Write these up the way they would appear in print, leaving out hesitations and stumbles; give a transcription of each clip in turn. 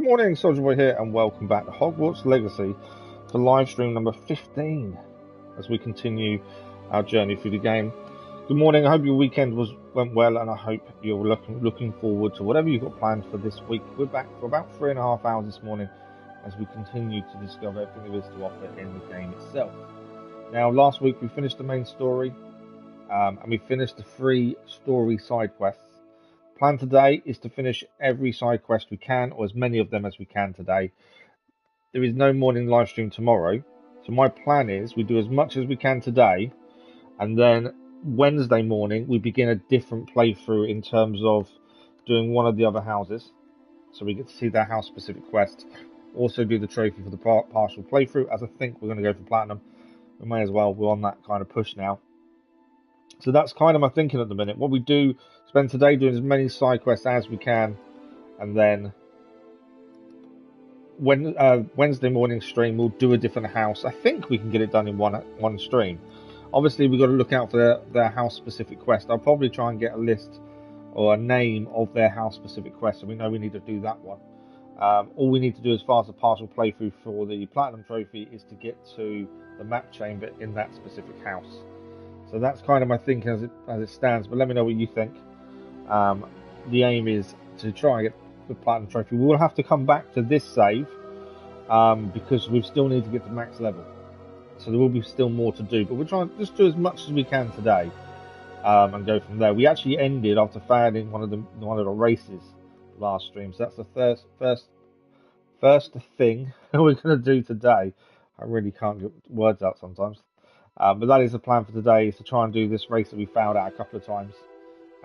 Good morning, Soldier Boy here, and welcome back to Hogwarts Legacy for live stream number 15 as we continue our journey through the game. Good morning, I hope your weekend went well, and I hope you're looking forward to whatever you've got planned for this week. We're back for about 3.5 hours this morning as we continue to discover everything there is to offer in the game itself. Now, last week we finished the main story, and we finished the 3 story side quests. Plan today is to finish every side quest we can, or as many of them as we can today. There is no morning live stream tomorrow, so my plan is we do as much as we can today, and then Wednesday morning we begin a different playthrough in terms of doing one of the other houses, so we get to see their house specific quest. Also do the trophy for the partial playthrough, as I think we're going to go for platinum. We may as well, we're on that kind of push now. So that's kind of my thinking at the minute. What we do, spend today doing as many side quests as we can, and then when Wednesday morning stream we'll do a different house. I think we can get it done in one stream. Obviously we've got to look out for their house specific quest. I'll probably try and get a list or a name of their house specific quest, so we know we need to do that one. All we need to do as far as the partial playthrough for the platinum trophy is to get to the map chamber in that specific house. So that's kind of my thinking as it stands, but let me know what you think. The aim is to try and get the platinum trophy. We will have to come back to this save because we still need to get to max level. So there will be still more to do, but we'll try and just do as much as we can today and go from there. We actually ended after failing one of the races last stream, so that's the first thing we're going to do today. I really can't get words out sometimes. But that is the plan for today, is to try and do this race that we failed at a couple of times,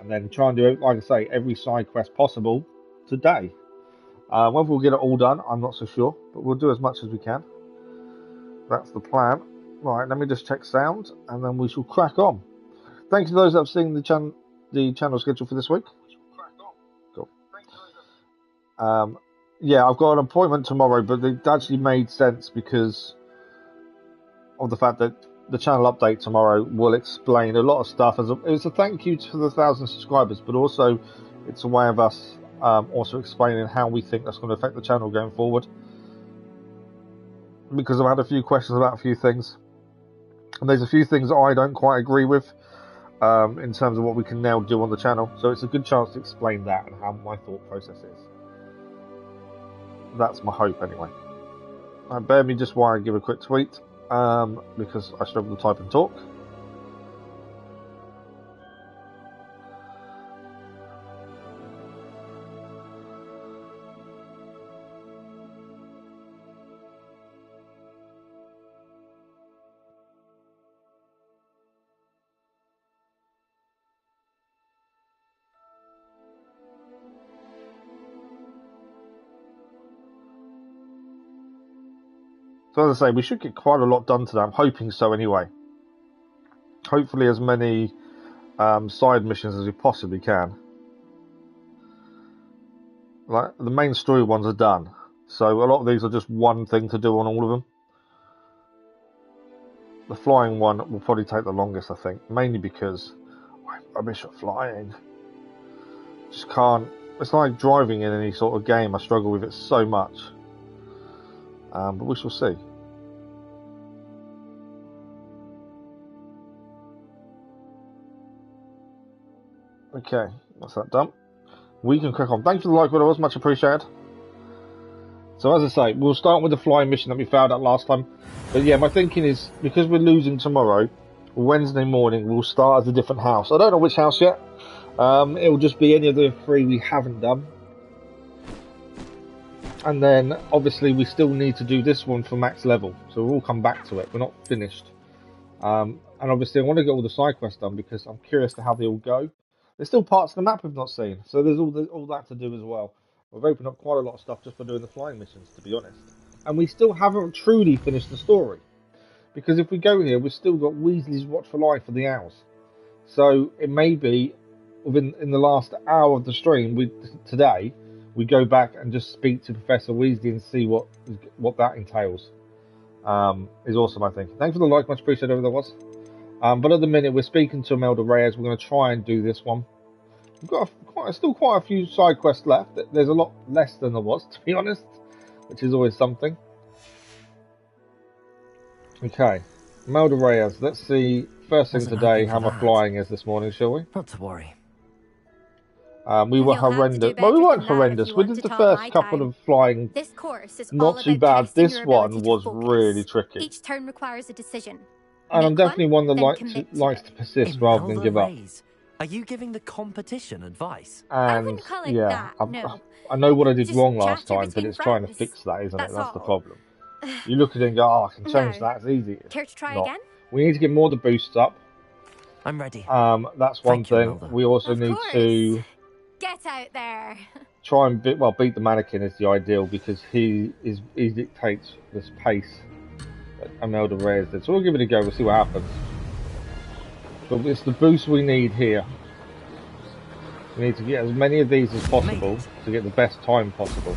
and then try and do, like I say, every side quest possible today. Whether we'll get it all done, I'm not so sure, but we'll do as much as we can. That's the plan. Right, let me just check sound, and then we shall crack on. Thank you to those that have seen the channel schedule for this week. Cool. Yeah, I've got an appointment tomorrow, but it actually made sense because of the fact that the channel update tomorrow will explain a lot of stuff. It's a thank you to the 1,000 subscribers, but also it's a way of us also explaining how we think that's going to affect the channel going forward. Because I've had a few questions about a few things, and there's a few things that I don't quite agree with in terms of what we can now do on the channel. So it's a good chance to explain that and how my thought process is. That's my hope anyway. Bear me just while I give a quick tweet. Because I struggle to type and talk. So as I say, we should get quite a lot done today. I'm hoping so anyway. Hopefully as many side missions as we possibly can. Like the main story ones are done, so a lot of these are just one thing to do on all of them. The flying one will probably take the longest, I think, mainly because I'm rubbish at flying. Just can't. It's like driving in any sort of game. I struggle with it so much. But we shall see. Okay, that's that done. We can crack on. Thank you for the like, was much appreciated. So as I say, we'll start with the flying mission that we failed at last time. But yeah, my thinking is, because we're losing tomorrow, Wednesday morning we'll start as a different house. I don't know which house yet. It will just be any of the 3 we haven't done. And then, obviously, we still need to do this one for max level. So we'll come back to it. We're not finished. And obviously, I want to get all the side quests done because I'm curious to how they all go. There's still parts of the map we've not seen. So there's all that to do as well. We've opened up quite a lot of stuff just by doing the flying missions, to be honest. And we still haven't truly finished the story. Because if we go here, we've still got Weasley's Watchful Eye for the owls. So it may be, in the last hour of the stream today, we go back and just speak to Professor Weasley and see what that entails. Is awesome, I think. Thanks for the like, much appreciated, whoever that was. But at the minute, we're speaking to Imelda. We're going to try and do this one. We've got still quite a few side quests left. There's a lot less than there was, to be honest, which is always something. Okay, Imelda Reyes. Let's see. First thing today, how my flying is this morning, shall we? Not to worry. We were horrendous. Well, we weren't horrendous. We did the first couple of flying. This course is not too bad. This one was really tricky. Each turn requires a decision. And I'm definitely one that likes to persist rather than give up. Are you giving the competition advice? And yeah, I know what I did wrong last time, but it's trying to fix that, isn't it? That's the problem. You look at it and go, oh, I can change that. It's easy. Care to try again? We need to get more of the boosts up. I'm ready. That's one thing. We also need to get out there. Try and beat the mannequin is the ideal, because he dictates this pace that Imelda Reyes did. So we'll give it a go. We'll see what happens. But it's the boost we need here. We need to get as many of these as possible to get the best time possible.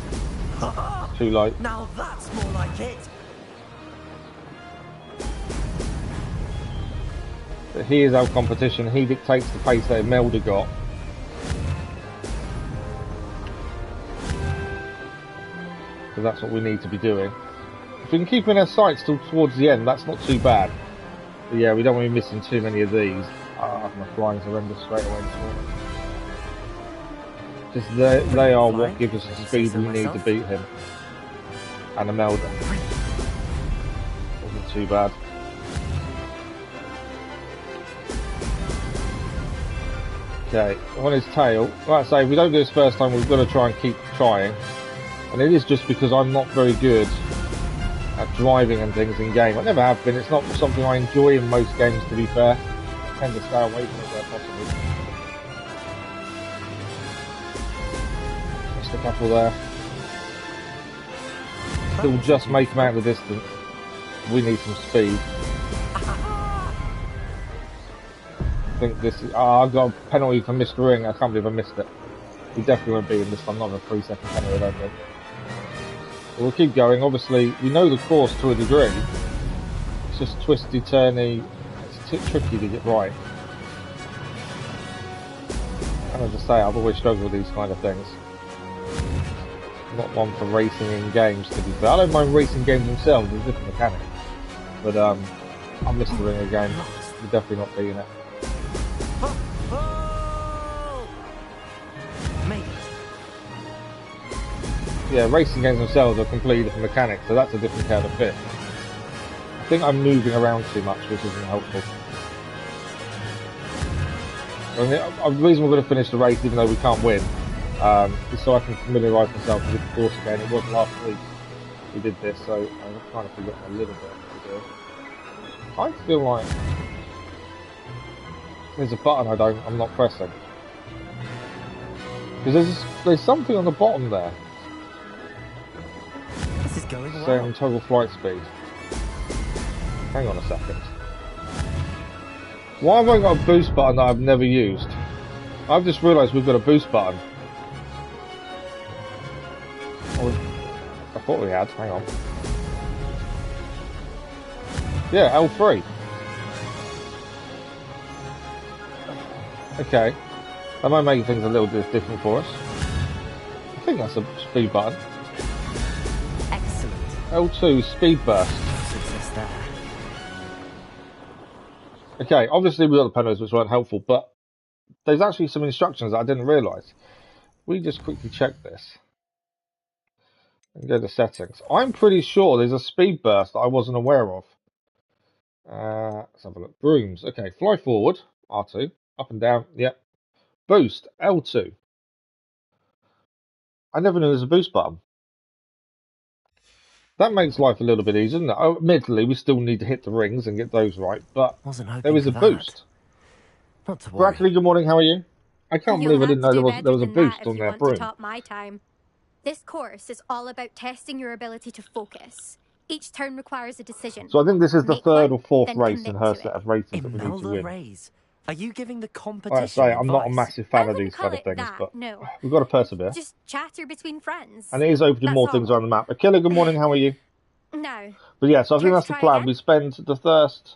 Too late. Now that's more like it. But he is our competition. He dictates the pace that Imelda got. So that's what we need to be doing. If we can keep in our sights till towards the end, that's not too bad. But yeah, we don't want to be missing too many of these. My flying's horrendous straight away this morning. Just they are what give us the speed we need to beat him. And Imelda. Wasn't too bad. Okay, on his tail. Like I say, if we don't do this first time, we've got to try and keep trying. And it is just because I'm not very good at driving and things in game. I never have been. It's not something I enjoy in most games, to be fair. I tend to stay away from it where possible. Just a couple there. Still just make them out of the distance. We need some speed. I think this is... I've got a penalty for missed ring. I can't believe I missed it. We definitely won't beat him this time. Not a 3-second penalty, I don't think. But we'll keep going. Obviously, we know the course to a degree. It's just twisty, turny. It's tricky to get right. And as I say, I've always struggled with these kind of things. I'm not one for racing in games, to be fair. I don't mind racing games themselves. There's different mechanics. But I missed the ring again. We're definitely not beating it. Yeah, racing games themselves are completely different mechanics, so that's a different kettle of fish. I think I'm moving around too much, which isn't helpful. The reason we're going to finish the race, even though we can't win, is so I can familiarise myself with the course again. It was last week we did this, so I've kind of forgotten a little bit what to do. I feel like there's a button I'm not pressing. Because there's something on the bottom there. Saying total flight speed. Hang on a second. Why have I got a boost button that I've never used? I've just realised we've got a boost button. I thought we had. Hang on. Yeah, L3. Okay. That might make things a little bit different for us. I think that's a speed button. L2 speed burst. Okay, obviously we got the penalties which weren't helpful, but there's actually some instructions that I didn't realise. We just quickly check this and go to settings. I'm pretty sure there's a speed burst that I wasn't aware of. Let's have a look. Brooms. Okay, fly forward, R2, up and down, yep. Boost, L2. I never knew there was a boost button. That makes life a little bit easier, doesn't it? Oh, admittedly, we still need to hit the rings and get those right, but there is a boost. Not to worry. Brackley, good morning, how are you? I can't believe I didn't know there was a boost on their Broom. My time. This course is all about testing your ability to focus. Each turn requires a decision. So I think this is the third or fourth race in her set of races that we need to win. Race. Are you giving the competition Like I say, I'm not a massive fan of these kind of things, but we've got to persevere. Just chatter between friends. And it is opening more things around the map. Akila, good morning, how are you? No. But yeah, so I think that's the plan. We spend the first...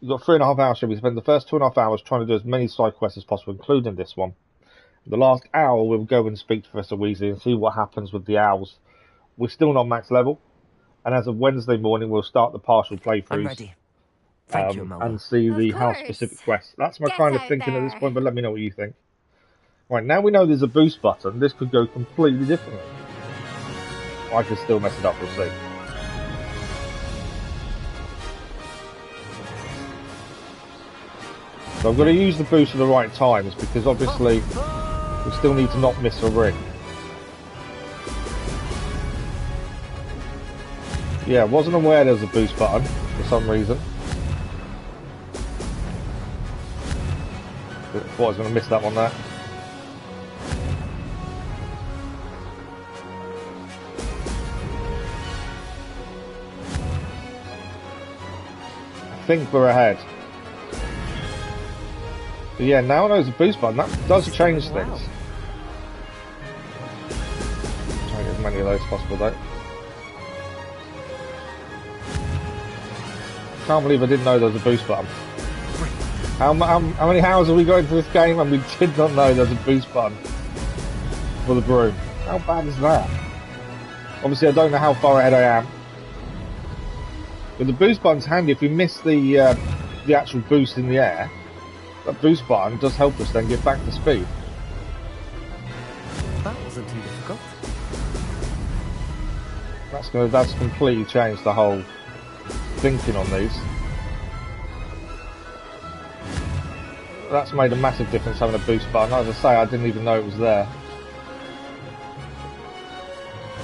We've got 3.5 hours here. We spend the first 2.5 hours trying to do as many side quests as possible, including this one. The last hour, we'll go and speak to Professor Weasley and see what happens with the owls. We're still not max level, and as of Wednesday morning, we'll start the partial I'm playthroughs ready. Thank you, Imelda. and see the house-specific quests. That's my Get kind of out thinking at this there. point, but let me know what you think. Right, now we know there's a boost button, this could go completely differently. I could still mess it up, we'll see. So I've got to use the boost at the right times, because obviously we still need to not miss a ring. Yeah, wasn't aware there was a boost button for some reason. Thought I was going to miss that one there. I think we're ahead. But yeah, now I know there's a boost button. That does change things. Try and get as many of those as possible though. Can't believe I didn't know there was a boost button. How many hours have we got into this game and we did not know there's a boost button for the broom? How bad is that? Obviously I don't know how far ahead I am. But the boost button's handy if we miss the actual boost in the air. That boost button does help us then get back to speed. That wasn't too difficult. That's completely changed the whole thinking on these. That's made a massive difference having a boost button. As I say, I didn't even know it was there.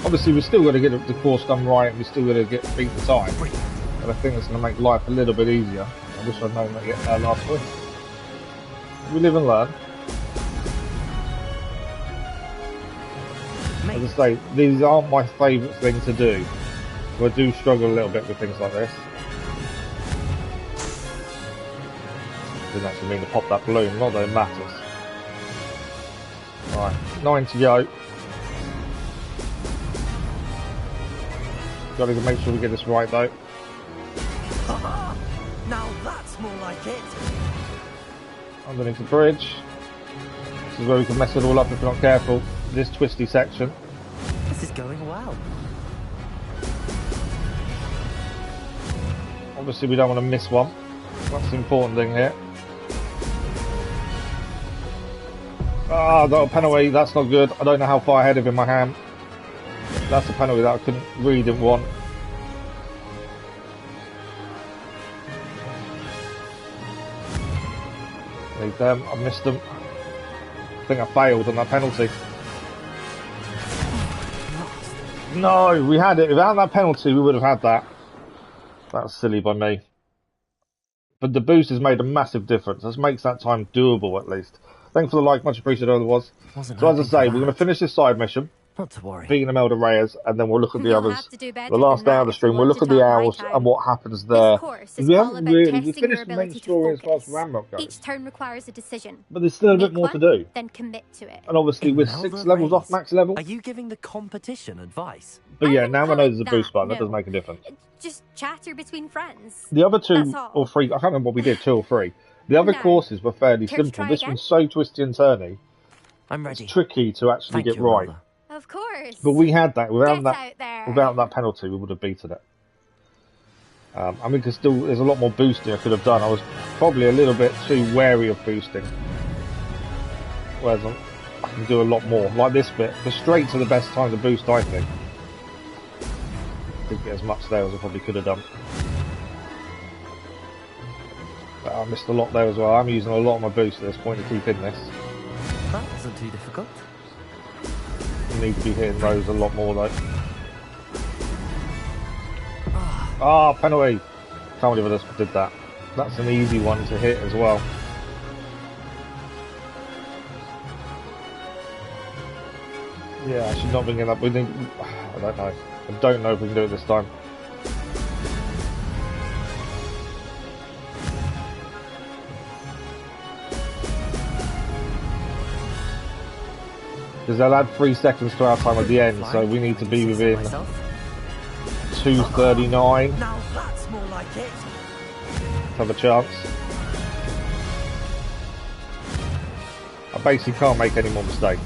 Obviously, we've still got to get the course done right, and we've still got to beat the time. But I think it's going to make life a little bit easier. I wish I'd known that last week. We live and learn. As I say, these aren't my favourite thing to do. So I do struggle a little bit with things like this. Didn't actually mean to pop that balloon, not that it matters. Right, 9 to go. Got to make sure we get this right though. Now that's more like it. Underneath the bridge. This is where we can mess it all up if we're not careful. This twisty section. This is going well. Obviously we don't want to miss one. That's the important thing here. Ah, got a penalty, that's not good. I don't know how far ahead of him I am. That's a penalty that I really didn't want. Need them, I missed them. I think I failed on that penalty. No, we had it. Without that penalty, we would have had that. That's silly by me. But the boost has made a massive difference. This makes that time doable at least. Thanks for the like, much appreciated otherwise. So as I say, we're going to finish this side mission. Not to worry. Beating Imelda Reyes, and then we'll look at the You'll others. have to do better The last than hour of that the if stream, you we'll want look to at the top my owls time. and what happens there. This course is We all haven't about really, we testing finished your the main ability to story as far as focus. Ramrock goes. Each turn requires a decision. But there's still a bit Make more to one, do. then commit to it. And obviously we're Imelda 6 levels off Reyes. max level. Are you giving the competition advice? But I yeah, wouldn't now I call know it there's a boost button, that no. does make a difference. Just chatter between friends. The other 2 That's all. or 3, I can't remember what we did, 2 or 3. The other No. courses were fairly Care to simple. try This again? one's so twisty and turny. I'm ready. It's tricky to actually Thank get you, right. Imelda. Of course. But we had that. Get out there. Without that penalty, we would have beaten it. I mean, there's a lot more boosting I could have done. I was probably a little bit too wary of boosting. Whereas I can do a lot more. Like this bit, the straights are the best time to boost, I think. Didn't get as much there as I probably could have done. But I missed a lot there as well. I'm using a lot of my boost at this point to keep in this. That wasn't too difficult. You need to be hitting those a lot more though. Ah, penalty! Can't believe I just did that. That's an easy one to hit as well. Yeah, I should not bring it up. I don't know. I don't know if we can do it this time. Because they'll add 3 seconds to our time at the end, so we need to be within 2:39 Now that's more like it. to have a chance. I basically can't make any more mistakes.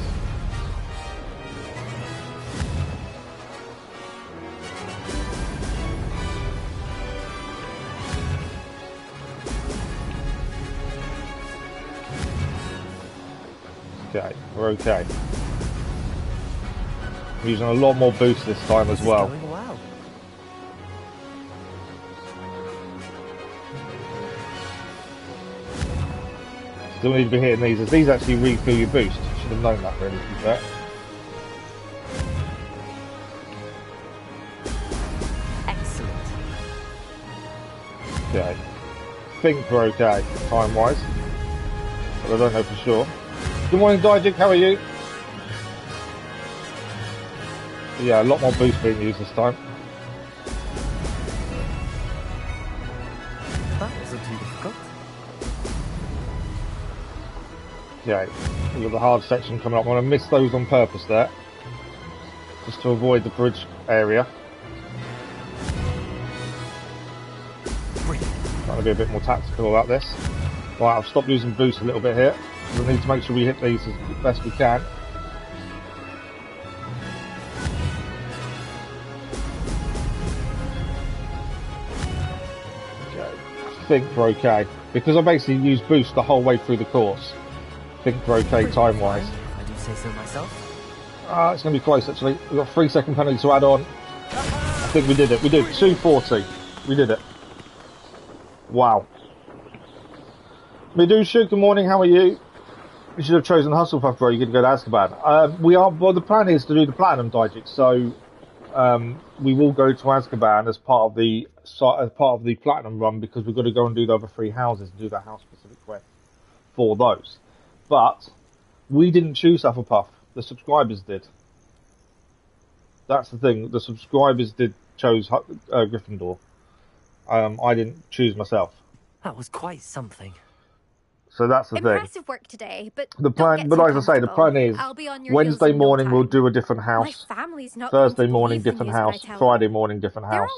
Okay, we're okay. We're using a lot more boost this time as well. Going well. Still need to be hitting these, as these actually refill your boost. Should have known that really, to be fair. Excellent. Okay. I think we're okay, time-wise. But I don't know for sure. Good morning, Dijik, how are you? Yeah, a lot more boost being used this time. That wasn't too difficult. Yeah, we've got the hard section coming up. I'm going to miss those on purpose there, just to avoid the bridge area. Brilliant. Trying to be a bit more tactical about this. Right, I've stopped using boost a little bit here. We need to make sure we hit these as best we can. Okay, I think we're okay. Because I basically use boost the whole way through the course. I think we're okay time-wise. I do say so myself. It's going to be close actually. We've got 3-second penalty to add on. I think we did it. We did 240. We did it. Wow. Midusha, good morning. How are you? You should have chosen Hufflepuff, bro. You're going to go to Azkaban. Well, the plan is to do the Platinum Digic, so we will go to Azkaban as part of the Platinum run, because we've got to go and do the other 3 houses and do that house-specific quest for those. But we didn't choose Hufflepuff. The subscribers did. That's the thing. The subscribers chose Gryffindor. I didn't choose myself. That was quite something. So that's the thing. Impressive work today, but the plan, but like I say, the plan is Wednesday morning we'll do a different house. Thursday morning different house. Friday morning different house.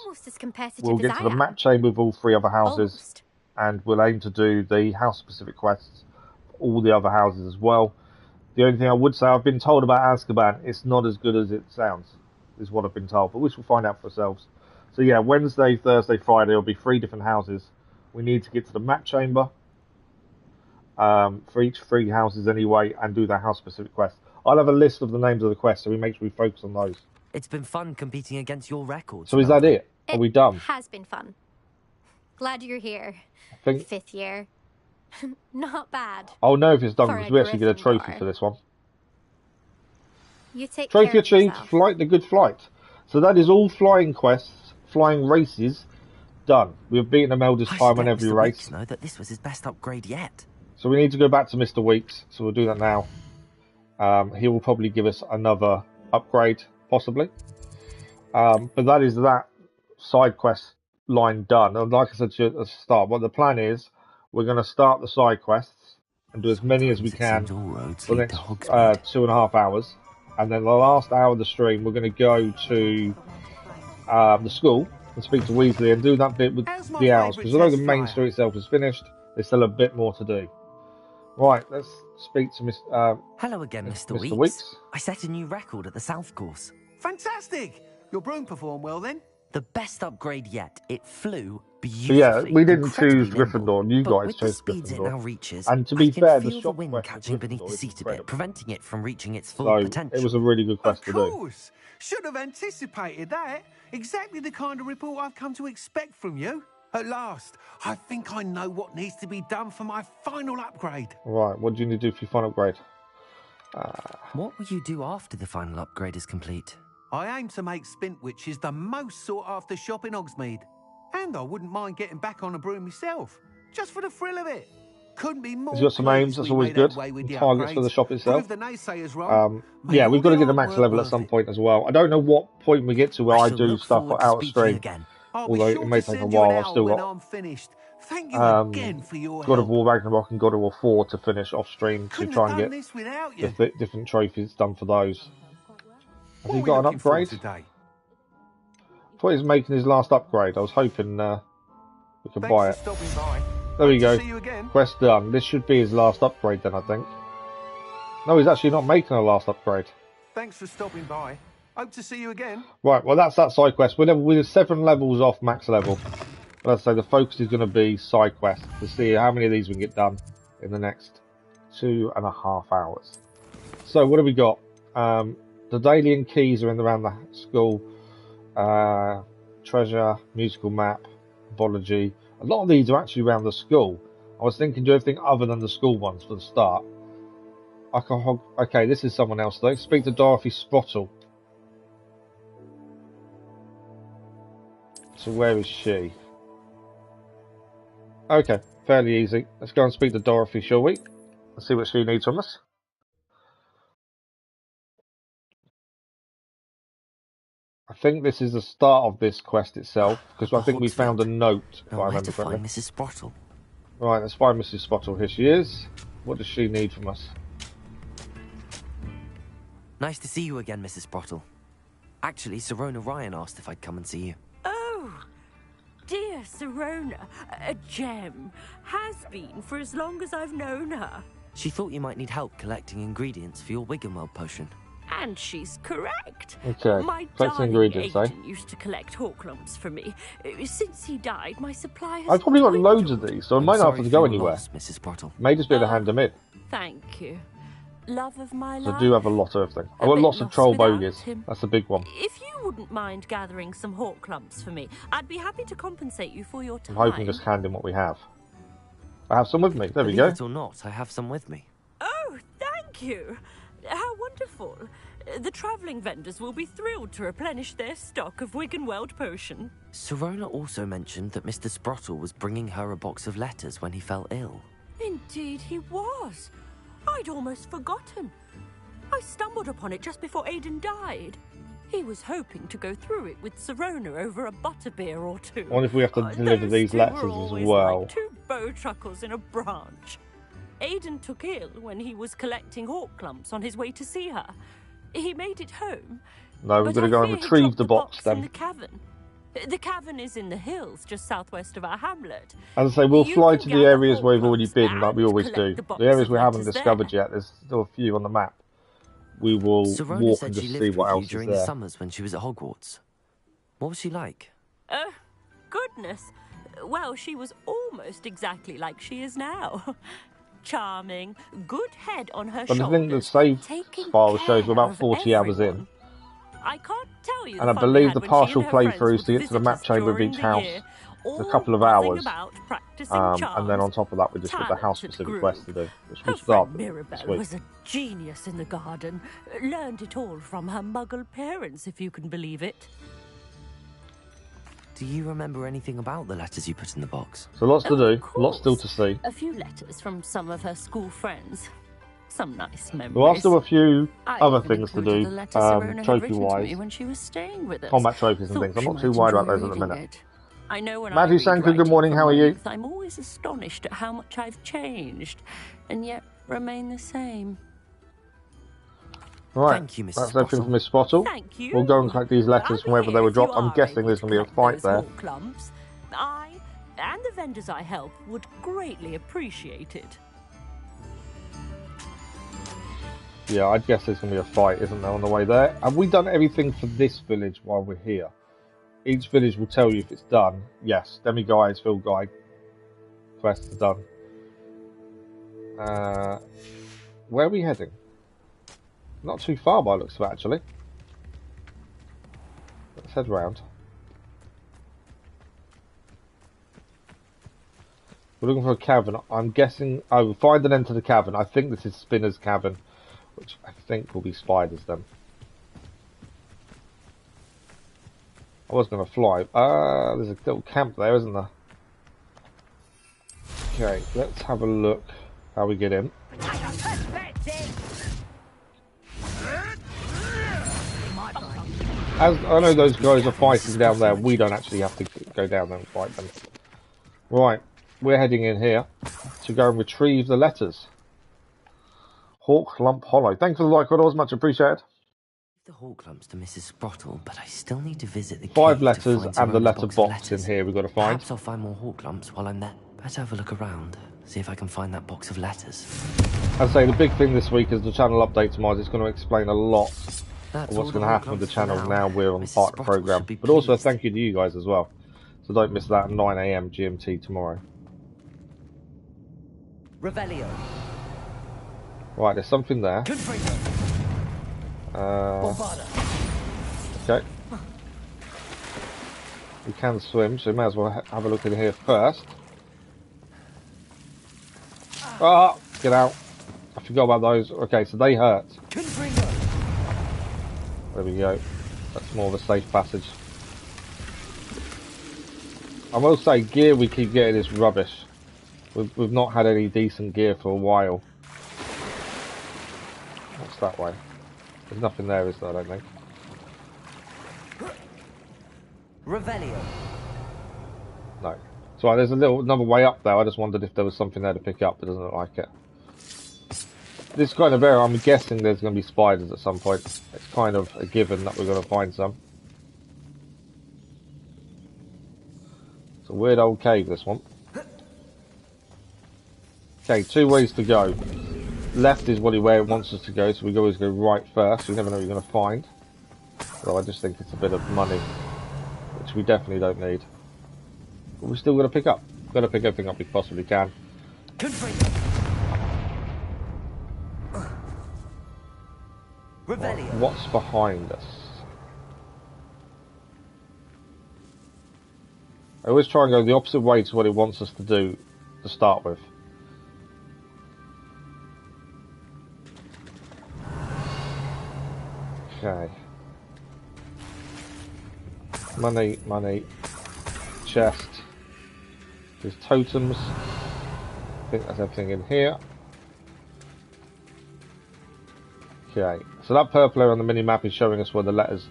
We'll get to the map chamber with all 3 other houses, and we'll aim to do the house-specific quests, all the other houses as well. The only thing I would say, I've been told about Azkaban, it's not as good as it sounds, is what I've been told, but we shall find out for ourselves. So yeah, Wednesday, Thursday, Friday, there'll be 3 different houses. We need to get to the map chamber. For each 3 houses anyway, and do the house-specific quest. I'll have a list of the names of the quests, so we make sure we focus on those. It's been fun competing against your records. So is that it? Are we done? It has been fun. Glad you're here. I think... 5th year. Not bad. I'll know if it's done, because we actually get a trophy for this one. You take trophy care of achieved, yourself. flight the good flight. So that is all flying quests, flying races, done. We've beaten Imelda's time on every race. Know that this was his best upgrade yet. So we need to go back to Mr. Weeks, so we'll do that now. He will probably give us another upgrade, possibly. But that is that side quest line done. And like I said to you at the start, what the plan is, we're going to start the side quests and do as many as we can for the next 2.5 hours. And then the last hour of the stream, we're going to go to the school and speak to Weasley and do that bit with the owls. Because although the main story itself is finished, there's still a bit more to do. Right, let's speak to Hello again, Mr. Weeks. I set a new record at the South Course. Fantastic! Your broom performed well then? The best upgrade yet. It flew beautifully. So yeah, we didn't choose nimble, Gryffindor. You but guys with chose the speeds it now Gryffindor. reaches, And to be I can fair, feel the the shop wind quest catching beneath the is seat a bit, incredible. preventing it from reaching its full So potential. it was a really good quest to do. Of course! Should have anticipated that. Exactly the kind of report I've come to expect from you. At last, I think I know what needs to be done for my final upgrade. Right, what do you need to do for your final upgrade? What will you do after the final upgrade is complete? I aim to make Spintwitches the most sought-after shop in Hogsmeade. And I wouldn't mind getting back on a broom myself, just for the thrill of it. Couldn't be more. He's got some aims, that's always good. Targets for the shop itself. Yeah, we've got to get the max level at some point as well. I don't know what point we get to where I do stuff out of stream. Although it may take a while, I've still got Thank you again for your God of help. War Ragnarok and God of War 4 to finish off stream to Couldn't try have and done get this without you. the different trophies done for those. Have What you are we got an looking for upgrade? today? I thought he was making his last upgrade. I was hoping we could buy it. Thanks for stopping by. There we Hope go. to see you again. Quest done. This should be his last upgrade then, I think. No, he's actually not making a last upgrade. Thanks for stopping by. Hope to see you again. Right, well, that's that side quest. We're 7 levels off max level. But as I say, the focus is going to be side quests to see how many of these we can get done in the next 2.5 hours. So, what have we got? The daily and keys are in around the school. Treasure, musical map, biology. A lot of these are actually around the school. I was thinking do everything other than the school ones for the start. Okay, this is someone else though. Speak to Dorothy Sprottle. So where is she? Okay, fairly easy. Let's go and speak to Dorothy, shall we? Let's see what she needs from us. I think this is the start of this quest itself, because I think we found a note. Where to find Mrs. Sprottle? Right, let's find Mrs. Sprottle. Here she is. What does she need from us? Nice to see you again, Mrs. Sprottle. Actually, Sirona Ryan asked if I'd come and see you. Oh, dear Sirona, a gem. Has been for as long as I've known her. She thought you might need help collecting ingredients for your Wiggenweld potion. And she's correct. Okay, my collecting ingredients, agent used to collect Hawklumps for me. Since he died, my supply has I've probably got loads of these, so I might not have to go anywhere. Loss, Mrs. Sprottle. May just be able to hand them in. Thank you. Love of my So life. I do have a lot of everything. I've got lots of troll bogies. That's a big one. If you wouldn't mind gathering some Hawklumps for me, I'd be happy to compensate you for your time. I'm hoping just hand in what we have. I have some with me. There we go. Believe it or not, I have some with me. Oh, thank you. How wonderful. The travelling vendors will be thrilled to replenish their stock of Wiggenweld potion. Sirona also mentioned that Mr. Sprottle was bringing her a box of letters when he fell ill. Indeed he was. I'd almost forgotten. I stumbled upon it just before Aidan died. He was hoping to go through it with Sirona over a butterbeer or two. I wonder if we have to deliver these letters as well. Like 2 bowtruckles in a branch. Aidan took ill when he was collecting Hawklumps on his way to see her. He made it home. No, we've got to go and retrieve the box then. In the cavern. The cavern is in the hills just southwest of our hamlet. As I say, we'll fly to the areas where we've already been, like we always do. The areas we haven't discovered yet, there's still a few on the map. We will walk and just see what else is there. During the summers when she was at Hogwarts. What was she like? Goodness. Well, she was almost exactly like she is now. Charming, good head on her shoulders. But I think the save file shows we're about 40 hours in. I can't tell you. And I believe the partial playthroughs to get to the map chamber of each house is a couple of hours. And then on top of that, we just got the house-specific quest to do, which we'll start this week. Was a genius in the garden. Learned it all from her Muggle parents, if you can believe it. Do you remember anything about the letters you put in the box? So lots to do, lots still to see. A few letters from some of her school friends. Some nice memories. There are still a few other things to do, trophy-wise. When she was staying with us. Combat trophies and things. I'm not too worried about those at the minute. I know when Matthew Sanku, good morning, how are you? I'm always astonished at how much I've changed, and yet remain the same. Right, thank you, Mrs. that's everything from Miss Sprottle. Thank you. We'll go and collect these letters from wherever they were dropped. I'm guessing there's going to be a fight there. I and the vendors I help would greatly appreciate it. Yeah, I'd guess there's going to be a fight, isn't there, on the way there? Have we done everything for this village while we're here? Each village will tell you if it's done. Yes, Demi-Guise, Field Guide quest is done. Where are we heading? Not too far by looks of it, actually. Let's head round. We're looking for a cavern. I'm guessing... Oh, we'll find an end to the cavern. I think this is Spinner's Cavern, which I think will be spiders then. I was going to fly. There's a little camp there, isn't there? Okay, let's have a look how we get in. As I know those guys are fighting down there, we don't actually have to go down there and fight them. Right, we're heading in here to go and retrieve the letters. Hawklump Hollow. Thanks for the like, Cordors, much appreciated. The Hawklumps to Mrs. Sprottle, but I still need to visit the 5 letters and the letter box in here we've got to find. Perhaps I'll find more Hawklumps while I'm there. Better have a look around. See if I can find that box of letters. I'd say the big thing this week is the channel update tomorrow. It's going to explain a lot That's of what's all going to the happen with the channel now we're on Mrs. part of the Sprottle program. should be But also a pleased. thank you to you guys as well. So don't miss that at 9 AM GMT tomorrow. Revelio. Right, there's something there. Okay. We can swim, so we may as well have a look in here first. Ah, get out. I forgot about those. Okay, so they hurt. There we go. That's more of a safe passage. I will say, gear we keep getting is rubbish. We've not had any decent gear for a while. What's that way? There's nothing there, is there, I don't think. Revelio. No. So there's another way up there. I just wondered if there was something there to pick up. It doesn't look like it. This kind of area, I'm guessing there's going to be spiders at some point. It's kind of a given that we're going to find some. It's a weird old cave, this one. Okay, 2 ways to go. Left is where it wants us to go, so we always go right first. You never know what you're going to find. So I just think it's a bit of money, which we definitely don't need. But we're still going to pick up. Got to pick everything up we possibly can. Right, what's behind us? I always try and go the opposite way to what it wants us to do to start with. Okay. Money, money. Chest. There's totems. I think that's everything in here. Okay. So that purple area on the mini-map is showing us where the letters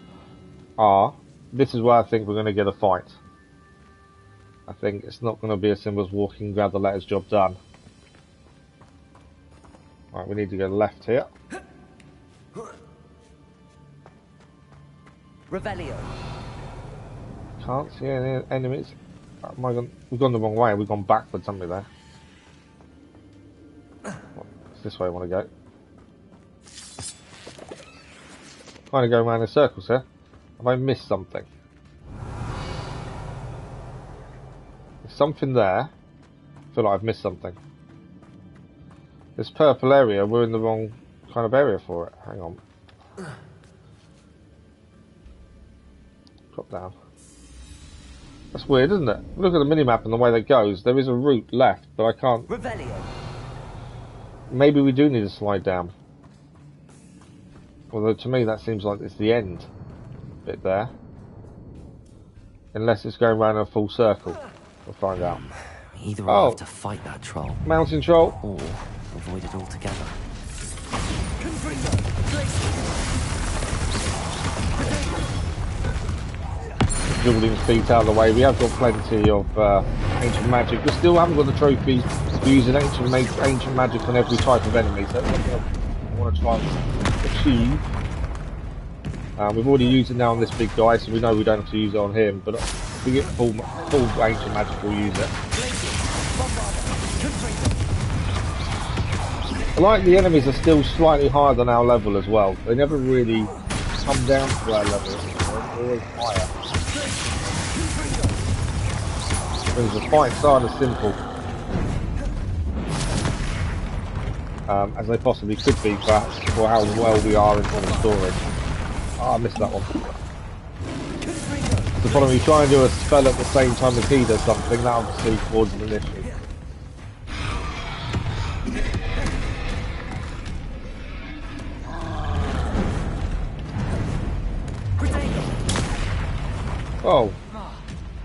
are. This is where I think we're going to get a fight. I think it's not going to be as simple as walking, grab the letters, job done. Right, we need to go left here. Revelio. Can't see any enemies. We've gone the wrong way. We've gone backwards, haven't we, there? It's this way I want to go. Trying to go around in circles here. Have I missed something? There's something there. I feel like I've missed something. This purple area, we're in the wrong kind of area for it. Hang on. Drop down. That's weird, isn't it? Look at the minimap and the way that goes. There is a route left, but I can't... Revelio. Maybe we do need to slide down. Although to me that seems like it's the end bit there. Unless it's going around in a full circle. We'll find out. Either I'll have to fight that troll, Mountain troll. or avoid it altogether. Julian's feet out of the way. We have got plenty of ancient magic. We still haven't got the trophy for using ancient magic on every type of enemy. So that's something I want to try and achieve. We've already used it now on this big guy, so we know we don't have to use it on him. But if we get full ancient magic, we'll use it. I like the enemies are still slightly higher than our level as well. They never really come down to our level. They're always higher. Because the fights aren't as simple as they possibly could be for how well we are in the story. Oh, I missed that one. The problem, you try and do a spell at the same time as he does something, that obviously causes an issue. Oh.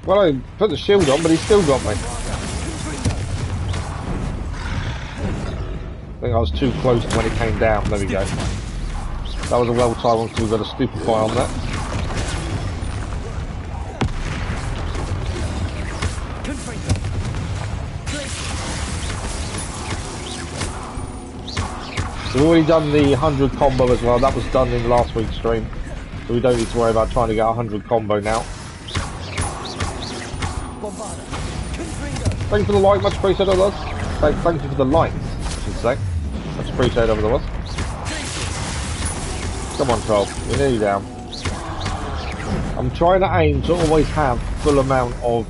Well, I put the shield on, but he still got me. I think I was too close when it came down. There we go. That was a well-timed one because we've got a stupefy on that. So we've already done the 100 combo as well. That was done in last week's stream. So we don't need to worry about trying to get 100 combo now. Thank you for the like, much appreciated, others. Thank you for the lights, I should say. Much appreciated over the was. Come on, Troll. We're nearly down. I'm trying to aim to always have full amount of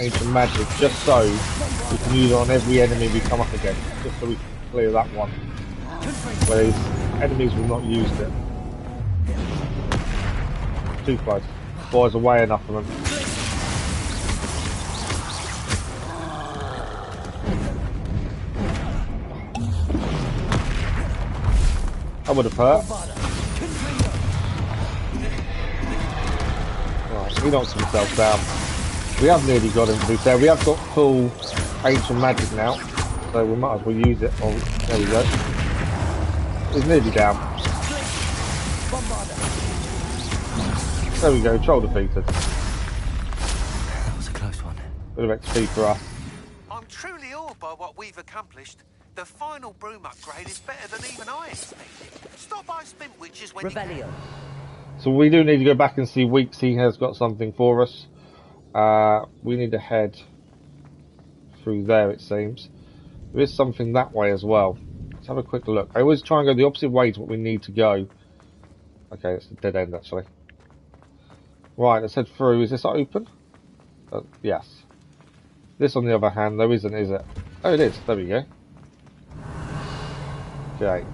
ancient magic, just so we can use it on every enemy we come up against, just so we can clear that one. Whereas enemies will not use it. Too close. Boys are way enough of them. That would have hurt. Right, he knocks himself down. We have nearly got him, to be fair. We have got full ancient magic now, so we might as well use it. Oh, there we go. He's nearly down. There we go, Troll defeated. That was a close one. Bit of XP for us. I'm truly awed by what we've accomplished. The final broom upgrade is better than even I expected. Stop by Spin Witches when Revelio. So we do need to go back and see Weasley has got something for us. We need to head through there, it seems. There is something that way as well. Let's have a quick look. I always try and go the opposite way to what we need to go. Okay, it's a dead end actually. Right, let's head through. Is this open? Yes. This, on the other hand, there isn't, is it? Oh, it is. There we go. Okay.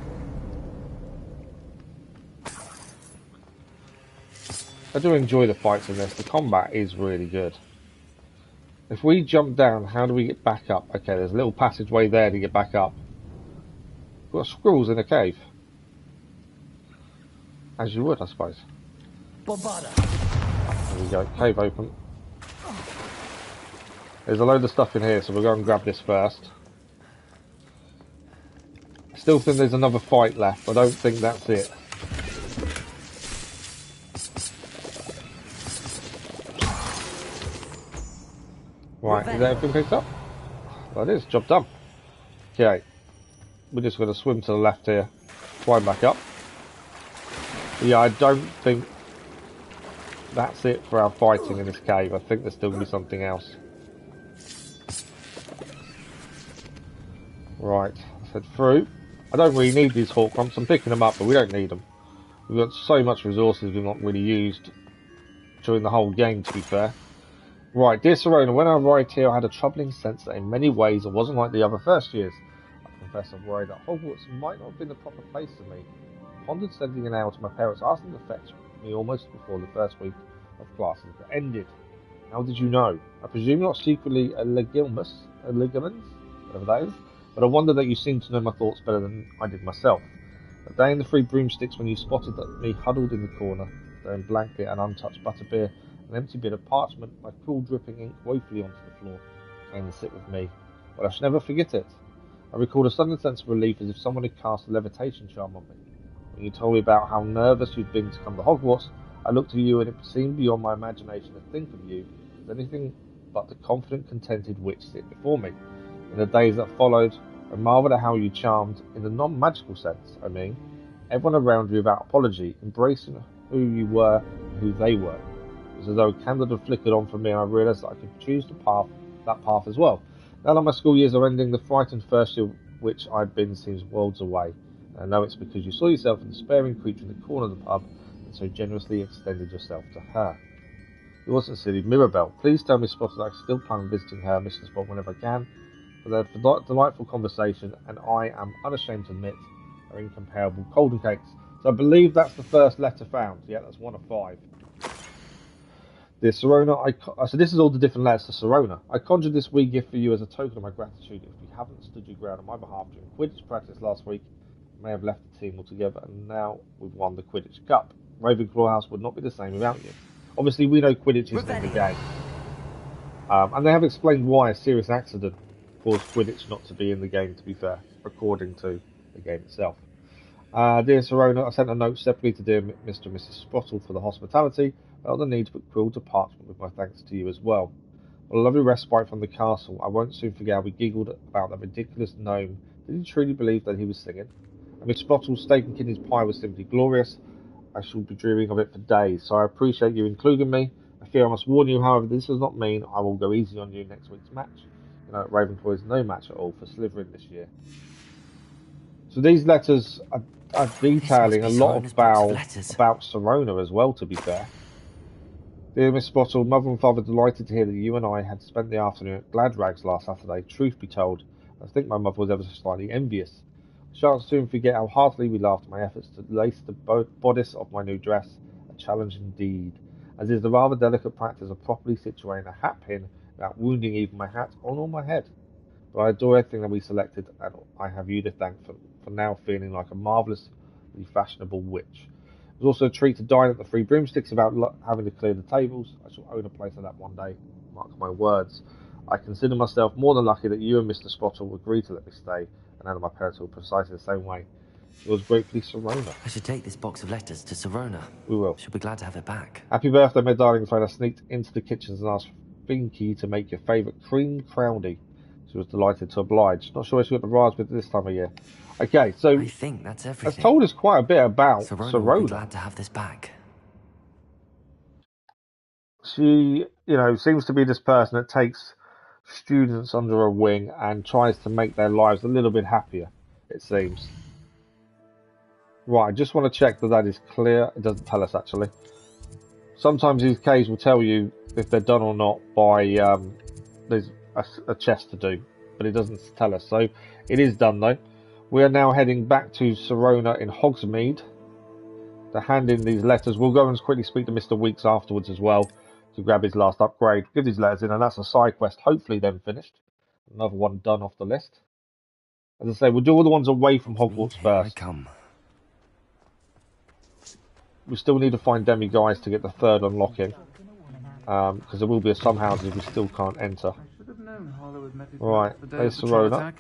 I do enjoy the fights in this. The combat is really good. If we jump down, how do we get back up? Okay, there's a little passageway there to get back up. We've got squirrels in a cave. As you would, I suppose. There we go, cave open. There's a load of stuff in here, so we'll go and grab this first. I still think there's another fight left. I don't think that's it. Right, is everything picked up? Well, it is, job done. Okay, we're just going to swim to the left here, climb back up. Yeah, I don't think that's it for our fighting in this cave. I think there's still going to be something else. Right, let's head through. I don't really need these hawk pumps. I'm picking them up, but we don't need them. We've got so much resources we've not really used during the whole game, to be fair. Right, dear Sirona, when I arrived here I had a troubling sense that in many ways it wasn't like the other first years. I confess I'm worried that Hogwarts might not have been the proper place for me. I pondered sending an email to my parents asking to fetch me almost before the first week of classes ended. How did you know? I presume not secretly a legilimens, whatever that is, but I wonder that you seem to know my thoughts better than I did myself. A day in the Three Broomsticks when you spotted me huddled in the corner, staring blankly at an untouched butterbeer, an empty bit of parchment, my cool dripping ink woefully onto the floor, came to sit with me. But I shall never forget it. I recalled a sudden sense of relief as if someone had cast a levitation charm on me. When you told me about how nervous you'd been to come to Hogwarts, I looked at you and it seemed beyond my imagination to think of you as anything but the confident, contented witch sit before me. In the days that followed, I marvelled at how you charmed, in the non-magical sense, I mean, everyone around you without apology, embracing who you were and who they were. It was as though a candle had flickered on for me and I realised that I could choose that path as well. Now that my school years are ending, the frightened first year which I'd been seems worlds away. And I know it's because you saw yourself a despairing creature in the corner of the pub and so generously extended yourself to her. It wasn't silly. Mirabelle, please tell Miss Potter that I still plan on visiting her, Mr. Spot, whenever I can. For their delightful conversation, and I am unashamed to admit, are incomparable. Golden cakes. So I believe that's the first letter found. Yeah, that's 1 of 5. Dear Sirona, so this is all the different letters to Sirona. I conjured this wee gift for you as a token of my gratitude. If you haven't stood your ground on my behalf during Quidditch practice last week, I may have left the team altogether, and now we've won the Quidditch Cup. Ravenclaw House would not be the same without you. Obviously, we know Quidditch isn't in the game. And they have explained why a serious accident caused Quidditch not to be in the game, to be fair, according to the game itself. Dear Sirona, I sent a note separately to dear Mr. and Mrs. Sprottle for the hospitality, but the need to put quill to parchment with my thanks to you as well. What a lovely respite from the castle. I won't soon forget how we giggled about that ridiculous gnome. Did he truly believe that he was singing? And Miss Sprottle's steak and kidneys pie was simply glorious. I shall be dreaming of it for days, so I appreciate you including me. I fear I must warn you, however, this does not mean I will go easy on you next week's match. You know, Ravenclaw is no match at all for Slytherin this year. So these letters are detailing a lot about Sirona as well, to be fair. Dear Miss Spottle, Mother and Father delighted to hear that you and I had spent the afternoon at Gladrags last Saturday. Truth be told, I think my mother was ever so slightly envious. I shan't soon forget how heartily we laughed at my efforts to lace the bodice of my new dress, a challenge indeed, as is the rather delicate practice of properly situating a hat pin without wounding even my hat or my head. But I adore everything that we selected, and I have you to thank for now feeling like a marvellously fashionable witch. It was also a treat to dine at the Three Broomsticks without having to clear the tables. I shall own a place like that one day, mark my words. I consider myself more than lucky that you and Mr. Spottle agreed to let me stay, and none of my parents were precisely the same way. It was gratefully Sirona. I should take this box of letters to Sirona. We will. She'll be glad to have it back. Happy birthday, my darling friend. I sneaked into the kitchens and asked Finky to make your favourite cream crowdy. She was delighted to oblige. Not sure where she got the raspberry this time of year. Okay, so I think that's everything. It's told us quite a bit about Sirona will be glad to have this back. She, you know, seems to be this person that takes students under her wing and tries to make their lives a little bit happier, it seems. Right, I just want to check that is clear. It doesn't tell us, actually. Sometimes these caves will tell you if they're done or not by there's a chest to do, but it doesn't tell us. So it is done, though. We are now heading back to Sirona in Hogsmeade to hand in these letters. We'll go and quickly speak to Mr. Weeks afterwards as well to grab his last upgrade. Give these letters in, and that's a side quest, hopefully then finished. Another one done off the list. As I say, we'll do all the ones away from Hogwarts first. We still need to find Demi-Guys to get the third unlocking, because there will be some houses we still can't enter. Right, there's Sirona.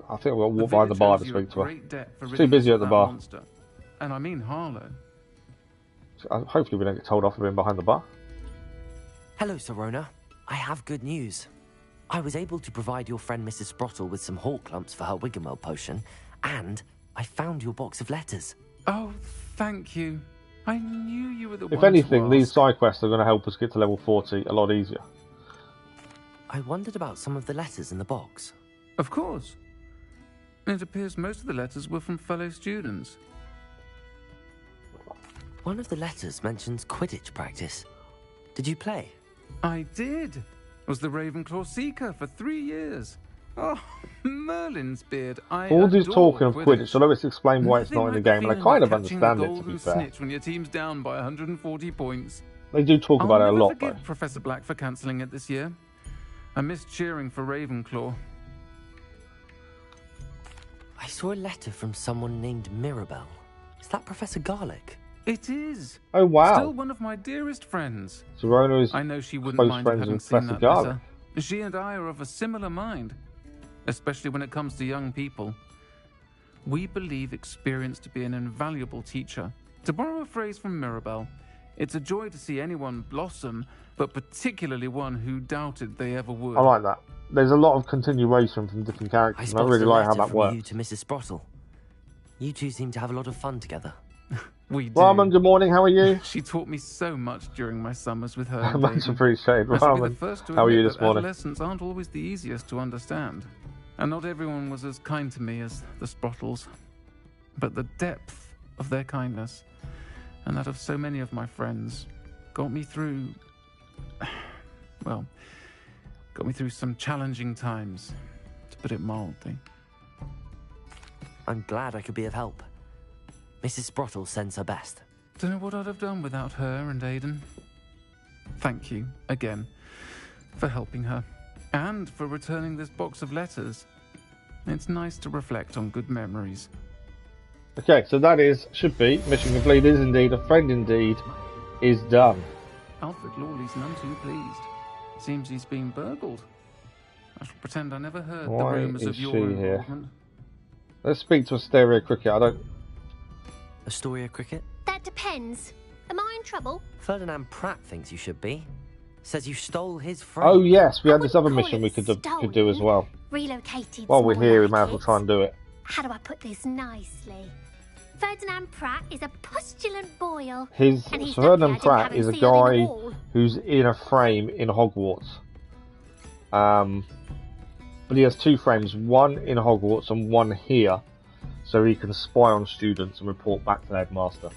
I think we'll walk behind the bar to speak to her. She's too busy at the bar. And I mean Harlow. Hopefully we don't get told off for being behind the bar. Hello, Sirona. I have good news. I was able to provide your friend Mrs. Sprottle with some hawk lumps for her Wiggenweld potion, and I found your box of letters. Oh, thank you. I knew you were the one. If anything, these side quests are going to help us get to level 40 a lot easier. I wondered about some of the letters in the box. Of course. It appears most of the letters were from fellow students. One of the letters mentions Quidditch practice. Did you play? I did. Was the Ravenclaw Seeker for 3 years. Oh, Merlin's beard. All this talking of Quidditch, although it's explained why it's not in the game, and I kind of understand it, to be fair. Snitch when your team's down by 140 points. They do talk about it a lot, though. Professor Black for cancelling it this year. I missed cheering for Ravenclaw. I saw a letter from someone named Mirabelle. Is that Professor Garlick? It is. Oh, wow. Still one of my dearest friends. Sirona is I know she wouldn't mind having seen that Garlick. letter. She and I are of a similar mind, especially when it comes to young people. We believe experience to be an invaluable teacher. To borrow a phrase from Mirabelle, it's a joy to see anyone blossom, but particularly one who doubted they ever would. I like that. There's a lot of continuation from different characters, and I really like how that works. You to Mrs. Sprottle. You two seem to have a lot of fun together. We do. Raman, good morning, how are you? She taught me so much during my summers with her. Much appreciated. Raman, how are you this morning? Adolescents aren't always the easiest to understand. And not everyone was as kind to me as the Sprottles. But the depth of their kindness, and that of so many of my friends, got me through... well, got me through some challenging times, to put it mildly. I'm glad I could be of help. Mrs. Sprottle sends her best. Don't know what I'd have done without her and Aidan. Thank you, again, for helping her, and for returning this box of letters. It's nice to reflect on good memories. Okay, so that should be, mission complete is indeed, a friend indeed, is done. Alfred Lawley's none too pleased. Seems he's been burgled. I shall pretend I never heard the rumours of your involvement. Let's speak to Asteria Cricket. Astoria Cricket? That depends. Am I in trouble? Ferdinand Pratt thinks you should be. Says you stole his frame. Oh yes, we had this other mission we could do as well. Relocated. While we're here, we might as well try and do it. How do I put this nicely? Ferdinand Pratt is a postulant boil. Ferdinand Pratt is a guy who's in a frame in Hogwarts. But he has 2 frames, one in Hogwarts and one here, so he can spy on students and report back to the headmaster.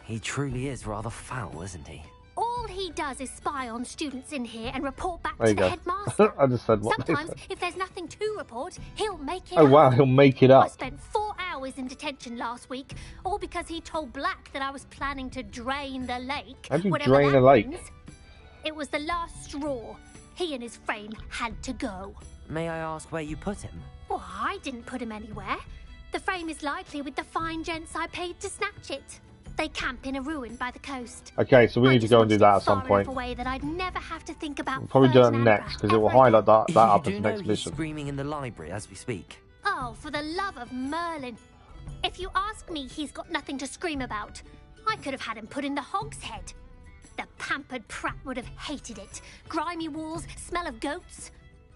He truly is rather foul, isn't he? All he does is spy on students in here and report back There to you the go. headmaster. I just said what Sometimes, they said. if there's nothing to report, he'll make it Oh up. wow, he'll make it I up. spent 4 hours in detention last week, all because he told Black that I was planning to drain the lake. How do you whatever drain that a lake? means. It was the last straw. He and his frame had to go. May I ask where you put him? Well, I didn't put him anywhere. The frame is likely with the fine gents I paid to snatch it. They camp in a ruin by the coast. Okay, so we I need to just go and do wanted that it at some far point. enough away that I'd never have to think about We'll probably do that Ferdinand next, because it will ever again. highlight that up You as do next know he's mission. screaming in the library as we speak. Oh, for the love of Merlin. If you ask me, he's got nothing to scream about. I could have had him put in the hogshead. The pampered prat would have hated it. Grimy walls, smell of goats.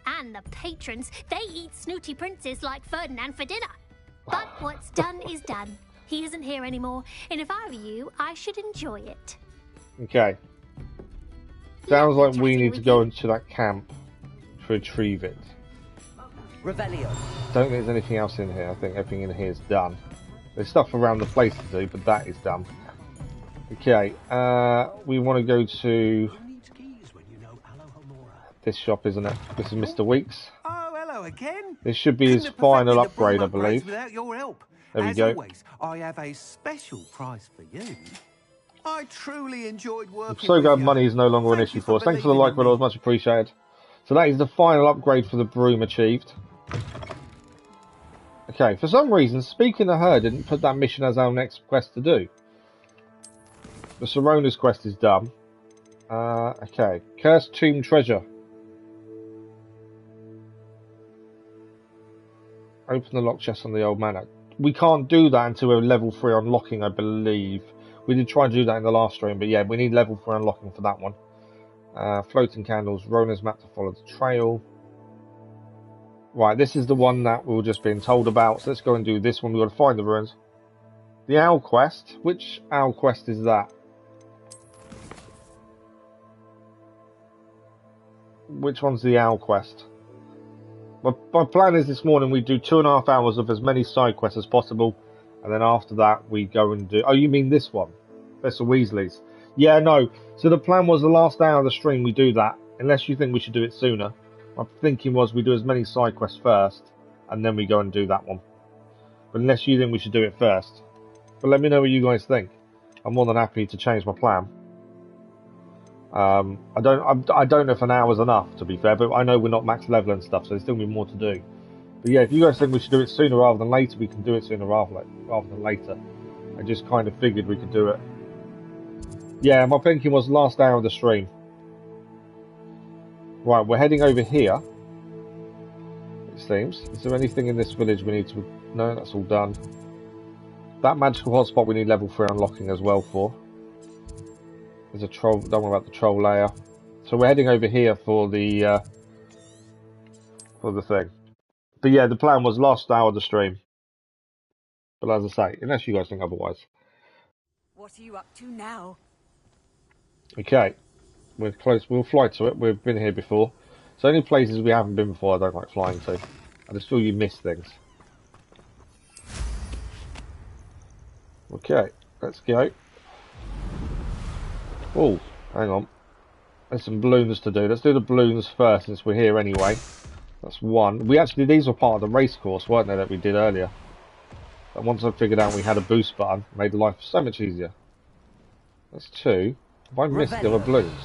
And the patrons, they eat snooty princes like Ferdinand for dinner. But what's done is done. He isn't here anymore, and if I were you, I should enjoy it. Okay. Sounds like we Chatting need to with go you. into that camp to retrieve it. Revelio. Don't think there's anything else in here. I think everything in here is done. There's stuff around the place to do, but that is done. Okay, we want to go to this shop, isn't it? This is Mr. Weeks. Oh, hello again. This should be Couldn't his have final perfected the upgrade, I Broom upgrades believe. Without your help. There we As go. always, I have a special prize for you. I truly enjoyed working I'm so with glad you. money is no longer an Thank issue you for us. Thanks for the believing like, in but it me. was much appreciated. So that is the final upgrade for the Broom achieved. Okay, for some reason, speaking of her, didn't put that mission as our next quest to do. The Sorona's quest is done. Okay, Cursed Tomb Treasure. Open the lock chest on the old manor. We can't do that until we're level 3 unlocking, I believe. We did try and do that in the last stream, but yeah, we need level 3 unlocking for that one. Floating candles, Rona's map to follow the trail. Right, this is the one that we were just being told about, so let's go and do this one. We've got to find the ruins. The Owl Quest. Which Owl Quest is that? Which one's the Owl Quest? My plan is this morning we do 2.5 hours of as many side quests as possible, and then after that we go and do... Oh, you mean this one? Professor Weasley's. Yeah, no. So the plan was the last hour of the stream we do that, unless you think we should do it sooner. My thinking was we do as many side quests first, and then we go and do that one. But unless you think we should do it first. But let me know what you guys think. I'm more than happy to change my plan. I don't know if an hour's enough, to be fair, but I know we're not max level and stuff, so there's still be more to do. But yeah, if you guys think we should do it sooner rather than later, we can do it sooner rather than later. I just kind of figured we could do it. Yeah, my thinking was last hour of the stream. Right, we're heading over here. It seems. Is there anything in this village we need to... No, that's all done. That magical hotspot we need level 3 unlocking as well for. There's a troll... Don't worry about the troll layer. So we're heading over here for the thing. But yeah, the plan was last hour of the stream. But as I say, unless you guys think otherwise. What are you up to now? Okay. We're close. We'll fly to it. We've been here before. So any places we haven't been before I don't like flying to. I just feel you miss things. Okay. Let's go. Oh, hang on. There's some balloons to do. Let's do the balloons first since we're here anyway. That's one. These were part of the race course, weren't they, that we did earlier. But once I figured out we had a boost button, it made life so much easier. That's two. Have I missed the other balloons?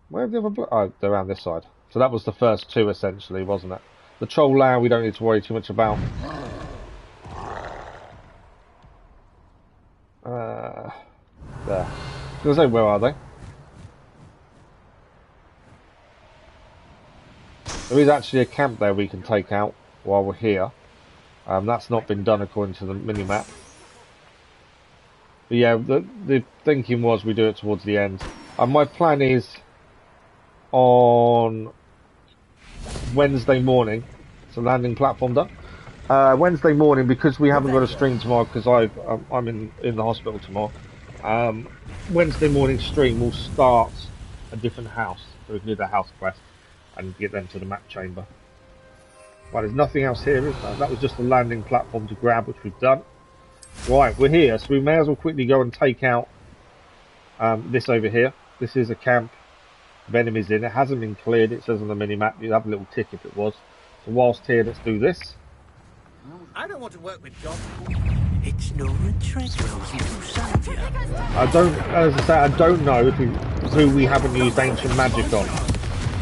Where are the other balloons? Oh, they're around this side. So that was the first two, essentially, wasn't it? The troll lair we don't need to worry too much about. There. I was gonna say, where are they? There is actually a camp there we can take out while we're here. That's not been done according to the mini-map. But yeah, the thinking was we do it towards the end. My plan is on Wednesday morning. It's a landing platform done. Wednesday morning, because we haven't got a stream tomorrow, because I'm in the hospital tomorrow. Wednesday morning stream will start a different house. So we can do the house quest and get them to the map chamber. Right, there's nothing else here, is there? That was just a landing platform to grab, which we've done. Right, we're here, so we may as well quickly go and take out this over here. This is a camp of enemies in. It hasn't been cleared, it says on the mini-map. You'd have a little tick if it was. So whilst here, let's do this. I don't want to work with dogs. It's Norman Treadwell's little saviour. I don't, as I say, I don't know who we haven't used ancient magic on.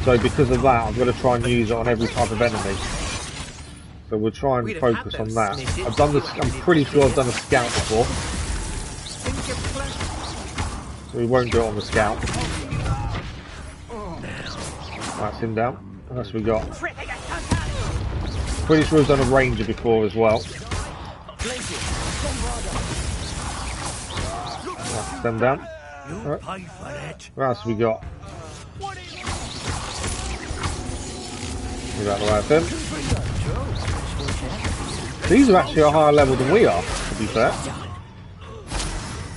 So because of that, I'm going to try and use it on every type of enemy. So we'll try and focus on that. I've done this. I'm pretty sure I've done a scout before. So we won't do it on the scout. That's him down. What else we got? Pretty sure we've done a ranger before as well. That's them down. Right. What else we got? We got the way of him. These are actually a higher level than we are, to be fair.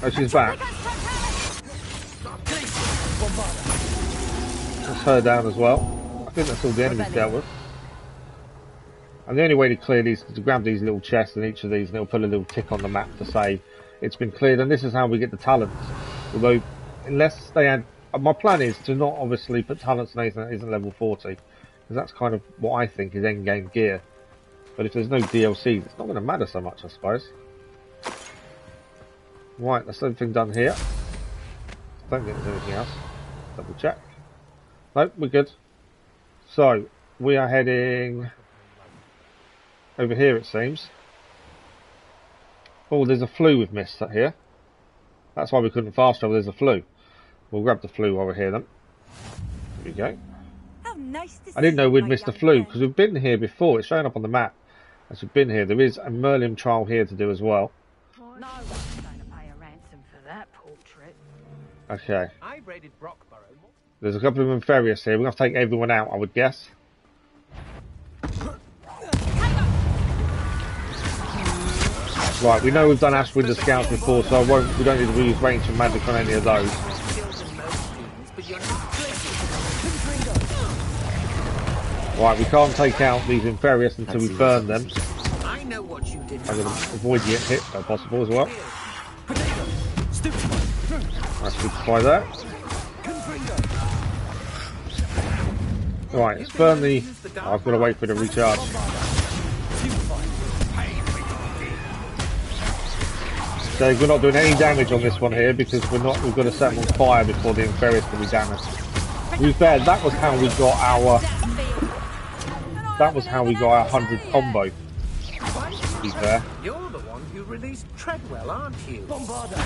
Oh, she's back. That's her down as well. I think that's all the enemies dealt with. And the only way to clear these is to grab these little chests in each of these, and it'll put a little tick on the map to say it's been cleared. And this is how we get the talents. Although, unless they add... My plan is to not obviously put talents in anything that isn't level 40. Because that's kind of what I think is endgame gear. But if there's no DLC, it's not going to matter so much, I suppose. Right, that's everything done here. Don't think there's anything else. Double check. Nope, we're good. So, we are heading over here, it seems. Oh, there's a flue we've missed here. That's why we couldn't fast travel, there's a flue. We'll grab the flue while we're here then. There we go. Nice to I didn't know we'd missed the flue, friend. because we've been here before. It's showing up on the map as we've been here. There is a Merlin trial here to do as well. No one's going to pay a ransom for that portrait. Okay. I raided Brockborough. There's a couple of Inferius here. We're going to have to take everyone out, I would guess. Right, we know we've done Ashwinder Scouts before, so we don't need to use range and magic on any of those. Right, we can't take out these Inferius until we burn them. I know what you did. I'm going to avoid getting hit if possible as well. That's good to try that. Right, let's burn the... Oh, I've got to wait for it to recharge. So we're not doing any damage on this one here because we've got to set them on fire before the Inferius can be damaged. To be fair, that was how we got our... That was how we got our 100 combo. To be fair. You're the one who released Treadwell, aren't you? Bombarder.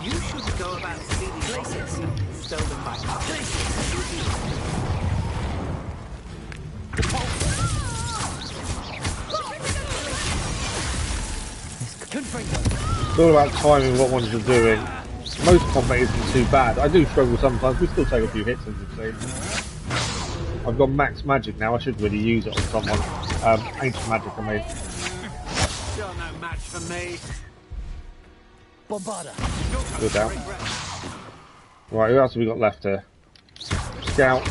You shouldn't go about stealing places stolen by It's all about timing what ones are doing. Most combat isn't too bad. I do struggle sometimes. We still take a few hits, as you've seen. I've got max magic now. I should really use it on someone. Ancient magic, I mean. You're no match for me. Bombarder. Good down. Right, who else have we got left here? Scout.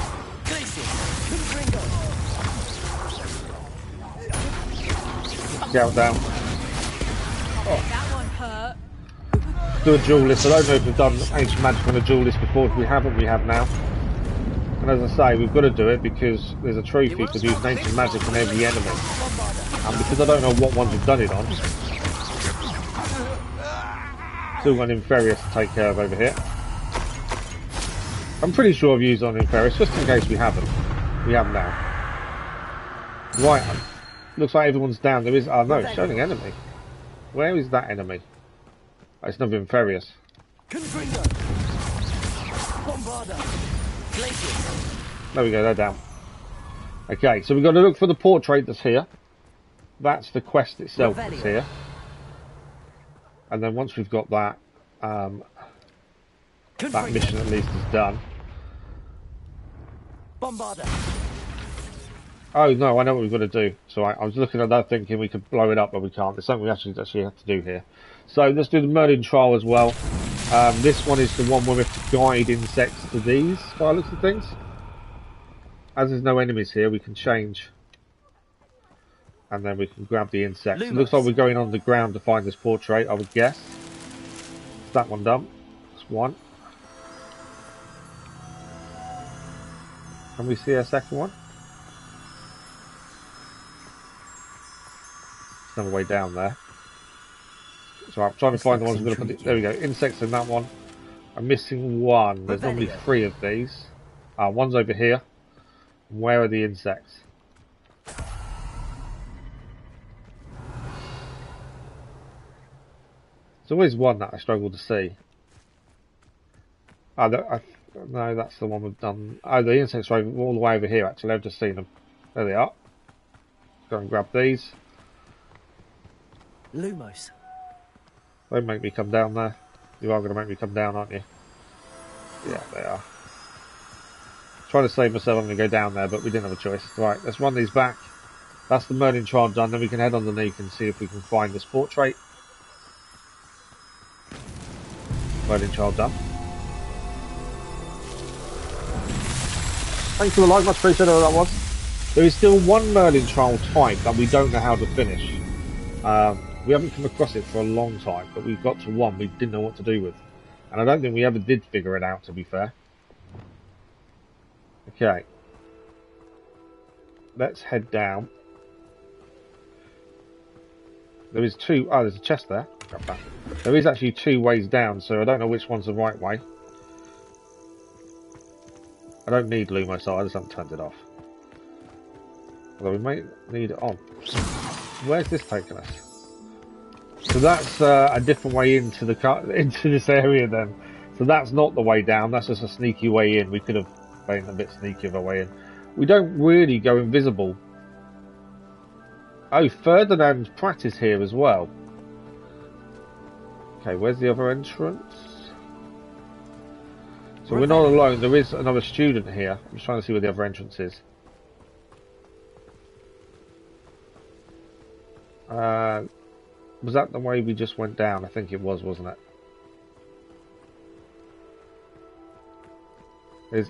Scout down. That one hurt. Do a duelist. I don't know if we've done ancient magic on a duelist before. If we haven't, we have now. And as I say, we've got to do it because there's a trophy for using ancient magic on every enemy. And because I don't know what ones we've done it on, still got an Inferius to take care of over here. I'm pretty sure I've used on Inferius, just in case we haven't. We have now. Right, looks like everyone's down. There is... Oh no, it's showing an enemy. Where is that enemy? Oh, it's another Inferius. There we go, they're down. Okay, so we've got to look for the portrait that's here. That's the quest itself that's here. And then once we've got that, that mission at least is done. Bombarder. Oh no, I know what we've got to do. So I was looking at that thinking we could blow it up, but we can't. There's something we actually have to do here. So let's do the Merlin trial as well. This one is the one where we have to guide insects to these, by the looks of things. As there's no enemies here, we can change. And then we can grab the insects. It looks like we're going on the ground to find this portrait, I would guess. Is that one done? That's one. Can we see a second one? There's another way down there. So I'm trying to find the ones I'm going to put it. There we go. Insects in that one. I'm missing one. There's normally 3 of these. One's over here. Where are the insects? There's always one that I struggle to see. No, that's the one we've done. Oh, the insects are all the way over here, actually. I've just seen them. There they are. Go and grab these. Lumos. Don't make me come down there. You are going to make me come down, aren't you? Yeah, they are. Trying to save myself, I'm going to go down there, but we didn't have a choice. Right, let's run these back. That's the Merlin trial done. Then we can head underneath and see if we can find this portrait. Merlin trial done. Thanks for the like, much appreciated. That was. There is still one Merlin trial type that we don't know how to finish. We haven't come across it for a long time, but we've got to one we didn't know what to do with. And I don't think we ever did figure it out, to be fair. Okay. Let's head down. There is 2... Oh, there's a chest there. Grab that. There is actually 2 ways down, so I don't know which one's the right way. I don't need Lumo, so I just haven't turned it off. Although we might need it on. Where's this taking us? So that's a different way into this area then. So that's not the way down, that's just a sneaky way in. We could have been a bit sneaky of a way in. We don't really go invisible. Oh, Ferdinand Pratt is here as well. Okay, where's the other entrance? So we're not alone, there is another student here. I'm just trying to see where the other entrance is. Was that the way we just went down? I think it was, wasn't it?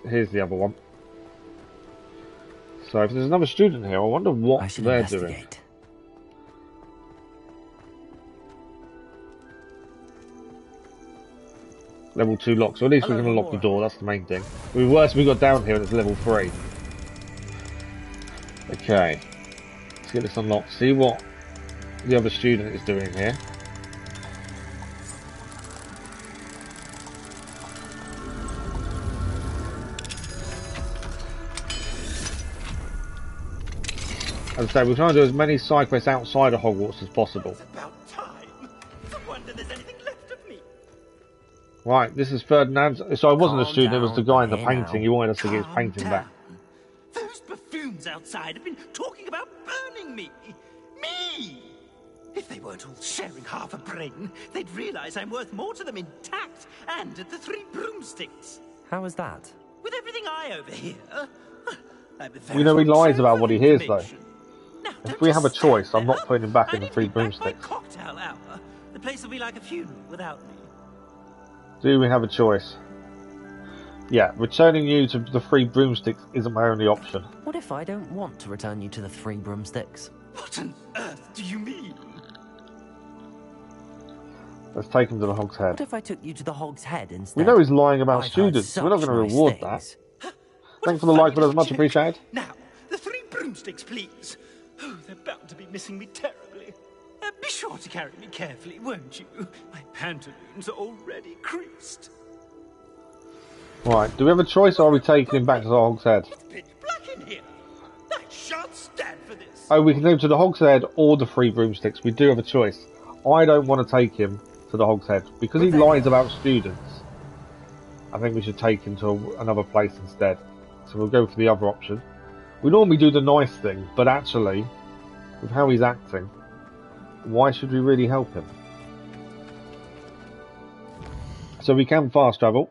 Here's the other one. So if there's another student here, I wonder what they're doing. Level 2 lock, so at least we can unlock the door, that's the main thing. It would be worse if we got down here and it's level 3. Okay. Let's get this unlocked. See what the other student is doing here. As I say, we're trying to do as many side quests outside of Hogwarts as possible. It's about time. No wonder there's anything left of me. Right, this is Ferdinand. So I wasn't a student, it was the guy in the painting. He wanted us to get his painting back. Those buffoons outside have been talking about burning me. Me! If they weren't all sharing half a brain, they'd realise I'm worth more to them intact and at the 3 broomsticks. How was that? With everything I overhear, We know he lies about what he hears, though. Now, If we have a choice, I'm not putting him back in the 3 broomsticks. Cocktail hour. The place will be like a funeral without me. Do we have a choice? Yeah, returning you to the 3 broomsticks isn't my only option. What if I don't want to return you to the 3 broomsticks? What on earth do you mean? Let's take him to the Hog's Head. What if I took you to the Hog's Head instead? We know he's lying about I've students. heard We're not going to such reward nice that. Thanks for the like, but much appreciated. Now, the 3 broomsticks, please. Oh, they're bound to be missing me terribly. Be sure to carry me carefully, won't you? My pantaloons are already creased. Right, do we have a choice, or are we taking him back to the Hog's Head? It's pitch black in here. I shan't stand for this. Oh, we can take him to the Hog's Head or the 3 broomsticks. We do have a choice. I don't want to take him to the Hog's Head because he lies about students. I think we should take him to another place instead. So we'll go for the other option. We normally do the nice thing, but actually, with how he's acting, why should we really help him? So we can fast travel.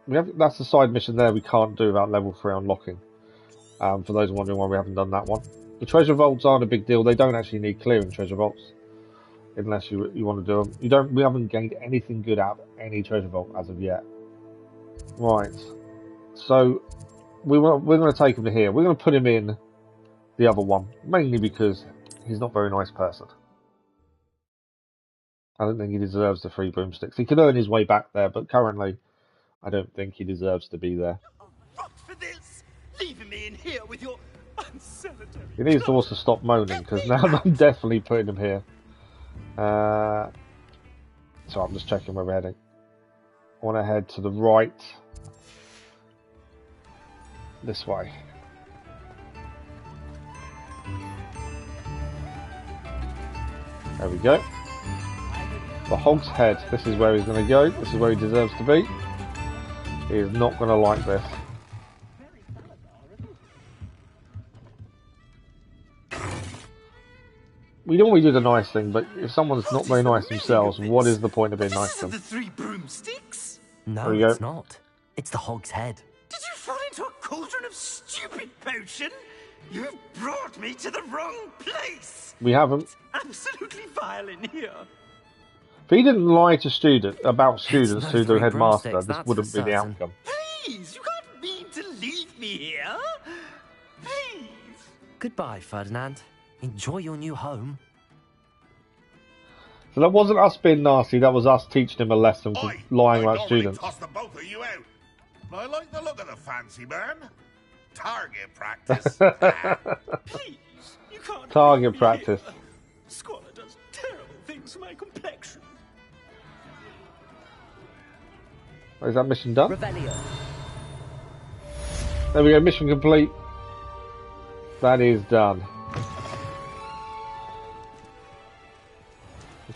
That's the side mission there we can't do without level 3 unlocking. For those wondering why we haven't done that one. The treasure vaults aren't a big deal. They don't actually need clearing treasure vaults. unless you want to do them. You don't. We haven't gained anything good out of any treasure vault as of yet. Right. So we're going to take him to here. We're going to put him in the other one, mainly because he's not a very nice person. I don't think he deserves the 3 broomsticks. He can earn his way back there, but currently, I don't think he deserves to be there. Rot for this! Leaving me in here with your unsanitary. He needs to also stop moaning, because now I'm definitely putting him here. So I'm just checking where we're heading. I want to head to the right. This way. There we go. The Hog's Head. This is where he's going to go. This is where he deserves to be. He is not going to like this. We normally do the nice thing, but if someone's not very nice themselves, what is the point of being nice to them? The 3 broomsticks? No, it's not. It's the Hog's Head. Did you fall into a cauldron of stupid potion? You've brought me to the wrong place. We haven't. It's absolutely vile in here. If he didn't lie to about students no to the 3 headmaster, broomsticks, this that's wouldn't for be the certain. outcome. Please, you can't mean to leave me here. Please. Goodbye, Ferdinand. Enjoy your new home. So that wasn't us being nasty, that was us teaching him a lesson for lying about students. Toss the both of you out. I like the look of the fancy man. Target practice. Please, you can't Target leave me practice. here. Squalor does terrible things to my complexion. Is that mission done? Revelio. There we go, mission complete. That is done.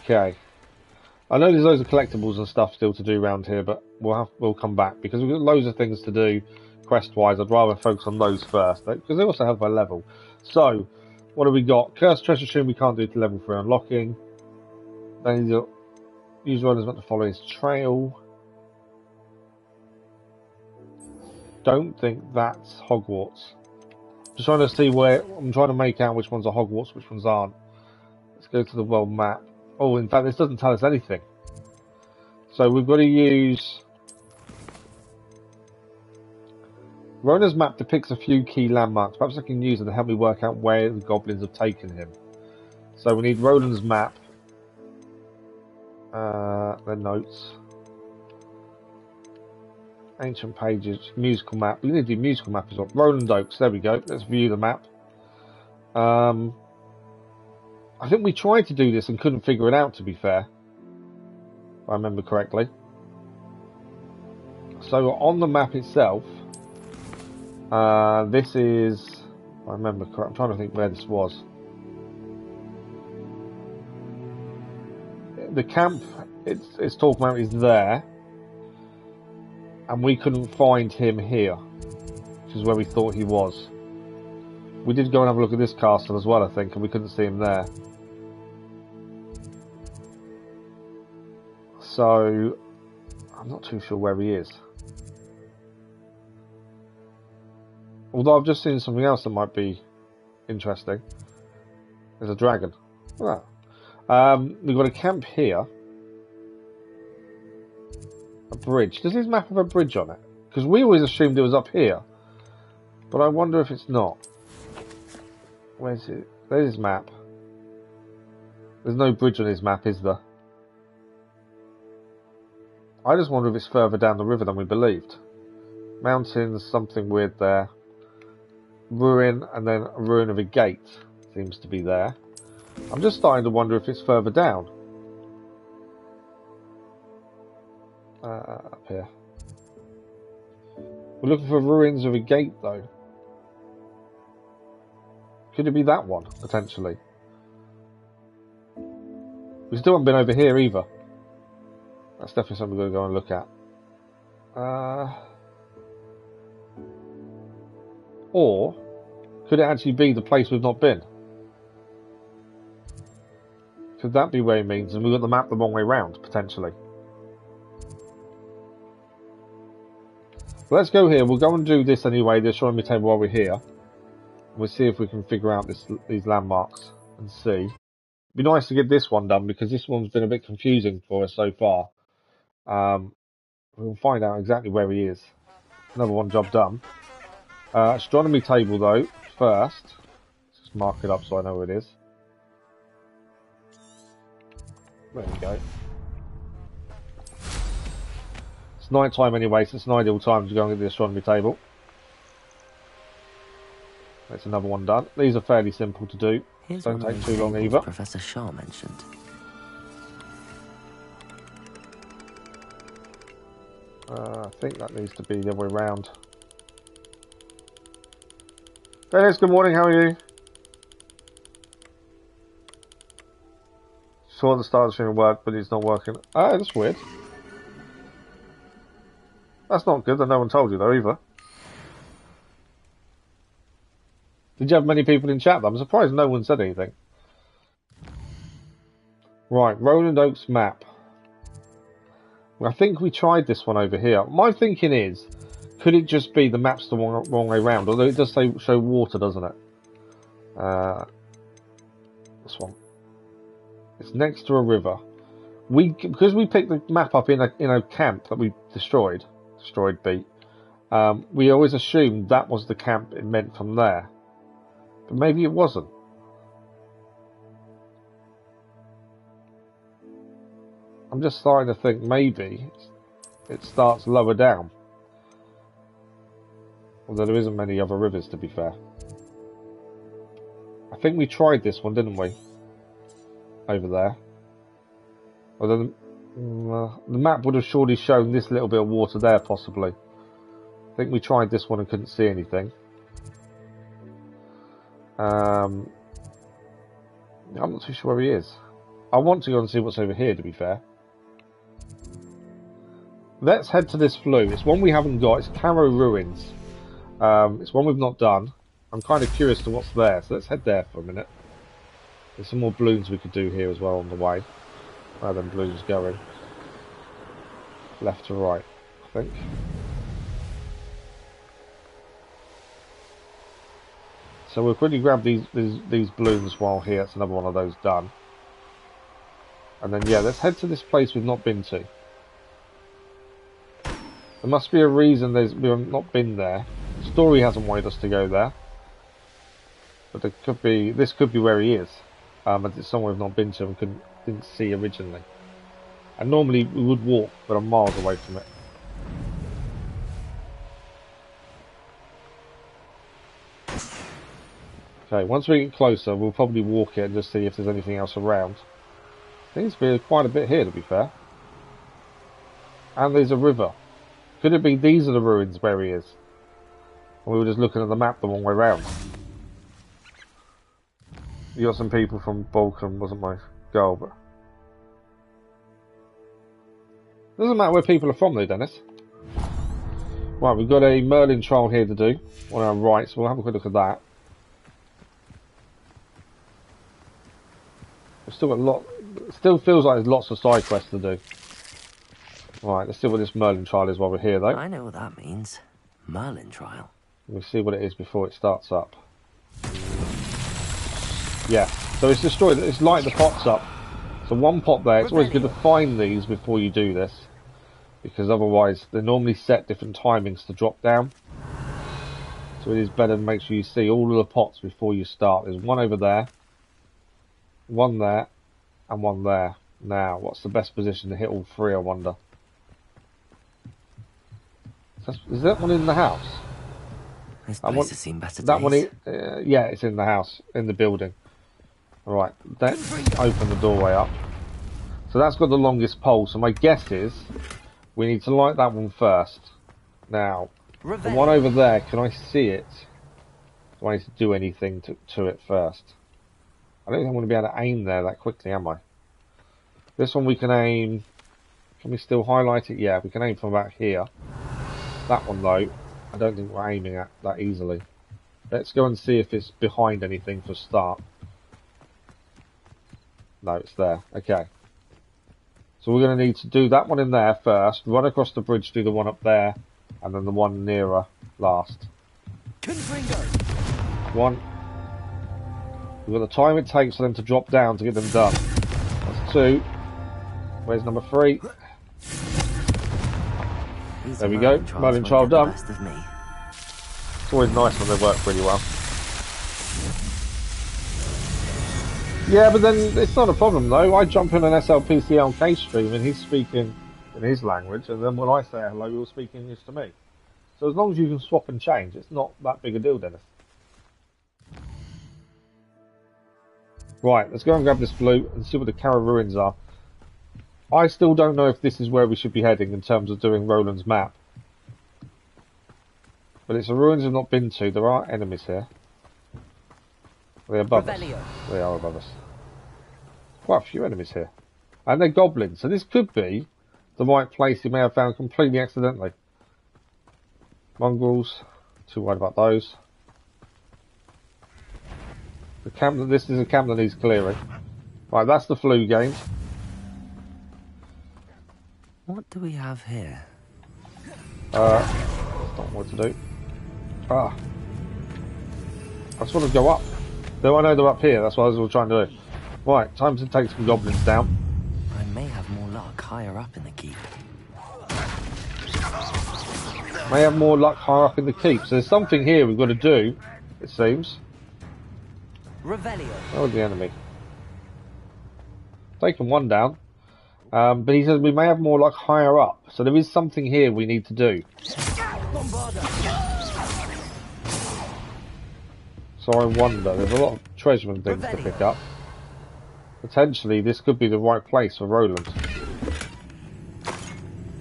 Okay. I know there's loads of collectibles and stuff still to do around here, but we'll come back because we've got loads of things to do quest-wise. I'd rather focus on those first because they also have their level. So, what have we got? Cursed Treasure Stream we can't do to level 3 unlocking. Then use runners meant to follow his trail. Don't think that's Hogwarts. Just trying to see where I'm trying to make out which ones are Hogwarts, which ones aren't. Let's go to the world map. Oh, in fact, this doesn't tell us anything. So we've got to use... Rona's map depicts a few key landmarks. Perhaps I can use it to help me work out where the goblins have taken him. So we need Roland's map. The notes. Ancient pages. Musical map. We need to do musical map as well. Roland Oaks. There we go. Let's view the map. I think we tried to do this and couldn't figure it out, to be fair. If I remember correctly. So on the map itself, this is... If I remember correctly, I'm trying to think where this was. The camp it's talking about is there. And we couldn't find him here. Which is where we thought he was. We did go and have a look at this castle as well, I think, and we couldn't see him there. So, I'm not too sure where he is. Although I've just seen something else that might be interesting. There's a dragon. Oh. We've got a camp here. A bridge. Does his map have a bridge on it? Because we always assumed it was up here. But I wonder if it's not. Where's it? There's his map. There's no bridge on his map, is there? I just wonder if it's further down the river than we believed. Mountains, something weird there. Ruin, and then a ruin of a gate seems to be there. I'm just starting to wonder if it's further down. Up here. We're looking for ruins of a gate, though. Could it be that one, potentially? We still haven't been over here, either. That's definitely something we're going to go and look at. Or, could it actually be the place we've not been? Could that be where he means? And we've got the map the wrong way round, potentially. Let's go here. We'll go and do this anyway. They're showing me table while we're here. We'll see if we can figure out these landmarks and see. be nice to get this one done because this one's been a bit confusing for us so far. We'll find out exactly where he is. Another one job done. Astronomy table though, first. Let's just mark it up so I know where it is. There we go. It's night time anyway, so it's an ideal time to go and get the astronomy table. That's another one done. These are fairly simple to do. Here's Don't one take of too those long tables either. Professor Shah mentioned. I think that needs to be the other way around. Dennis, good morning, how are you? Saw the start of the stream work, but it's not working. Oh, that's weird. That's not good that no one told you though either. Did you have many people in chat though? I'm surprised no one said anything. Right, Roland Oaks map. I think we tried this one over here. My thinking is, could it just be the map's the wrong way round? Although it does show water, doesn't it? This one. It's next to a river. Because we picked the map up in a camp that we destroyed beat. We always assumed that was the camp it meant from there, but maybe it wasn't. I'm just starting to think maybe it starts lower down. Although there isn't many other rivers, to be fair. I think we tried this one, didn't we? Over there. Although the map would have surely shown this little bit of water there, possibly. I think we tried this one and couldn't see anything. I'm not too sure where he is. I want to go and see what's over here, to be fair. Let's head to this flue. It's one we haven't got. It's Caro Ruins. It's one we've not done. I'm kind of curious to what's there, so let's head there for a minute. There's some more balloons we could do here as well on the way. Where are them balloons going? Left to right, I think. So we'll quickly grab these balloons while here. It's another one of those done. And then, yeah, let's head to this place we've not been to. There must be a reason we've not been there. The story hasn't wanted us to go there. But this could be where he is. But it's somewhere we've not been to and didn't see originally. And normally we would walk, but I'm miles away from it. Okay, once we get closer, we'll probably walk it and just see if there's anything else around. Seems to be quite a bit here, to be fair. And there's a river. Could it be these are the ruins where he is? And we were just looking at the map the wrong way round. You got some people from Balkan, wasn't my goal, but... Doesn't matter where people are from though, Dennis. Right, we've got a Merlin trial here to do. On our right, so we'll have a quick look at that. We've still got a lot... It still feels like there's lots of side quests to do. Right, let's see what this Merlin trial is while we're here, though. I know what that means. Merlin trial. We'll see what it is before it starts up. Yeah, so it's destroyed. It's light the pots up. So one pot there. It's always good to find these before you do this, because otherwise they normally set different timings to drop down. So it is better to make sure you see all of the pots before you start. There's one over there, one there, and one there. Now, what's the best position to hit all three, I wonder? Is that one in the house? This place has seen better days. That one, yeah, it's in the house, in the building. Alright, let's open the doorway up. So that's got the longest pole, so my guess is we need to light that one first. Now, the one over there, can I see it? Do I need to do anything to it first? I don't think I'm going to be able to aim there that quickly, am I? This one we can aim... Can we still highlight it? Yeah, we can aim from about here. That one though, I don't think we're aiming at that easily. Let's go and see if it's behind anything for a start. No, it's there. Okay. So we're going to need to do that one in there first, run across the bridge, do the one up there, and then the one nearer last. One. We've got the time it takes for them to drop down to get them done. That's 2. Where's number 3? There we go. Merlin trial done. It's always nice when they work really well. Yeah, but then it's not a problem though. I jump in an SLPCLK stream and he's speaking in his language, and then when I say hello, you'll speak English to me. So as long as you can swap and change, it's not that big a deal, Dennis. Right, let's go and grab this flute and see what the Cara ruins are. I still don't know if this is where we should be heading in terms of doing Roland's map. But it's a ruins I've not been to. There are enemies here. They're above us. They are above us. Quite a few enemies here. And they're goblins, so this could be the right place you may have found completely accidentally. Mongrels, too worried about those. The camp, this is a camp that needs clearing. Right, that's the flu gained. What do we have here? Don't know what to do. I just want to go up. Though I know they're up here, that's what I was trying to do. Right, time to take some goblins down. I may have more luck higher up in the keep. May have more luck higher up in the keep. So there's something here we've got to do, it seems. Revelio. Oh, the enemy. Taken one down. But he says we may have more luck higher up. So there is something here we need to do. So I wonder, there's a lot of treasure and things to pick up. Potentially this could be the right place for Roland.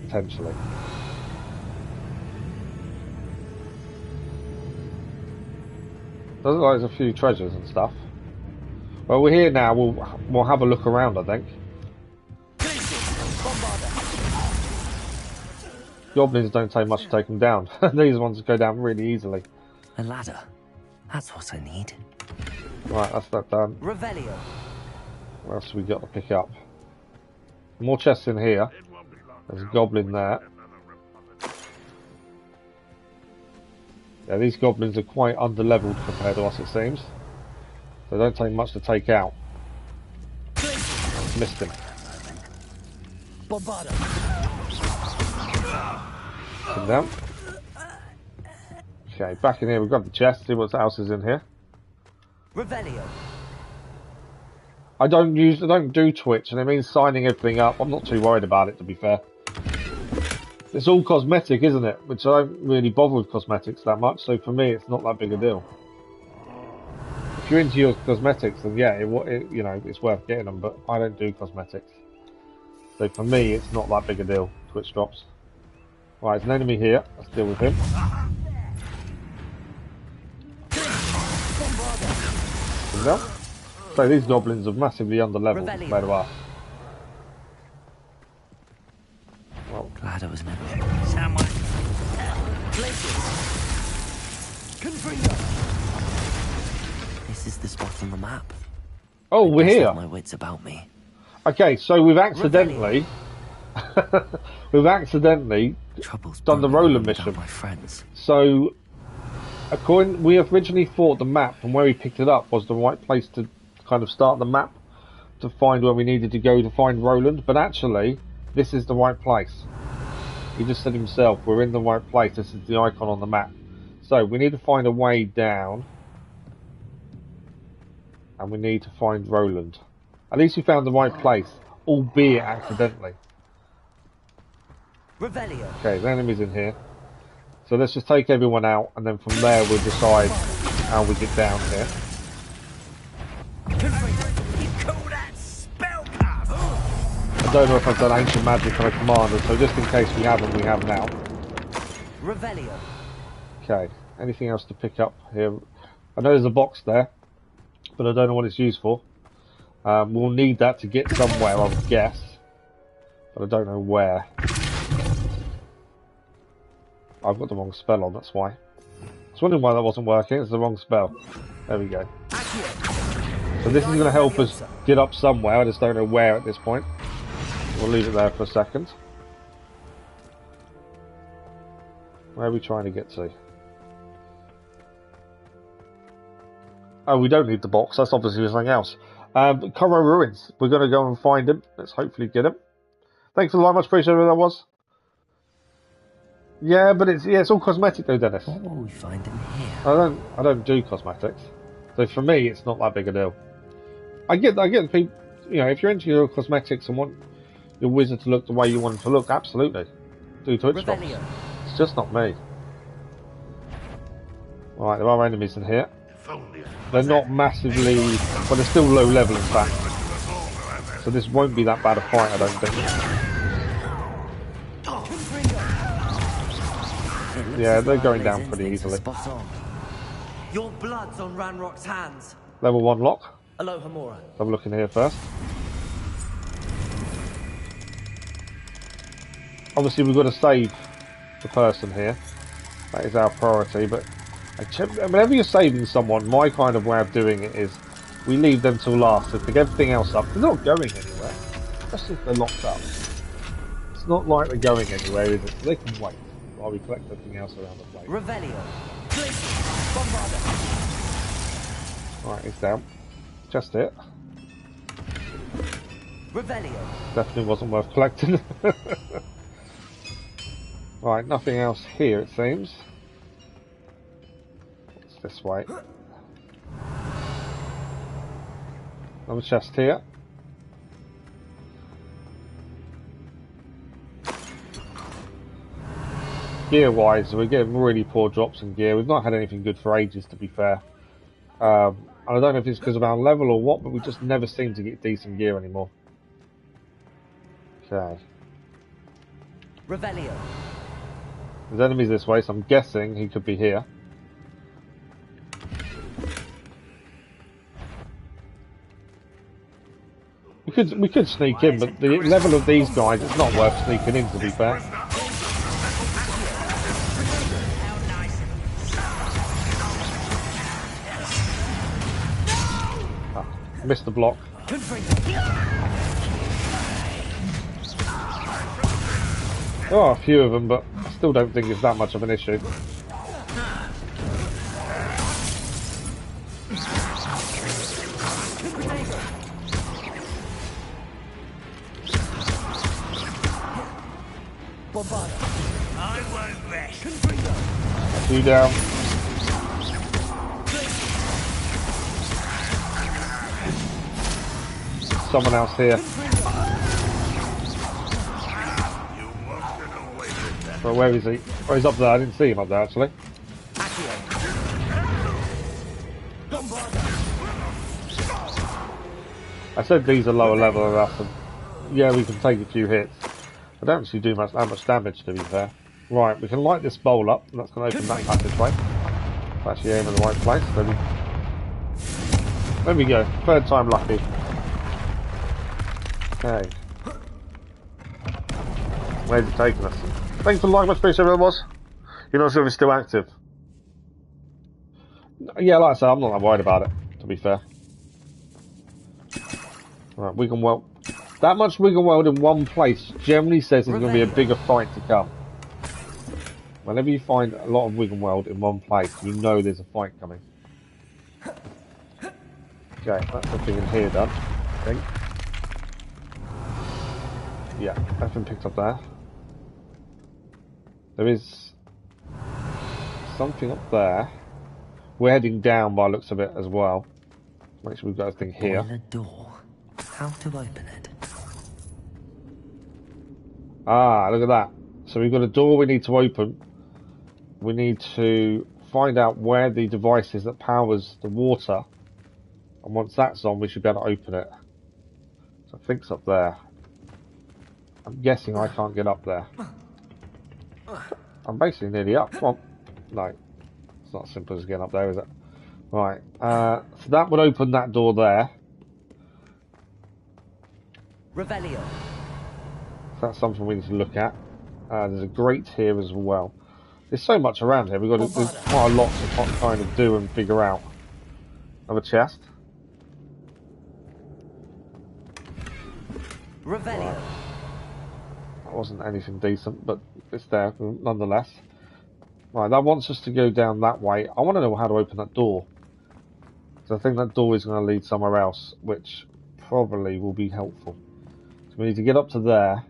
Potentially. Doesn't look like there's a few treasures and stuff. Well, we're here now, we'll have a look around, I think. Goblins don't take much to take them down. These ones go down really easily. A ladder. That's what I need. Right, that's that done. Revelio. What else have we got to pick up? More chests in here. There's a goblin there. Yeah, these goblins are quite under-leveled compared to us, it seems. They don't take much to take out. Missed him. Come down. Okay, back in here, we've got the chest, see what else is in here. Revelio. I don't do Twitch, and it means signing everything up. I'm not too worried about it, to be fair. It's all cosmetic, isn't it? Which I don't really bother with cosmetics that much, so for me, it's not that big a deal. If you're into your cosmetics, then yeah, you know, it's worth getting them, but I don't do cosmetics. So for me, it's not that big a deal, Twitch drops. Right, there's an enemy here. Let's deal with him. So these goblins are massively under-leveled compared to us. Well, Glad I was never. Someone. This is the spot on the map. oh, we're Best here. have my wits about me. Okay, so we've accidentally, Trouble's done the brewing Roland without mission. My friends. So, we originally thought the map from where we picked it up was the right place to kind of start the map to find where we needed to go to find Roland, but actually, this is the right place. He just said himself, we're in the right place, this is the icon on the map. So, we need to find a way down, and we need to find Roland. At least we found the right place, albeit accidentally. Revelio. Okay, the enemy's in here. So let's just take everyone out, and then from there we'll decide how we get down here. I don't know if I've done ancient magic on a commander, so just in case we haven't, we have now. Revelio. Okay, anything else to pick up here? I know there's a box there, but I don't know what it's used for. We'll need that to get somewhere, I would guess, but I don't know where. I've got the wrong spell on, that's why. I was wondering why that wasn't working, it's the wrong spell. There we go. So this is going to help us get up somewhere, I just don't know where at this point. We'll leave it there for a second. Where are we trying to get to? Oh, we don't need the box. That's obviously something else. Corro Ruins. We're going to go and find him. Let's hopefully get him. Thanks for the light. Much appreciated. That was. Yeah, but it's all cosmetic though, Dennis. What will we find in here? I don't do cosmetics, so for me it's not that big a deal. I get people. You know, if you're into your cosmetics and want your wizard to look the way you want it to look, absolutely do Twitch shops. It's just not me. Right, there are enemies in here. They're not massively, but they're still low level in fact. So this won't be that bad a fight, I don't think. Yeah, they're going down pretty easily. Your blood's on Ranrock's hands. Level 1 lock. Aloha Mora. Have a look in here first. Obviously we've got to save the person here. That is our priority, but whenever you're saving someone, my kind of way of doing it is we leave them till last to pick everything else up. They're not going anywhere, especially if they're locked up. It's not like they're going anywhere, is it? So they can wait while we collect everything else around the place. Revelio. Right, he's down. Just it. Revelio. Definitely wasn't worth collecting. Right, nothing else here it seems. What's this way? Another chest here. Gear wise, we're getting really poor drops in gear. We've not had anything good for ages, to be fair. And I don't know if it's because of our level or what, but we just never seem to get decent gear anymore. Okay. Revelio. There's enemies this way, so I'm guessing he could be here. We could sneak in, but the level of these guys, it's not worth sneaking in, to be fair. Ah, missed the block. There are a few of them, but I still don't think it's that much of an issue. Two down. Someone else here. Well, where is he? Oh, he's up there. I didn't see him up there, actually. I said these are lower level than us, and yeah, we can take a few hits. I don't actually do that much damage, to be fair. Right, we can light this bowl up, and that's going to open that passageway. Actually aim in the right place. There we go. Third time lucky. Okay. Where's it taking us? Thanks for the like, much appreciated, everyone was. You're not sure if it's still active. Yeah, like I said, I'm not that worried about it, to be fair. Right, Wiggenweld. That much Wiggenweld in one place generally says there's going to be a bigger fight to come. Whenever you find a lot of Wiggenweld in one place, you know there's a fight coming. Okay, that's everything in here done, I think. Yeah, everything picked up there. There is something up there. We're heading down by the looks of it as well. Make sure we've got everything here. A door. How to open it? Ah, look at that. So we've got a door we need to open. We need to find out where the device is that powers the water. And once that's on, we should be able to open it. So I think it's up there. I'm guessing I can't get up there. I'm basically nearly up. Come on. No. It's not as simple as getting up there, is it? Right. So that would open that door there. Revelio. So that's something we need to look at. There's a grate here as well. There's so much around here. There's quite a lot to kind of do and figure out. Another chest. Revelio. Right. That wasn't anything decent, but it's there nonetheless. Right, that wants us to go down that way. I want to know how to open that door. So I think that door is going to lead somewhere else, which probably will be helpful. So we need to get up to there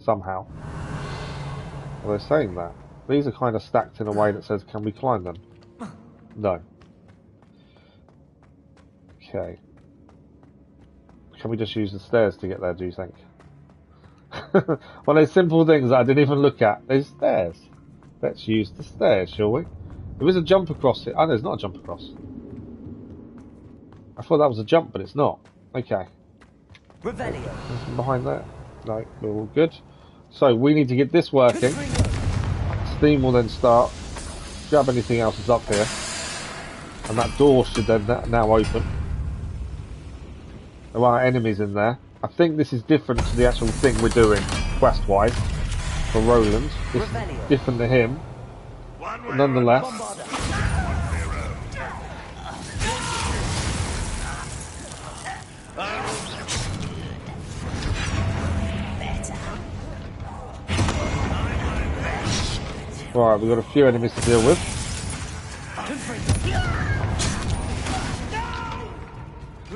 somehow. Well, they're saying that. These are kind of stacked in a way that says, can we climb them? No. Okay. Can we just use the stairs to get there, do you think? Well, there's simple things that I didn't even look at. There's stairs. Let's use the stairs, shall we? There is a jump across it. Oh, there's not a jump across. I thought that was a jump, but it's not. Okay. Revelio. Nothing behind there. No, we're all good. So, we need to get this working. Steam will then start. Grab anything else that's up here. And that door should then now open. There are enemies in there. I think this is different to the actual thing we're doing, quest-wise, for Roland. This is different to him. But nonetheless. Right, we've got a few enemies to deal with.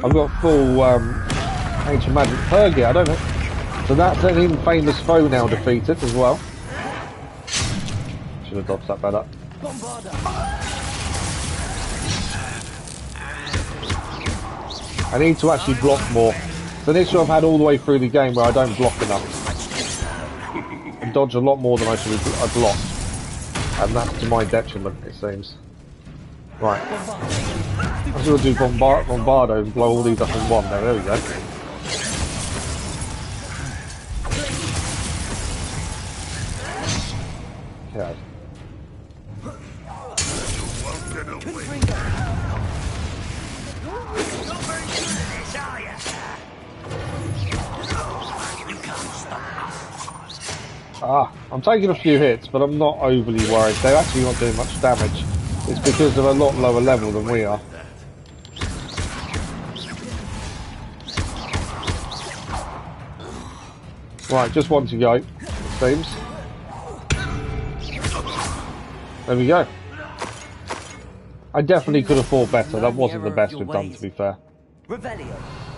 I've got full ancient magic Pergia, I don't know. So that's an infamous foe now defeated as well. Should have dodged that better. I need to actually block more. So this year I've had all the way through the game where I don't block enough. I dodge a lot more than I should have blocked. And that's to my detriment, it seems. Right. I'm going to do Bombardo and blow all these up in one. There we go. Okay. I'm taking a few hits, but I'm not overly worried. They're actually not doing much damage. It's because they're a lot lower level than we are. Right, just one to go, it seems. There we go. I definitely could have fought better. That wasn't the best we've done, to be fair.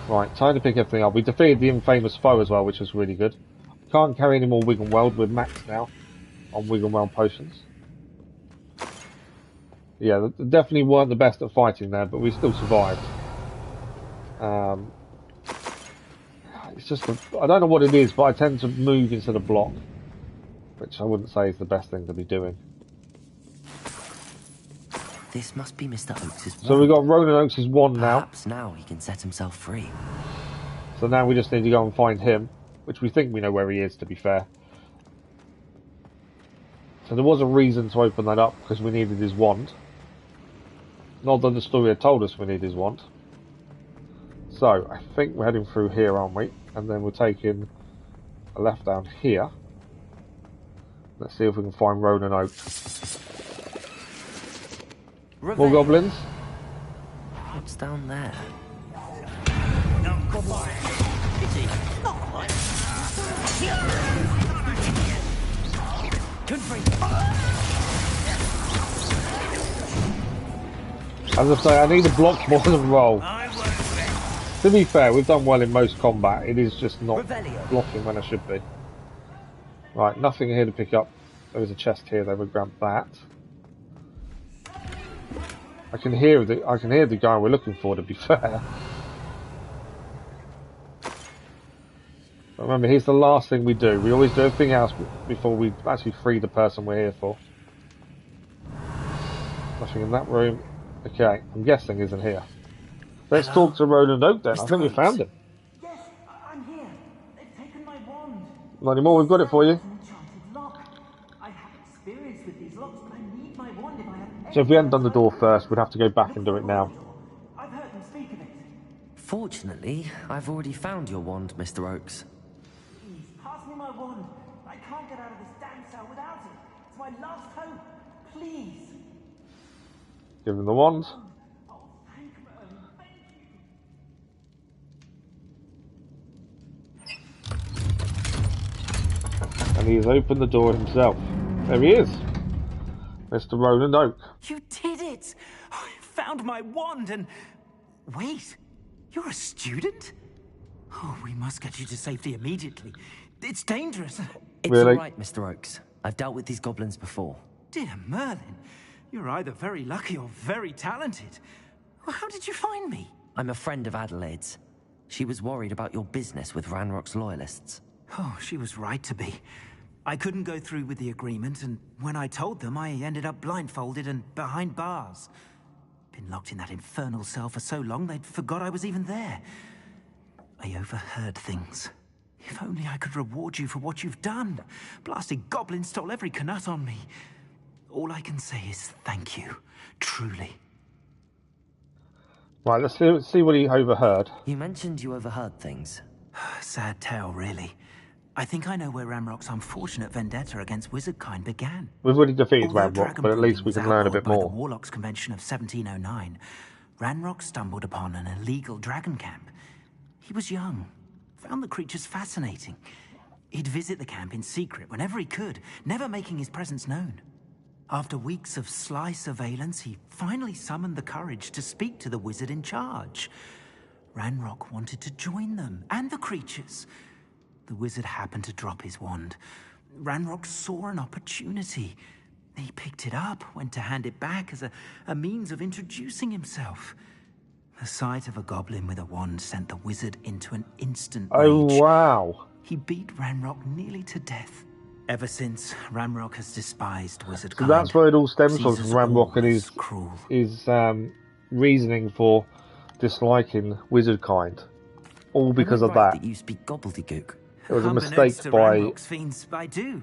Right, time to pick everything up. We defeated the infamous foe as well, which was really good. Can't carry any more Wiggenweld. We're maxed now on Wiggenweld potions. Yeah, they definitely weren't the best at fighting there, but we still survived. It's just, I don't know what it is, but I tend to move instead of block, which I wouldn't say is the best thing to be doing. This must be Mr. Oakes' wand. So we've got Ronan Oakes' wand now. Perhaps now he can set himself free. So now we just need to go and find him, which we think we know where he is, to be fair. So there was a reason to open that up, because we needed his wand. Not that the story had told us we needed his wand. So, I think we're heading through here, aren't we? And then we're taking a left down here. Let's see if we can find Ronan Oakes. More goblins? What's down there? As I say, I need to block more than roll. To be fair, we've done well in most combat. It is just not blocking when I should be. Right, nothing here to pick up. There was a chest here. They would grab that. I can hear the guy we're looking for. To be fair, but remember, here's the last thing we do. We always do everything else before we actually free the person we're here for. Nothing in that room. Okay, I'm guessing isn't here. Let's talk to Roland Oak then. I think we found him. Yes, I'm here. They've taken my wand. Not anymore, we've got it for you. It's an enchanted lock. I have experience with these locks, but I need my wand if I have. So if we hadn't done the door first, we'd have to go back and do it now. I've heard them speak of it. Fortunately, I've already found your wand, Mr. Oakes. Please, pass me my wand. I can't get out of this damn cell without it. It's my last hope. Please. Give him the wand. And he's opened the door himself. There he is. Mr. Roland Oak. You did it! I found my wand and... Wait, you're a student? Oh, we must get you to safety immediately. It's dangerous. It's Really? all right, Mr. Oakes. I've dealt with these goblins before. Dear Merlin, you're either very lucky or very talented. Well, how did you find me? I'm a friend of Adelaide's. She was worried about your business with Ranrock's loyalists. Oh, she was right to be. I couldn't go through with the agreement, and when I told them, I ended up blindfolded and behind bars. Been locked in that infernal cell for so long, they'd forgot I was even there. I overheard things. If only I could reward you for what you've done. Blasted goblins stole every canut on me. All I can say is thank you, truly. Right, let's see what he overheard. You mentioned you overheard things. Sad tale, really. I think I know where Ranrock's unfortunate vendetta against wizardkind began. We've already defeated Although Ranrock, dragon but at least we breeding can learn a was bit outlawed more. by the Warlocks Convention of 1709, Ranrock stumbled upon an illegal dragon camp. He was young, found the creatures fascinating. He'd visit the camp in secret whenever he could, never making his presence known. After weeks of sly surveillance, he finally summoned the courage to speak to the wizard in charge. Ranrock wanted to join them, and the creatures. The wizard happened to drop his wand. Ranrock saw an opportunity. He picked it up, went to hand it back as a means of introducing himself. The sight of a goblin with a wand sent the wizard into an instant rage. Oh, wow. He beat Ranrock nearly to death. Ever since, Ranrock has despised wizard So kind. that's where it all stems from Sees us Ranrock and all his as cruel. reasoning for disliking wizard kind. All because Am I of right that. you speak gobbledygook. It was a Unbeknownst mistake to by Ranrock's fiends, I do.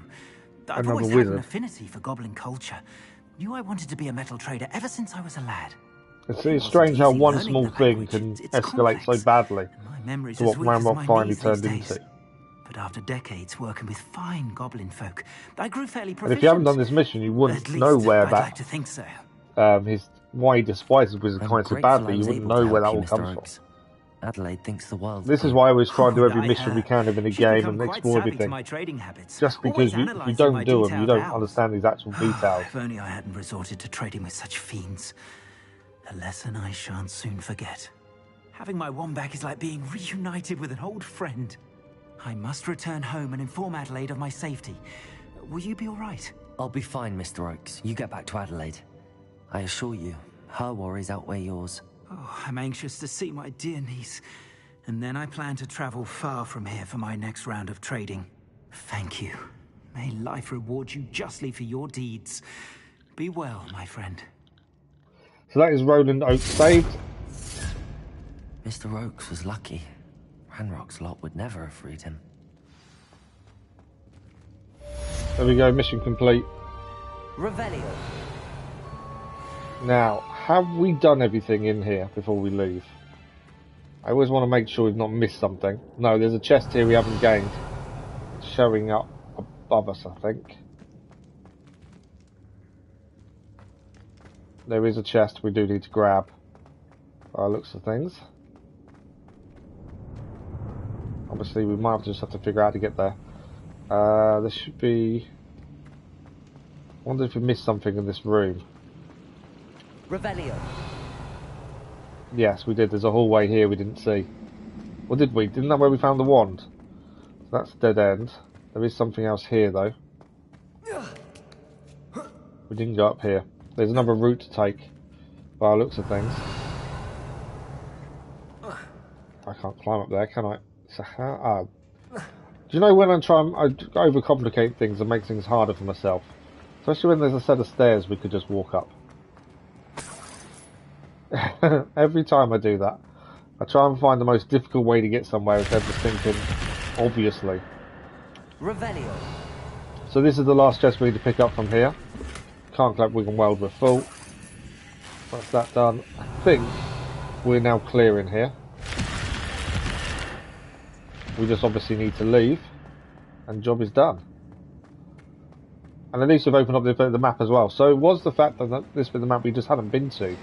I've another always had wizard. an affinity for goblin culture. Knew I wanted to be a metal trader ever since I was a lad. It's strange how easy one learning small the thing language. can It's escalate complex. so badly My memory's to as what weak as Ranrock my finally knees these turned days. into. But after decades working with fine goblin folk, I grew fairly And proficient. if you haven't done this mission, you At wouldn't least, know where I'd like to think so. why he despises wizard I'm kind so grateful I badly. You was wouldn't able to know where that help all you, comes Mr. from. Oakes. Adelaide thinks the world. This is why I always try and do Oh, every I mission we heard. can within a She's game become and quite explore savvy to everything. my trading habits. Just because Always you analysing don't my do them, you detailed don't house. understand these actual details. If only I hadn't resorted to trading with such fiends. A lesson I shan't soon forget. Having my wand back is like being reunited with an old friend. I must return home and inform Adelaide of my safety. Will you be all right? I'll be fine, Mr. Oakes. You get back to Adelaide. I assure you, her worries outweigh yours. Oh, I'm anxious to see my dear niece. And then I plan to travel far from here for my next round of trading. Thank you. May life reward you justly for your deeds. Be well, my friend. So that is Roland Oakes saved. Mr. Oakes was lucky. Ranrock's lot would never have freed him. There we go, mission complete. Revelio. Now, have we done everything in here before we leave? I always want to make sure we've not missed something. No, there's a chest here we haven't gained. Showing up above us, I think. There is a chest we do need to grab. By the looks of things. Obviously, we might just have to figure out how to get there. There should be... I wonder if we missed something in this room. Revelio. Yes, we did. There's a hallway here we didn't see. Or did we? Didn't that where we found the wand? So that's a dead end. There is something else here, though. We didn't go up here. There's another route to take, by the looks of things. I can't climb up there, can I? So how? Do you know when I overcomplicate things and make things harder for myself? Especially when there's a set of stairs we could just walk up. Every time I do that, I try and find the most difficult way to get somewhere instead of thinking, obviously. Revelio. So this is the last chest we need to pick up from here. Can't collect Wig and Weld, we're full. That's that done. I think we're now clear in here. We just obviously need to leave, and job is done. And at least we've opened up the map as well. So it was the fact that this bit of the map we just hadn't been to.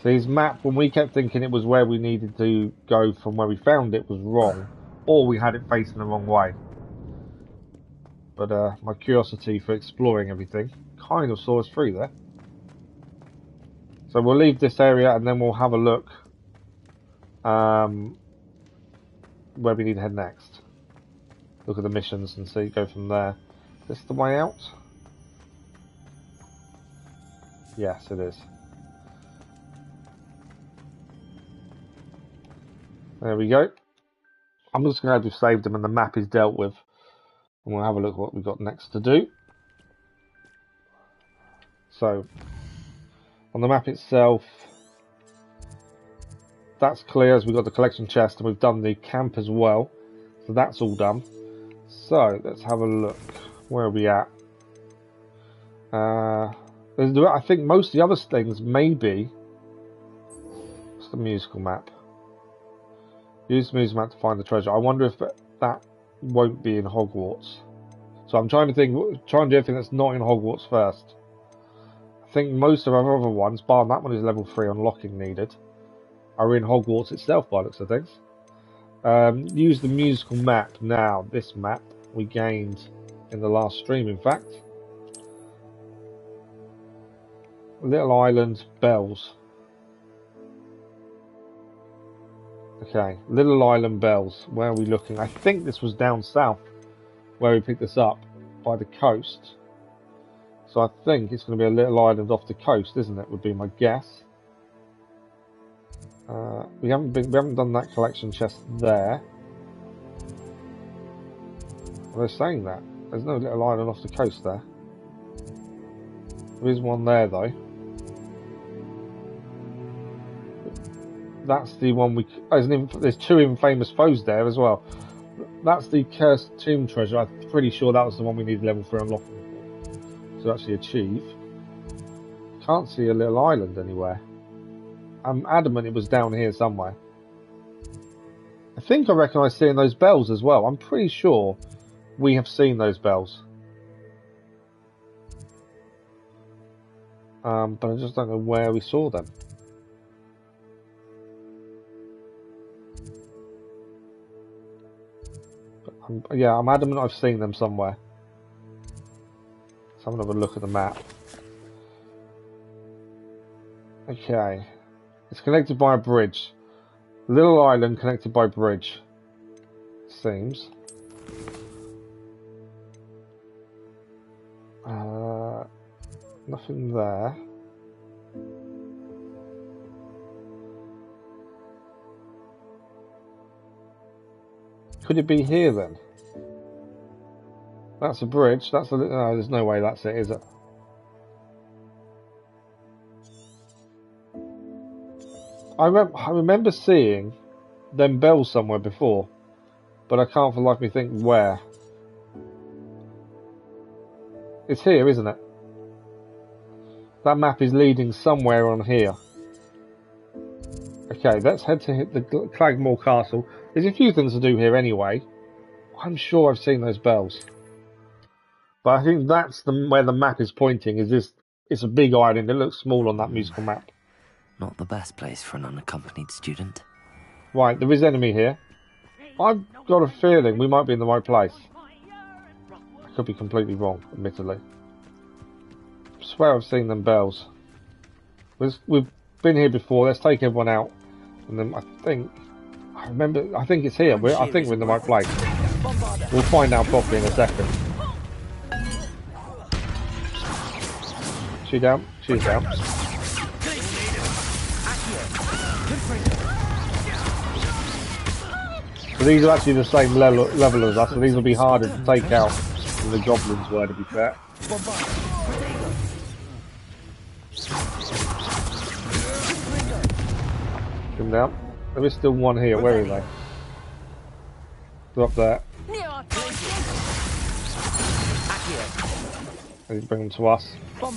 So his map, when we kept thinking it was where we needed to go from where we found it, was wrong. Or we had it facing the wrong way. But my curiosity for exploring everything kind of saw us through there. So we'll leave this area and then we'll have a look where we need to head next. Look at the missions and see, go from there. Is this the way out? Yes, it is. There we go. I'm just glad we've saved them and the map is dealt with. And we'll have a look at what we've got next to do. So, on the map itself, that's clear as we've got the collection chest and we've done the camp as well. So that's all done. So, let's have a look. Where are we at? I think most of the other things may be... What's the musical map? Use the musical map to find the treasure. I wonder if that won't be in Hogwarts. So I'm trying to do everything that's not in Hogwarts first. I think most of our other ones, bar that one is level 3 unlocking needed, are in Hogwarts itself by the looks of things. Use the musical map now. This map we gained in the last stream, in fact. Little Island Bells. Okay, Little Island Bells. Where are we looking? I think this was down south where we picked this up by the coast. So I think it's going to be a little island off the coast, isn't it? Would be my guess. We haven't done that collection chest there. They're saying that there's no little island off the coast there. There is one there though. That's the one we. There's 2 infamous foes there as well. That's the cursed tomb treasure. I'm pretty sure that was the one we need level 3 unlocking to actually achieve. Can't see a little island anywhere. I'm adamant it was down here somewhere. I think I recognise seeing those bells as well. I'm pretty sure we have seen those bells. But I just don't know where we saw them. I'm adamant I've seen them somewhere. So I'm going to have a look at the map. Okay. It's connected by a bridge. Little island connected by bridge. Seems. Nothing there. Could it be here then? That's a bridge. That's a. No, there's no way that's it, is it? I remember seeing them bells somewhere before, but I can't for the life of me think where. It's here, isn't it? That map is leading somewhere on here. Okay, let's head to hit the Clagmore Castle. There's a few things to do here anyway. I'm sure I've seen those bells. But I think that's where the map is pointing. Is this? It's a big island. It looks small on that musical map. Not the best place for an unaccompanied student. Right, there is enemy here. I've got a feeling we might be in the right place. I could be completely wrong, admittedly. I swear I've seen them bells. We've been here before. Let's take everyone out. And then I think it's here. I think we're in the right place. We'll find out properly in a second. She down? She's down. So these are actually the same level as us, so these will be harder to take out than the goblins were, to be fair. Come down. There is still one here. Where are they? They're up there. I need to bring them to us. Are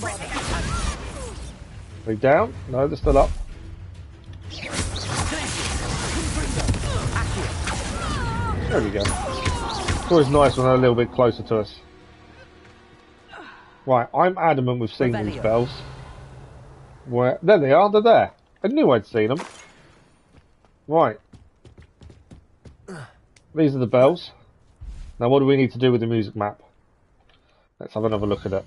they down? No, they're still up. There we go. It's always nice when they're a little bit closer to us. Right, I'm adamant we've seen these bells. Where? There they are, they're there. I knew I'd seen them. Right. These are the bells. Now what do we need to do with the music map? Let's have another look at it.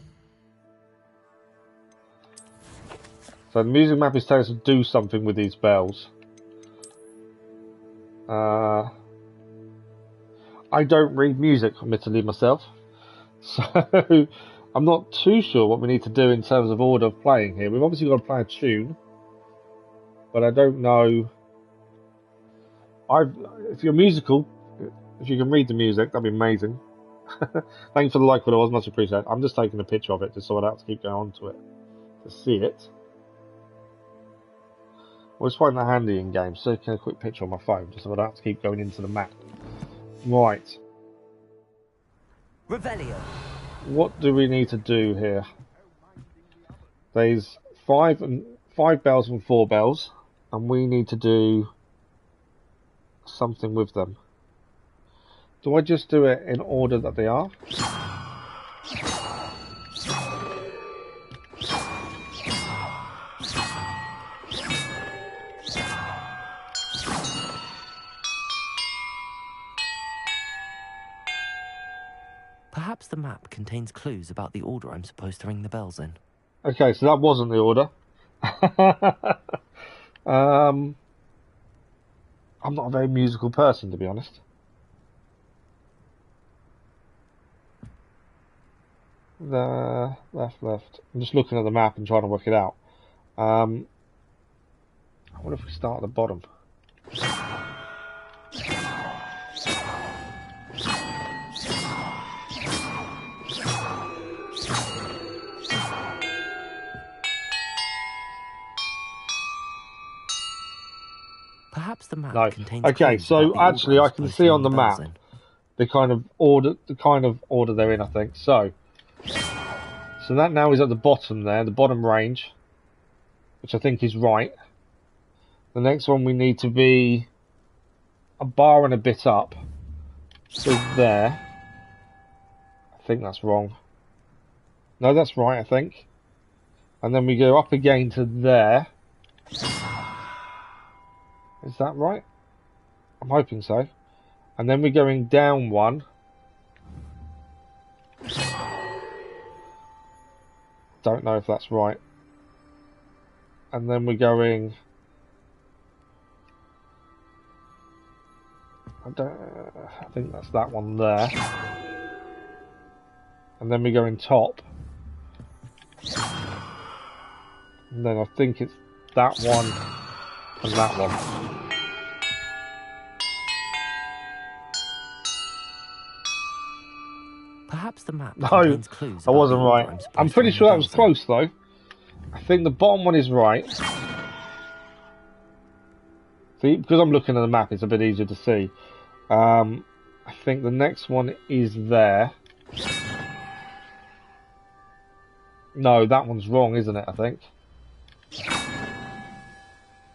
So the music map is telling us to do something with these bells. I don't read music, admittedly, myself. So I'm not too sure what we need to do in terms of order of playing here. We've obviously got to play a tune. But I don't know. If you're musical, if you can read the music, that'd be amazing. Thanks for the like, followers, much appreciated. I'm just taking a picture of it just so I don't have to keep going on to it to see it. I always find that handy in games, so taking a quick picture on my phone just so I don't have to keep going into the map. Right. Revelio. What do we need to do here? There's 5 bells and 4 bells, and we need to do something with them. Do I just do it in order that they are? Perhaps the map contains clues about the order I'm supposed to ring the bells in. Okay, so that wasn't the order. I'm not a very musical person, to be honest. The left. I'm just looking at the map and trying to work it out. I wonder if we start at the bottom. Perhaps the map No. contains Okay, clues so about the actually order I I'm can supposed see to on ring the bells map in. the kind of order they're in, I think. So that now is at the bottom there, the bottom range, which I think is right. The next one we need to be a bar and a bit up. So there. I think that's wrong. No, that's right, I think. And then we go up again to there. Is that right? I'm hoping so. And then we're going down one. Don't know if that's right. And then we're going... I think that's that one there. And then we go in top. And then I think it's that one and that one. Perhaps the map No, contains clues I about wasn't the order right. I'm I'm pretty supposed to sure that ring was the bells close though. I think the bottom one is right. See, because I'm looking at the map, it's a bit easier to see. I think the next one is there. No, that one's wrong, isn't it, I think?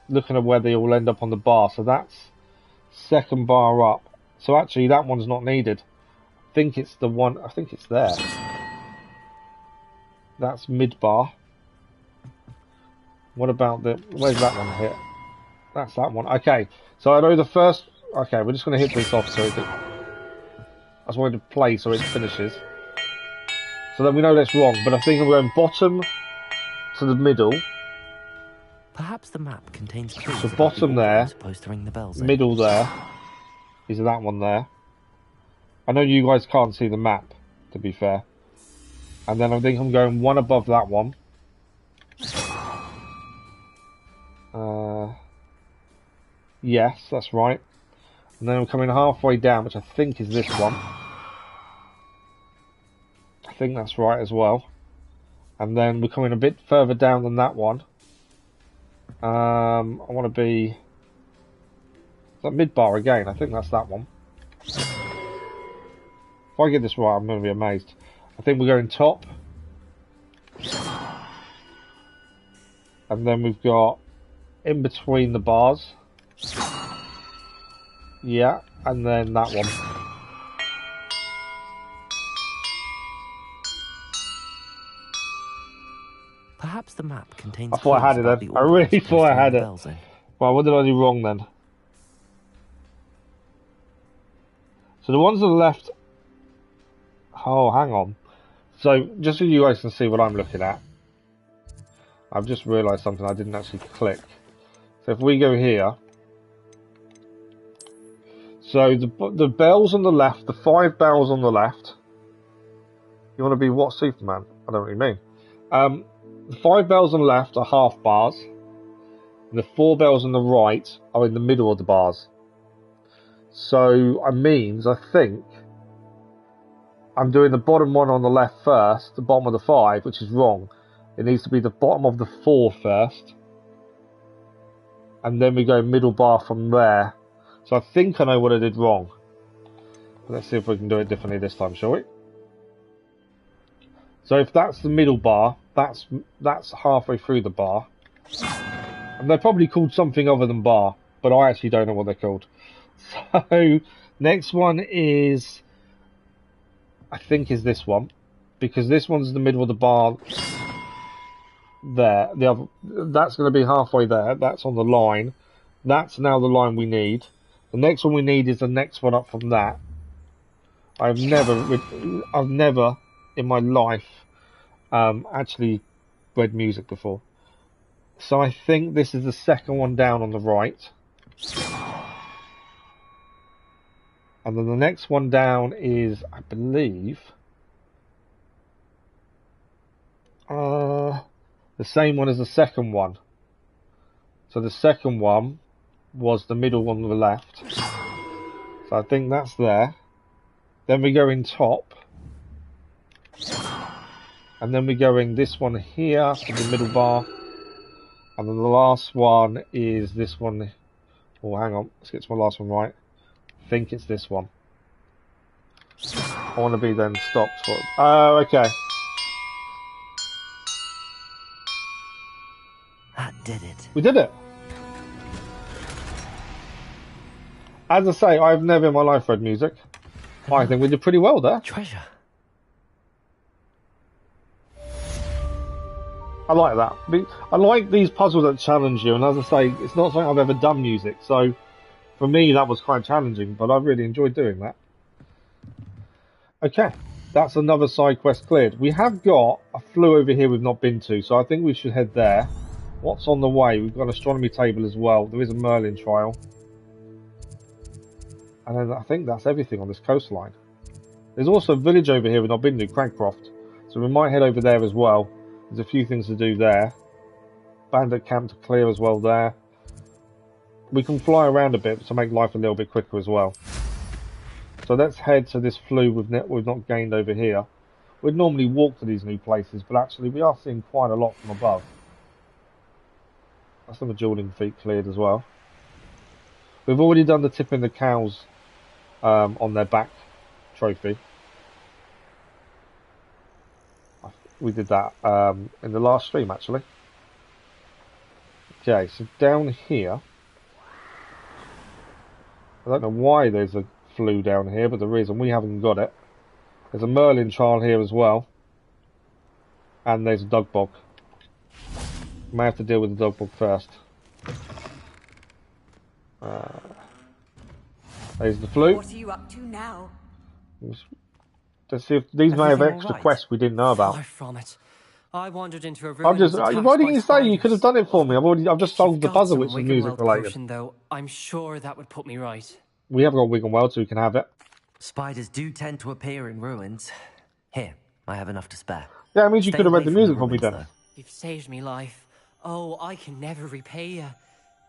Looking at where they all end up on the bar, so that's second bar up. So actually that one's not needed. I think it's the one, I think it's there. That's mid bar. What about the, where's that one hit? That's that one. Okay, so I know the first, okay, we're just going to hit this off so it, I just wanted to play so it finishes. So then we know that's wrong, but I think I'm going bottom to the middle. Perhaps the map contains clues So about bottom the order I'm there, supposed to ring the bells in. middle there, is that one there. I know you guys can't see the map, to be fair. And then I think I'm going one above that one. Yes, that's right. And then I'm coming halfway down, which I think is this one. I think that's right as well. And then we're coming a bit further down than that one. I want to be... Is that mid-bar again? I think that's that one. If I get this right, I'm going to be amazed. I think we're going top. And then we've got in between the bars. Yeah, and then that one. Perhaps the map contains I thought I had it clues about then. the I order I'm really supposed thought to I had ring the it. bells in. Well, what did I do wrong then? So the ones on the left... Oh, hang on. So, just so you guys can see what I'm looking at. I've just realised something I didn't actually click. So if we go here, so the bells on the left, the 5 bells on the left. You want to be what, Superman? I don't know what you mean. The 5 bells on the left are half bars. And the 4 bells on the right are in the middle of the bars. So I think I'm doing the bottom one on the left first, the bottom of the 5, which is wrong. It needs to be the bottom of the 4 first. And then we go middle bar from there. So I think I know what I did wrong. But let's see if we can do it differently this time, shall we? So if that's the middle bar, that's halfway through the bar. And they're probably called something other than bar, but I actually don't know what they're called. So next one is, I think is this one, because this one's the middle of the bar. There, the other, that's going to be halfway there. That's on the line. That's now the line we need. The next one we need is the next one up from that. I've never in my life actually read music before. So I think this is the second one down on the right. And then the next one down is, I believe, the same one as the second one. So the second one was the middle one on the left. So I think that's there. Then we go in top. And then we go in this one here for the middle bar. And then the last one is this one. Oh, hang on. Let's get to my last one right. I think it's this one. I want to be then stopped for... Oh, okay. That did it. We did it. As I say, I've never in my life read music. I think we did pretty well there. Treasure. I like that. I like these puzzles that challenge you, and as I say, it's not something I've ever done music, so for me that was quite challenging, but I really enjoyed doing that. Okay, that's another side quest cleared. We have got a flue over here we've not been to, so I think we should head there. What's on the way? We've got an astronomy table as well. There is a Merlin trial. And then I think that's everything on this coastline. There's also a village over here we've not been to, Cragcroft. So we might head over there as well. There's a few things to do there. Bandit camp to clear as well there. We can fly around a bit to make life a little bit quicker as well. So let's head to this flue we've not gained over here. We'd normally walk to these new places, but actually we are seeing quite a lot from above. That's the dueling feat cleared as well. We've already done the tipping the cows on their back trophy. We did that in the last stream actually. Okay, so down here, I don't know why there's a flue down here, but there is, and we haven't got it. There's a Merlin trial here as well, and there's a dog bog. May have to deal with the dog bog first. There's the flue. What are you up to now? Let's see if these may have Everything extra all right? quests we didn't know about. Far from it. I wandered into a room. I'm just. Why didn't you say you could have done it for me? I've just solved the puzzle, which is music related. Potion, though, I'm sure that would put me right. We haven't got Wigan World, so we can have it. Spiders do tend to appear in ruins. Here, I have enough to spare. Yeah, it means you Stay could have read away the from music for me ruins, then. though. You've saved me life. Oh, I can never repay you.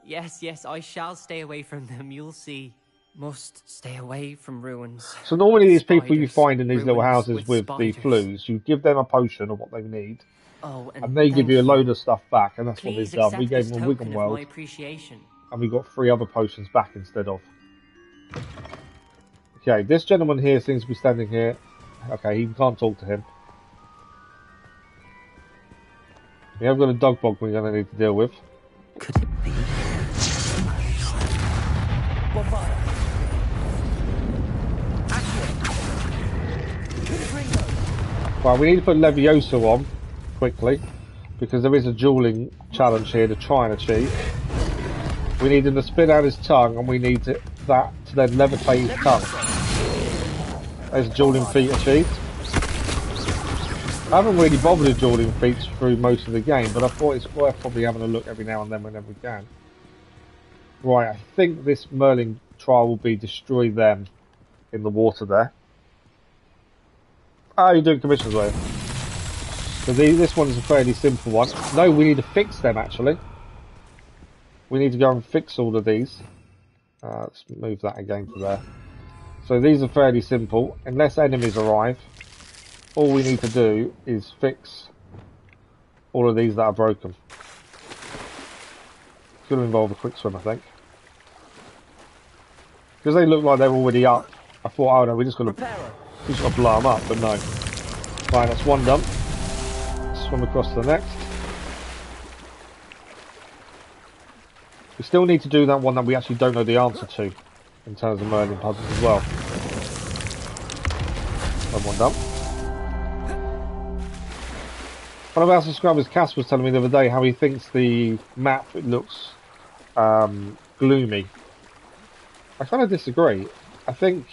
Yes, I shall stay away from them, you'll see. Must stay away from ruins. So normally these people you Spiders, find in these little ruins houses with the spiders. flues, you give them a potion of what they need, Oh, and they give you a load of stuff back, and that's what Please they've done. We accept gave this them a token Wigan of World, my appreciation. and we got 3 other potions back instead of. Okay, this gentleman here seems to be standing here. Okay, he can't talk to him. We have got a dog bog we're going to need to deal with. Could it be? Right, we need to put Leviosa on quickly because there is a dueling challenge here to try and achieve. We need him to spit out his tongue, and we need that to then levitate his tongue. There's a dueling feat achieved. I haven't really bothered with dueling feats through most of the game, but I thought it's worth probably having a look every now and then whenever we can. Right, I think this Merlin trial will be destroy them in the water there. Ah, you're doing commissions, are you? So this one is a fairly simple one. No, we need to fix them actually. We need to go and fix all of these. Let's move that again to there. So these are fairly simple. Unless enemies arrive, all we need to do is fix all of these that are broken. It's going to involve a quick swim, I think. Because they look like they're already up. I thought, oh no, we're just going to blow them up, but no. Right, that's one done. Swim across to the next. We still need to do that one that we actually don't know the answer to, in terms of Merlin puzzles as well. One done. One of our subscribers, Cass, was telling me the other day how he thinks the map looks gloomy. I kind of disagree. I think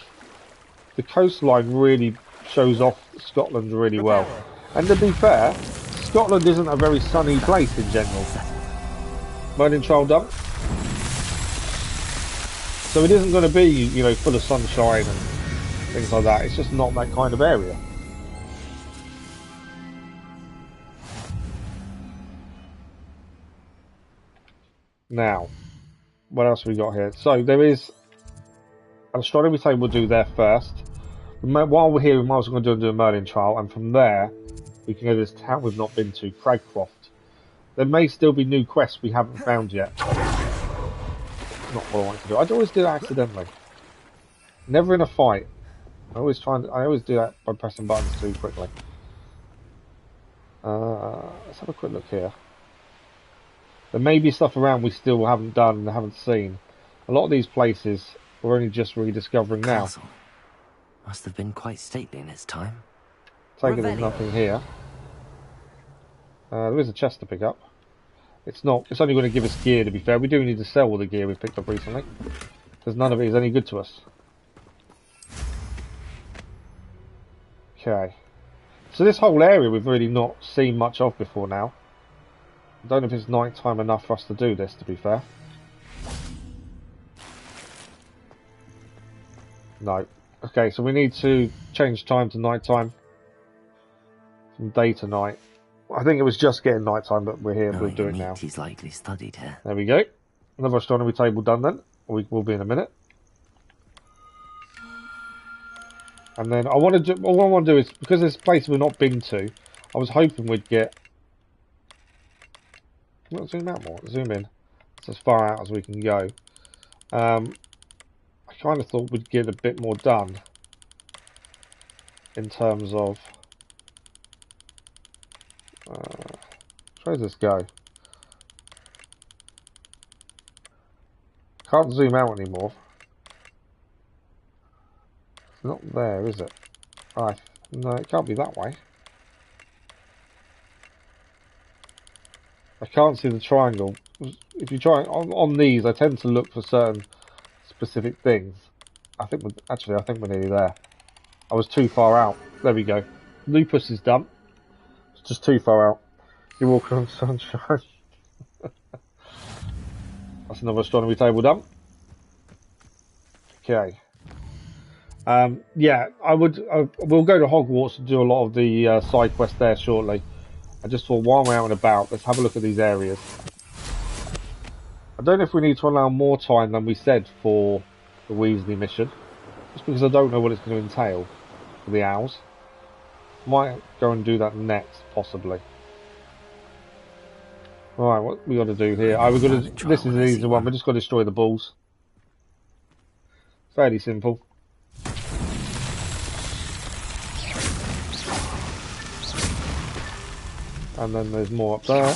the coastline really shows off Scotland really well. And to be fair, Scotland isn't a very sunny place in general. Merlin trial done. So it isn't going to be, you know, full of sunshine and things like that. It's just not that kind of area. Now, what else have we got here? So there is an astronomy table we'll do there first. While we're here, we might as well go do a Merlin trial, and from there we can go to this town we've not been to, Cragcroft. There may still be new quests we haven't found yet. Not what I want to do. I'd always do that accidentally. Never in a fight. I always do that by pressing buttons too quickly. Let's have a quick look here. There may be stuff around we still haven't done and haven't seen. A lot of these places we're only just rediscovering now. Castle must have been quite stately in its time. Take it there's nothing here. There is a chest to pick up. It's only going to give us gear, to be fair. We do need to sell all the gear we've picked up recently, because none of it is any good to us. Okay. So this whole area we've really not seen much of before now. I don't know if it's night time enough for us to do this, to be fair. No. Okay, so we need to change time to night time. From day to night. I think it was just getting night time, but we're here, we'll do it now. He's likely studied here. There we go. Another astronomy table done then. We will be in a minute. And then all I want to do is, because there's a place we've not been to, I was hoping we'd get... Not zoom out more, zoom in. It's as far out as we can go. I kind of thought we'd get a bit more done in terms of... where does this go? Can't zoom out anymore. It's not there, is it? Right. No, it can't be that way. I can't see the triangle. If you try on these, I tend to look for certain specific things. I think we're nearly there. I was too far out. There we go. Lupus is done. It's just too far out. You walk on sunshine. That's another astronomy table done. Okay. Yeah, we'll go to Hogwarts and do a lot of the side quests there shortly. I just thought while we're out and about, let's have a look at these areas. I don't know if we need to allow more time than we said for the Weasley mission. Just because I don't know what it's going to entail for the owls. Might go and do that next, possibly. Alright, what we got to do here? This is an easy one. We're just going to destroy the balls. Fairly simple. And then there's more up there.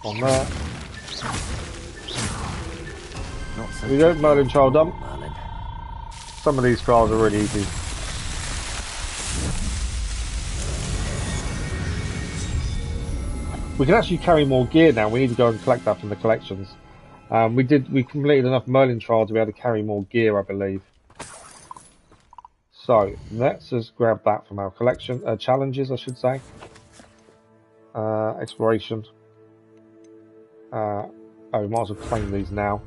On there. We go, Merlin trial done. Some of these trials are really easy. We can actually carry more gear now. We need to go and collect that from the collections. We completed enough Merlin trials to be able to carry more gear, I believe. So let's just grab that from our collection challenges, I should say. Exploration. Oh, we might as well claim these now.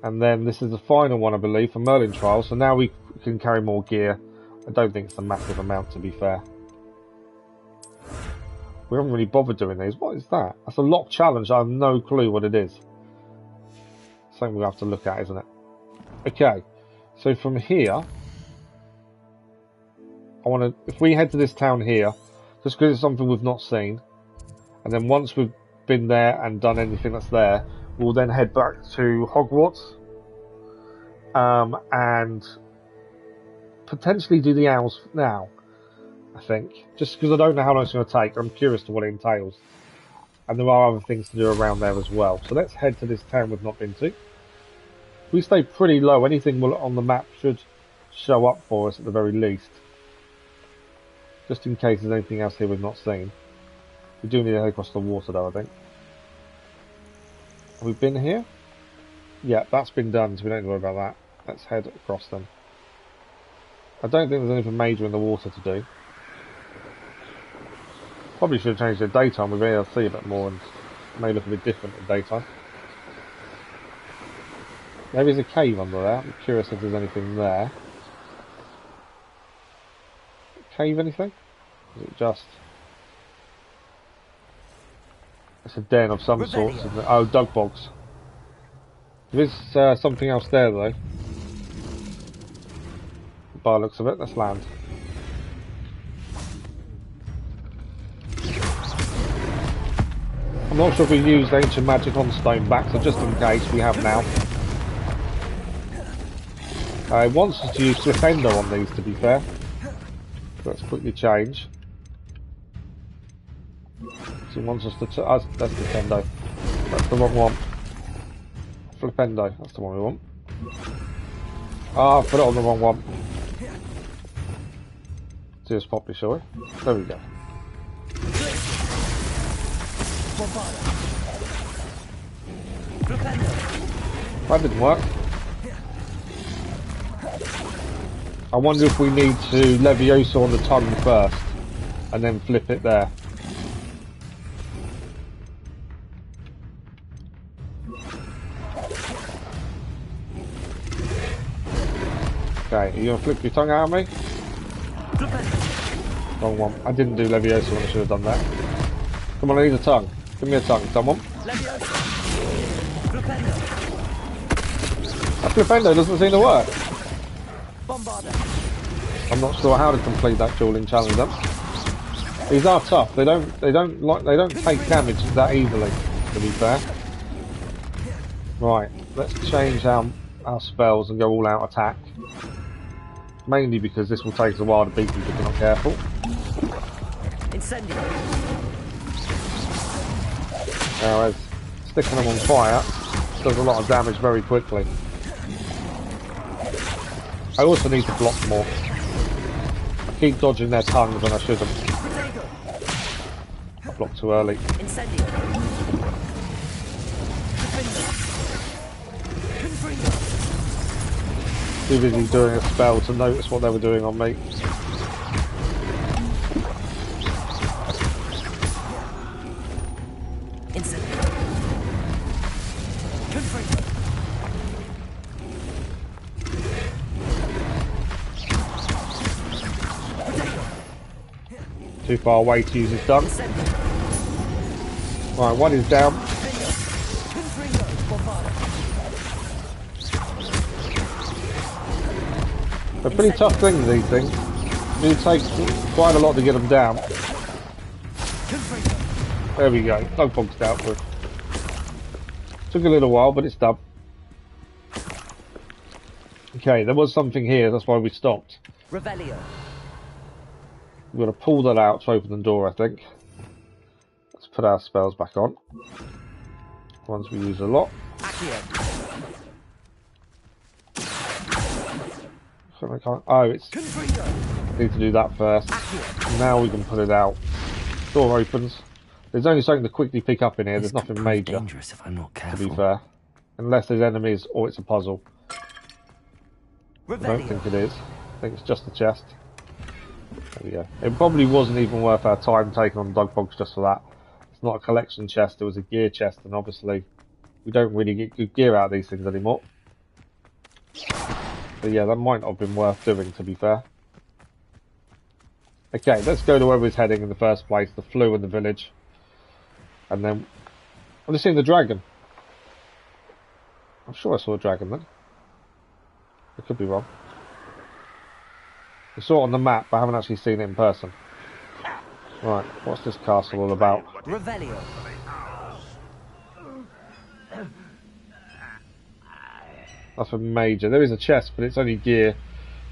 And then this is the final one, I believe, for Merlin Trials. So now we can carry more gear. I don't think it's a massive amount, to be fair. We haven't really bothered doing these. What is that? That's a lock challenge. I have no clue what it is. Something we'll have to look at, isn't it? Okay. So from here, I want to. If we head to this town here, just because it's something we've not seen, and then once we've been there and done anything that's there, we'll then head back to Hogwarts, and potentially do the owls now. I think, just because I don't know how long it's going to take. I'm curious to what it entails, and there are other things to do around there as well. So let's head to this town we've not been to. If we stay pretty low, anything on the map should show up for us at the very least. Just in case there's anything else here we've not seen. We do need to head across the water though, I think. Have we been here? Yeah, that's been done, so we don't need to worry about that. Let's head across then. I don't think there's anything major in the water to do. Probably should have changed the daytime. We've been able to see a bit more and it may look a bit different in daytime. Maybe there's a cave under there. I'm curious if there's anything there. Cave anything? Is it just... It's a den of some sort, isn't it? Oh, dug bogs. There is something else there though. By the looks of it, let's land. I'm not sure if we used ancient magic on stone back, so just in case we have now. It wants us to use Flipendo on these, to be fair. Let's quickly change. So it wants us to... that's Flipendo. That's the wrong one. Flipendo, that's the one we want. Ah, I've put it on the wrong one. See us properly, shall we? There we go. That didn't work. I wonder if we need to Leviosa on the tongue first and then flip it there. Okay, are you gonna flip your tongue out at me? Wrong one. I didn't do Leviosa when I should have done that. Come on, I need a tongue. Give me a tongue, someone. That Flipendo doesn't seem to work. I'm not sure how to complete that dueling challenge then. These are tough. They don't take damage that easily, to be fair. Right, let's change our spells and go all out attack. Mainly because this will take us a while to beat people if we're not careful. Incendio. Now, sticking them on fire does a lot of damage very quickly. I also need to block more. I keep dodging their tongues when I shouldn't. I blocked too early. Too busy doing a spell to notice what they were doing on me. Too far away to use his done. Right, one is down. They're pretty tough things, these things. It takes quite a lot to get them down. There we go. No bogs dealt with. Took a little while, but it's done. Okay, there was something here, that's why we stopped. Revelio. We're going to pull that out to open the door, I think. Let's put our spells back on. Ones we use a lot. Oh, it's... Need to do that first. Now we can put it out. Door opens. There's only something to quickly pick up in here. There's nothing major. Dangerous if I'm not careful. To be fair. Unless there's enemies or it's a puzzle. I don't think it is. I think it's just the chest. There we go. It probably wasn't even worth our time taking on Dog Bogs just for that. It's not a collection chest, it was a gear chest, and obviously we don't really get good gear out of these things anymore. So yeah, that might not have been worth doing, to be fair. Okay, let's go to where we was heading in the first place, the flue in the village. And then... I've just seen the dragon. I'm sure I saw a dragon then. I could be wrong. I saw it on the map, but I haven't actually seen it in person. Right, what's this castle all about? Revelio. Nothing major. There is a chest, but it's only gear.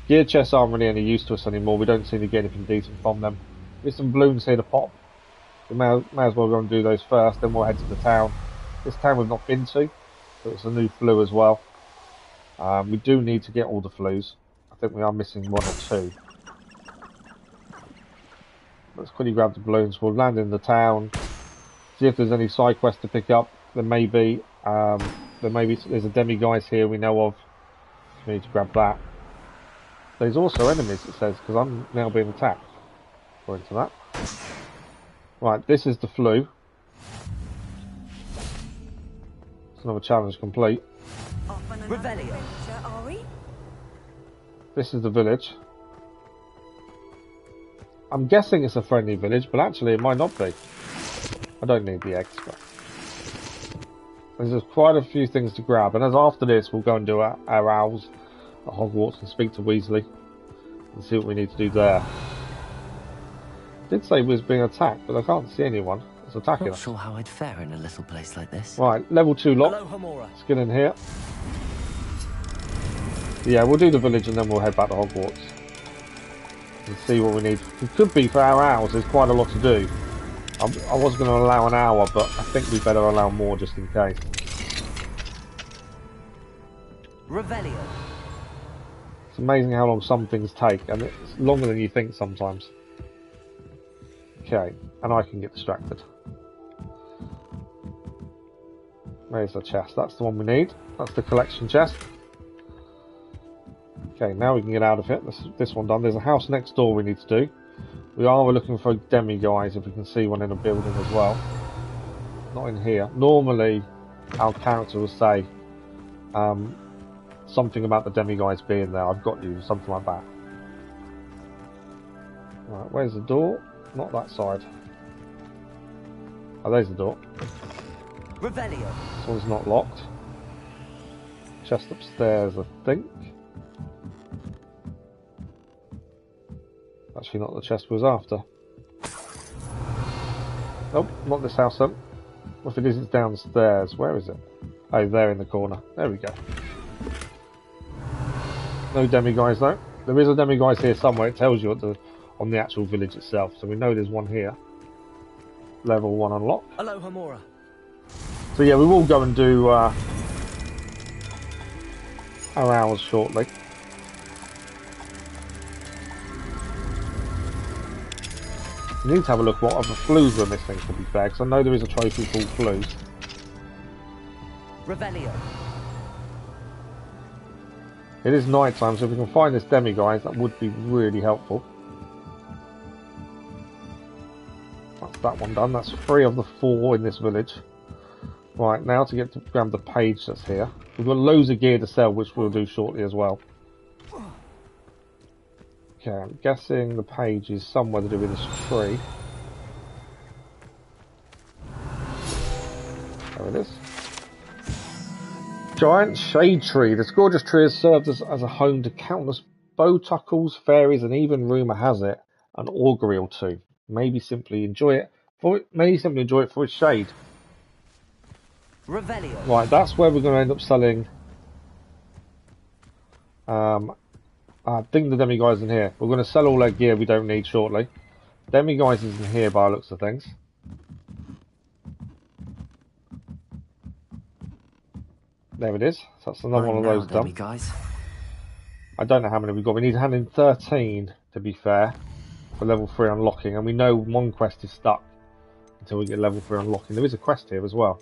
Gear chests aren't really any use to us anymore. We don't seem to get anything decent from them. There's some balloons here to pop. We may as well go and do those first, then we'll head to the town. This town we've not been to, so it's a new flue as well. We do need to get all the flues. I think we are missing one or two. Let's quickly grab the balloons. We'll land in the town. See if there's any side quests to pick up. There may be. There's a demiguise here we know of. We need to grab that. There's also enemies, it says, because I'm now being attacked. According to that. Right, this is the flue. It's another challenge complete. Revelio. This is the village. I'm guessing it's a friendly village, but actually it might not be. I don't need the eggs, but... There's quite a few things to grab, and as after this we'll go and do our owls at Hogwarts and speak to Weasley and see what we need to do there. I did say we was being attacked, but I can't see anyone that's attacking us. Not sure how I'd fare in a little place like this. Right, level 2 lock. Let's get in here. Yeah, we'll do the village and then we'll head back to Hogwarts and see what we need. It could be for our hours. There's quite a lot to do. I was going to allow an hour, but I think we better allow more just in case. Revelio. It's amazing how long some things take, and it's longer than you think sometimes. Okay, and I can get distracted. There's the chest. That's the one we need. That's the collection chest. Okay, now we can get out of it. This one done. There's a house next door we need to do. We are looking for demiguise if we can see one in a building as well. Not in here. Normally, our character will say something about the demiguise being there. I've got you, something like that. Right, where's the door? Not that side. Oh, there's the door. Revelio. This one's not locked. Chest upstairs, I think. Actually, not the chest we was after. Nope, not this house then. If it is, it's downstairs. Where is it? Oh, there in the corner. There we go. No demiguise though. There is a demiguise here somewhere. It tells you on the actual village itself. So we know there's one here. Level 1 unlocked. Aloha Mora. So yeah, we will go and do our hours shortly. We need to have a look what other flues are missing, to be fair, because I know there is a trophy called flues. Revelio. It is night time, so if we can find this demiguise, that would be really helpful. That's that one done. That's 3 of the 4 in this village. Right, now to get to grab the page that's here. We've got loads of gear to sell, which we'll do shortly as well. Okay, I'm guessing the page is somewhere to do with this tree. There it is. Giant shade tree. This gorgeous tree has served as a home to countless bowtuckles, fairies, and even, rumour has it, an augury or two. Maybe simply enjoy it for its shade. Revelio. Right, that's where we're going to end up selling. I think the demiguise in here. We're going to sell all our gear we don't need shortly. Demiguise is in here by the looks of things. There it is. So that's another one of those done. I don't know how many we've got. We need to hand in 13 to be fair for level 3 unlocking, and we know one quest is stuck until we get level 3 unlocking. There is a quest here as well.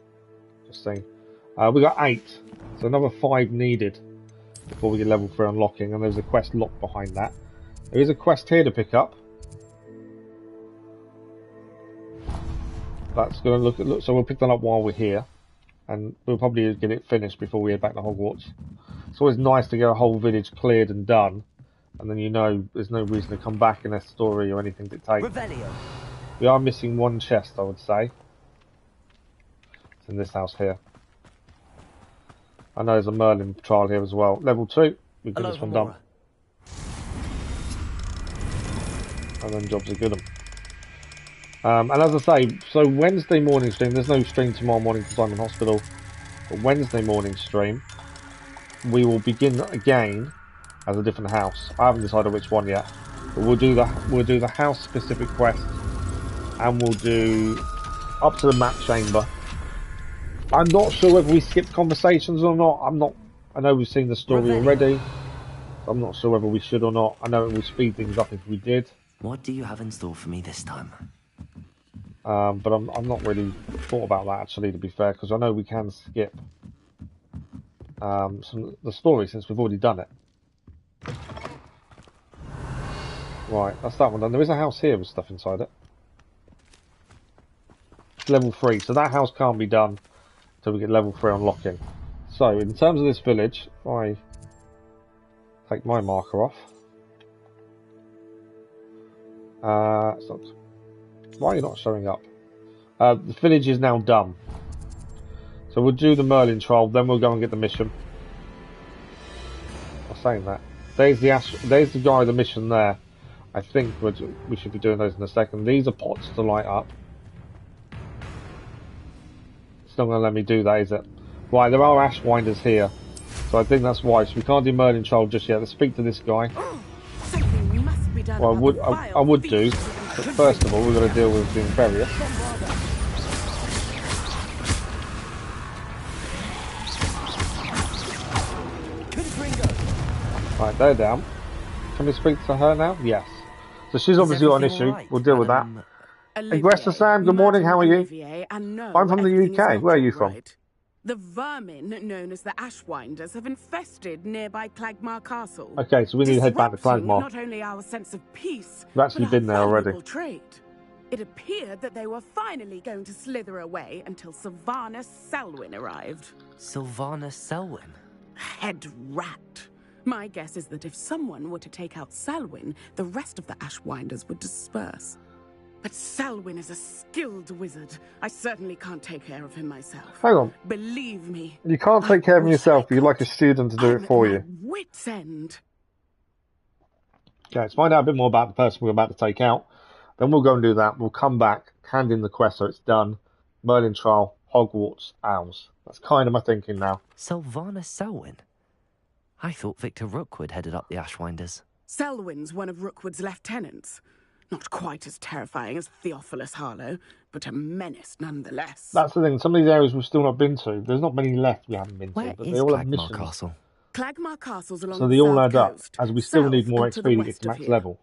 Just saying. We got 8, so another 5 needed before we get level 3 unlocking, and there's a quest locked behind that. There is a quest here to pick up. That's going to look, so we'll pick that up while we're here, and we'll probably get it finished before we head back to Hogwarts. It's always nice to get a whole village cleared and done, and then you know there's no reason to come back in a story or anything dictated. Revelio. We are missing one chest, I would say. It's in this house here. I know there's a Merlin trial here as well. Level 2, we get this one done. And then jobs are good. And as I say, so Wednesday morning stream, there's no stream tomorrow morning because I'm in hospital. But Wednesday morning stream, we will begin again as a different house. I haven't decided which one yet. But we'll do the house specific quest, and we'll do up to the map chamber. I'm not sure whether we skipped conversations or not. I know we've seen the story already. I'm not sure whether we should or not. I know it will speed things up if we did. What do you have in store for me this time? But I'm not really thought about that actually, to be fair, because I know we can skip the story since we've already done it. Right, that's that one done. There is a house here with stuff inside it. It's level 3, so that house can't be done until we get level 3 unlocking. So, in terms of this village, if I take my marker off. It's not, why are you not showing up? The village is now done. So we'll do the Merlin trial, then we'll go and get the mission. I'm saying that. There's the guy with the mission there. I think we should be doing those in a second. These are pots to light up. It's not going to let me do that, is it? Right, there are ash winders here. So I think that's why. So we can't do Merlin trial just yet. Let's speak to this guy. Well, I would do. But first of all, we've got to deal with the Inferior. Right, they're down. Can we speak to her now? Yes. So she's obviously got an issue. Right? We'll deal with that. Aggressor Sam, good morning. How are you? I'm from the UK. Where are you from? The vermin known as the Ashwinders have infested nearby Clagmar Castle. Okay, so we need to head back to Clagmar. Not only our sense of peace, we've actually been there already. Trade. It appeared that they were finally going to slither away until Sylvanas Selwyn arrived. Sylvanas Selwyn? Head rat. My guess is that if someone were to take out Selwyn, the rest of the Ashwinders would disperse. But Selwyn is a skilled wizard. I certainly can't take care of him myself. Hang on. Believe me. You can't take care of him yourself, but you'd like a student to do it for you. Wit's end. Okay, let's find out a bit more about the person we're about to take out. Then we'll go and do that. We'll come back, hand in the quest so it's done. Merlin trial, Hogwarts, Owls. That's kind of my thinking now. Sylvanas Selwyn? I thought Victor Rookwood headed up the Ashwinders. Selwyn's one of Rookwood's lieutenants. Not quite as terrifying as Theophilus Harlow, but a menace nonetheless. That's the thing. Some of these areas we've still not been to. There's not many left we haven't been to. But they all have missions. Castle? Clagmar Castle's along so they all add up, coast, as we still need more XP to get to max level.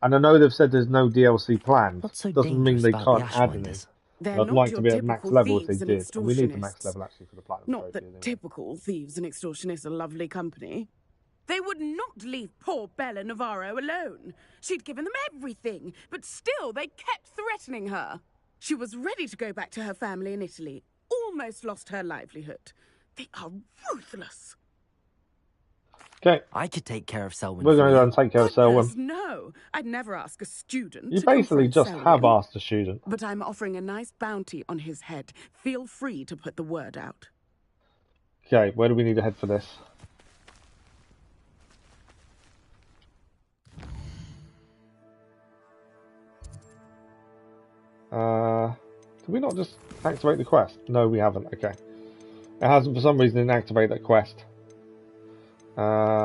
And I know they've said there's no DLC planned. So doesn't mean they can't add any. I'd like to be at max level if they did. And we need the max level actually for the platinum. Not that typical thieves and extortionists are lovely company. They would not leave poor Bella Navarro alone. She'd given them everything, but still they kept threatening her. She was ready to go back to her family in Italy, almost lost her livelihood. They are ruthless. Okay. I could take care of Selwyn. We're going to go and take care of Selwyn. No, I'd never ask a student. You basically just have asked a student. But I'm offering a nice bounty on his head. Feel free to put the word out. Okay, where do we need to head for this? Did we not just activate the quest? No, we haven't. Okay. It hasn't for some reason inactivate that quest. No.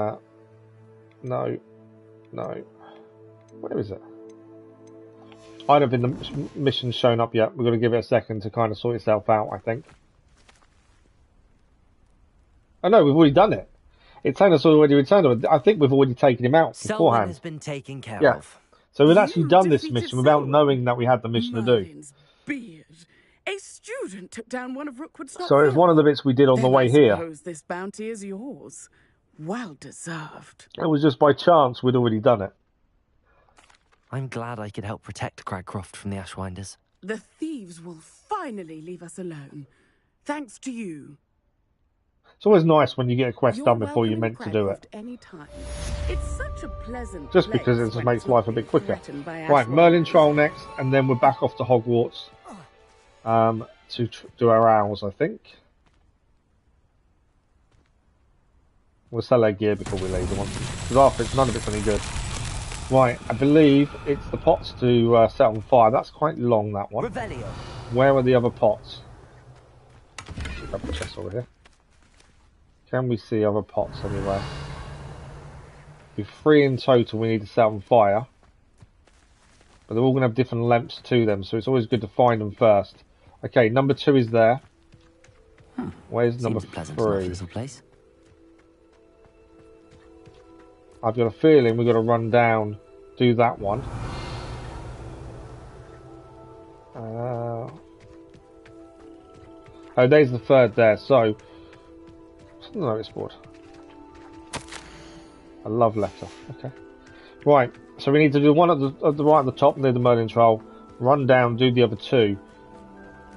Where is it? I don't think the mission's shown up yet. We've got to give it a second to kind of sort itself out, I think. Oh no, we've already done it. It's saying us already returned. I think we've already taken him out beforehand. Selwyn has been taken care of. So we've actually done this mission without knowing that we had the mission to do. Beard. A student took down one of Rookwood's. So it's one of the bits we did on the way here. I suppose this bounty is yours. Well deserved. It was just by chance we'd already done it. I'm glad I could help protect Cragcroft from the Ashwinders. The thieves will finally leave us alone. Thanks to you. It's always nice when you get a quest You're done before you're welcome meant in to do it. Cragcroft anytime. It's such a pleasant Just place because it just when makes it's life a not bit quicker. threatened by Right, Ashwinders. Merlin Troll next, and then we're back off to Hogwarts to do our owls, I think. We'll sell our gear before we leave the one. Because after none of it's any good. Right, I believe it's the pots to set on fire. That's quite long, that one. Revelio. Where are the other pots? Have the chest over here. Can we see other pots anywhere? Be 3 in total we need to set on fire. But they're all going to have different lengths to them, so it's always good to find them first. Okay, number 2 is there. Where's number 3? Little place. I've got a feeling we've got to run down, do that one. Oh, there's the 3rd there, so... Notice board. A love letter, okay. Right, so we need to do one at the right at the top, near the Merlin Troll. Run down, do the other 2.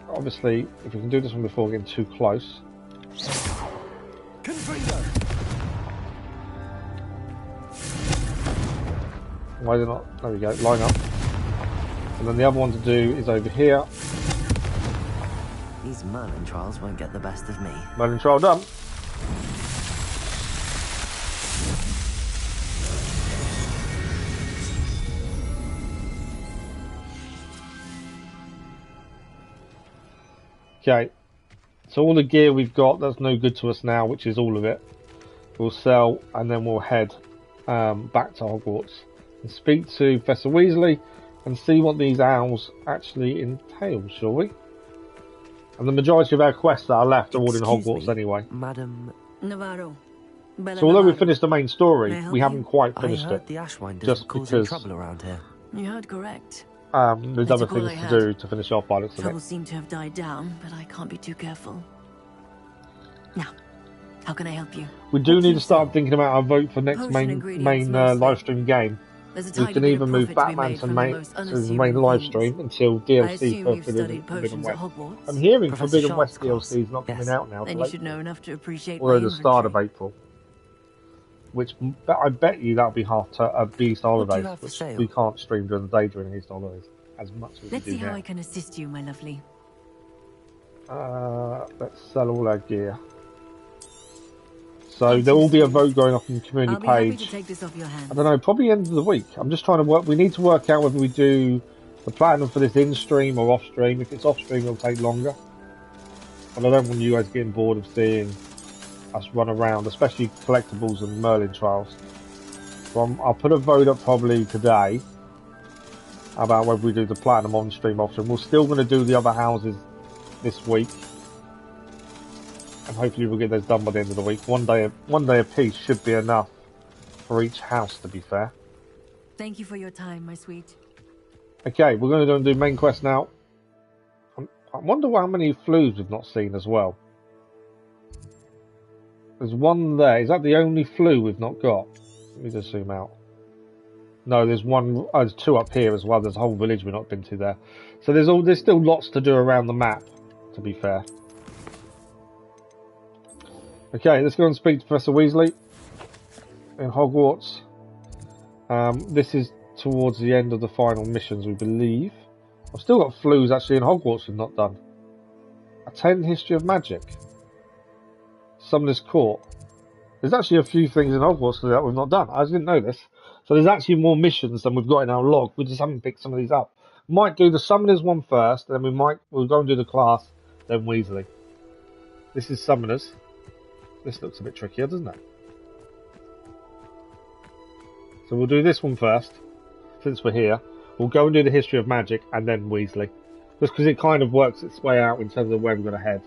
Obviously, if we can do this one before getting too close. Why is it not? There we go, line up. And then the other one to do is over here. These Merlin trials won't get the best of me. Merlin Troll done. Okay, so all the gear we've got, that's no good to us now, which is all of it. We'll sell and then we'll head back to Hogwarts and speak to Professor Weasley and see what these owls actually entail, shall we? And the majority of our quests that are left are all in Hogwarts anyway. Madam Navarro. So although we've finished the main story, we haven't quite finished I heard it. the Ashwinders Just were causing because trouble around here. You heard correct. there's other things to do to finish off by the looks of Trouble it. seemed to have died down, but I can't be too careful. Now, how can I help you? We do need to start thinking about our vote for next Potion main ingredients mostly. live stream game. There's a We tiny can bit either of move profit to be Batman made to from the main most to the unassuming main live things. stream until I DLC assume for you've Forbidden studied potions at West. Hogwarts. I'm hearing Professor Forbidden West Sharp's DLC is not Yes. coming out now. Then till you should know April. enough to appreciate Although my the start of inventory. April. Which I bet you that'll be half Easter What do you holidays, have for which sale? we can't stream during the day during Easter holidays as much as Let's we see do how now. I can assist you, my lovely. Let's sell all our gear. So there will be a vote going up on the I'll community be happy to page. take this off your hands. I don't know, probably end of the week. I'm just trying to work. We need to work out whether we do the platinum for this in stream or off stream. If it's off stream, it'll take longer. But I don't want you guys getting bored of seeing us run around, especially collectables and Merlin trials. So I'll put a vote up probably today about whether we do the platinum on stream, off stream. We're still going to do the other houses this week. And hopefully we'll get those done by the end of the week. One day a piece should be enough for each house, to be fair. Thank you for your time, my sweet. Okay, we're going to do main quest now. I wonder how many flues we've not seen as well. There's one there. Is that the only flue we've not got? Let me just zoom out. No, there's one. Oh, there's 2 up here as well. There's a whole village we've not been to there. So there's still lots to do around the map, to be fair. Okay, let's go and speak to Professor Weasley in Hogwarts. This is towards the end of the final missions, we believe. I've still got flues actually in Hogwarts we've not done. A 10 history of magic. Summoner's Court. There's actually a few things in Hogwarts that we've not done. I just didn't know this. So there's actually more missions than we've got in our log. We just haven't picked some of these up. Might do the Summoners one first, then we'll go and do the class, then Weasley. This is Summoners. This looks a bit trickier, doesn't it? So we'll do this one first, since we're here. We'll go and do the history of magic, and then Weasley. Just because it kind of works its way out in terms of where we're going to head.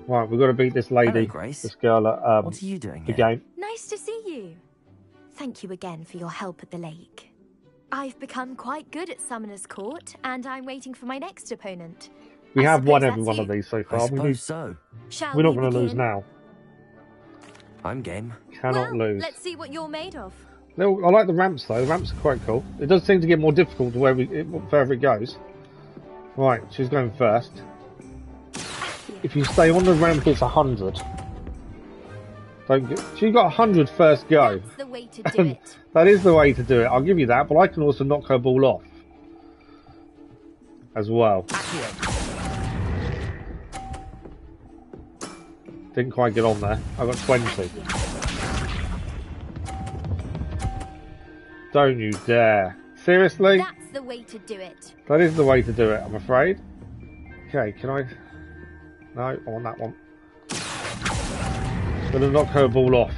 Right, we've got to beat this lady, Hello, Grace. this girl at What are you doing the here? game. Nice to see you. Thank you again for your help at the lake. I've become quite good at Summoner's Court, and I'm waiting for my next opponent. We I have won suppose every that's one you. of these so I far. suppose so. Shall We're not we going to lose begin? now. I'm game. Cannot lose. Let's see what you're made of. No, I like the ramps though. The ramps are quite cool. It does seem to get more difficult the further it goes. Right, she's going first. If you stay on the ramp, it's 100. Don't get. She got 100 first go. That's the way to do it. That is the way to do it. I'll give you that, but I can also knock her ball off as well. Didn't quite get on there. I got 20. Don't you dare. Seriously? That's the way to do it. That is the way to do it, I'm afraid. Okay, can I... No, I want that one. Gonna knock her ball off.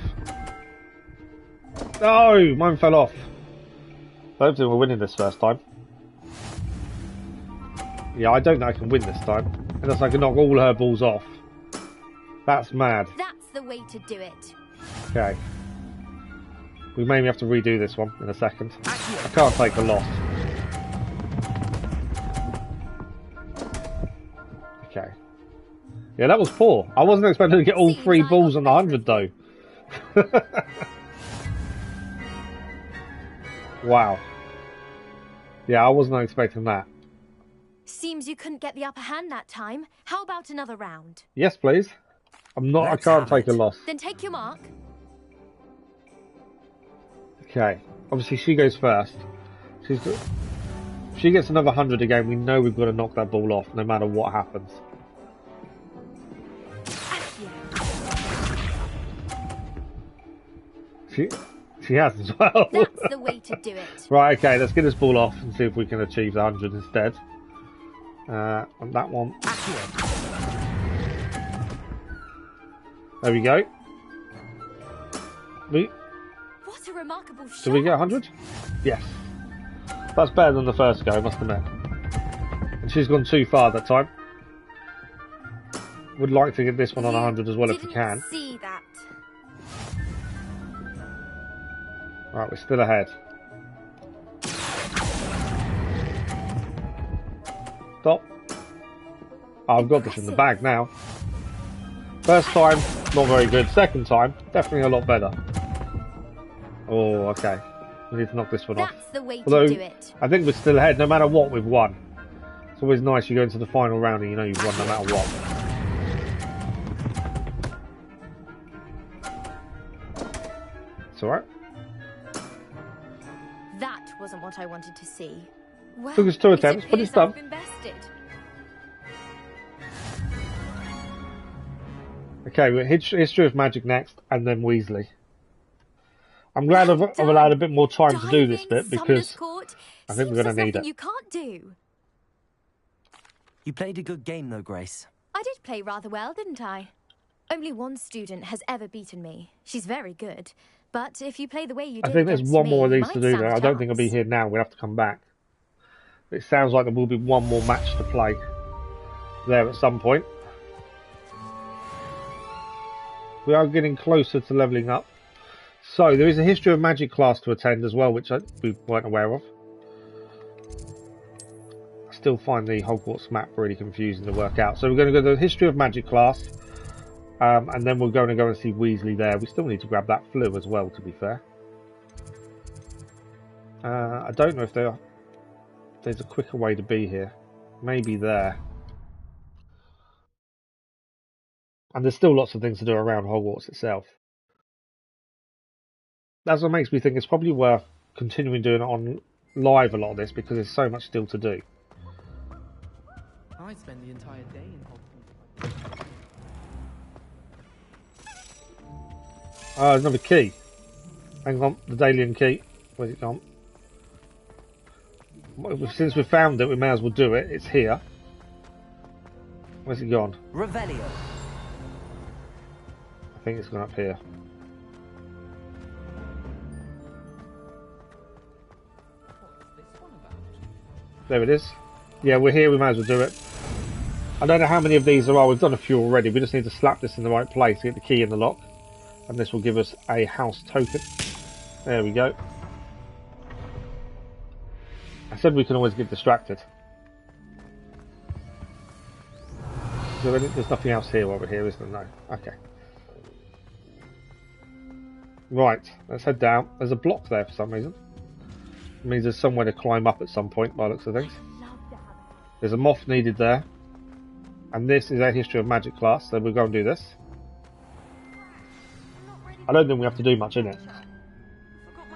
No! Mine fell off. I don't think we're winning this first time. Yeah, I don't think I can win this time. Unless I can knock all her balls off. That's mad. That's the way to do it. Okay. We maybe have to redo this one in a second. I can't take a loss. Okay. Yeah, that was poor. I wasn't expecting to get all 3 balls on the 100 though. Wow. Yeah, I wasn't expecting that. Seems you couldn't get the upper hand that time. How about another round? Yes, please. I can't take a loss. Then take your mark. Okay. Obviously, she goes first. If she gets another 100 again, we know we've got to knock that ball off, no matter what happens. She has as well. That's the way to do it. Right, okay, let's get this ball off and see if we can achieve the 100 instead. On that one. There we go. What a remarkable shot. Did we get 100? Yes. That's better than the first go, I must admit. And she's gone too far that time. Would like to get this one on 100 as well if we can. See that. Right, we're still ahead. Stop. Oh, I've got this in the bag now. First time, not very good. Second time, definitely a lot better. Oh, okay. We need to knock this one off. That's the way Although, to do it. I think we're still ahead. No matter what, we've won. It's always nice you go into the final round and you know you've won no matter what. It's alright. That wasn't what I wanted to see. Well, Took us 2 attempts, but it's done. Okay, we're History of Magic next, and then Weasley. I'm glad I've allowed a bit more time to do this bit, because I think we're going to need it. You can't do. You played a good game though, Grace. I did play rather well, didn't I? Only one student has ever beaten me. She's very good. But if you play the way you did, I think there's one more of these to do there. though. I don't think I'll be here now. We'll have to come back. It sounds like there will be one more match to play there at some point. We are getting closer to levelling up. So there is a History of Magic class to attend as well, which we weren't aware of. I still find the Hogwarts map really confusing to work out. So we're going to go to the History of Magic class. And then we're going to go and see Weasley there. We still need to grab that flue as well, to be fair. I don't know if there's a quicker way to be here. Maybe there. And there's still lots of things to do around Hogwarts itself. That's what makes me think it's probably worth continuing doing it on live a lot of this, because there's so much still to do. I spend the entire day in Hogwarts. Another key. Hang on, the Dalian key. Where's it gone? Since we found it, we may as well do it. It's here. Where's it gone? Revelio. I think it's gone up here. There it is. Yeah, we're here. We may as well do it. I don't know how many of these there are. We've done a few already. We just need to slap this in the right place to get the key in the lock. And this will give us a house token. There we go. I said we can always get distracted. There's nothing else here over here, is there? No. Okay. Right, let's head down. There's a block there for some reason. It means there's somewhere to climb up at some point by the looks of things. There's a moth needed there. And this is a history of magic class, so we'll go and do this. I don't think we have to do much in it.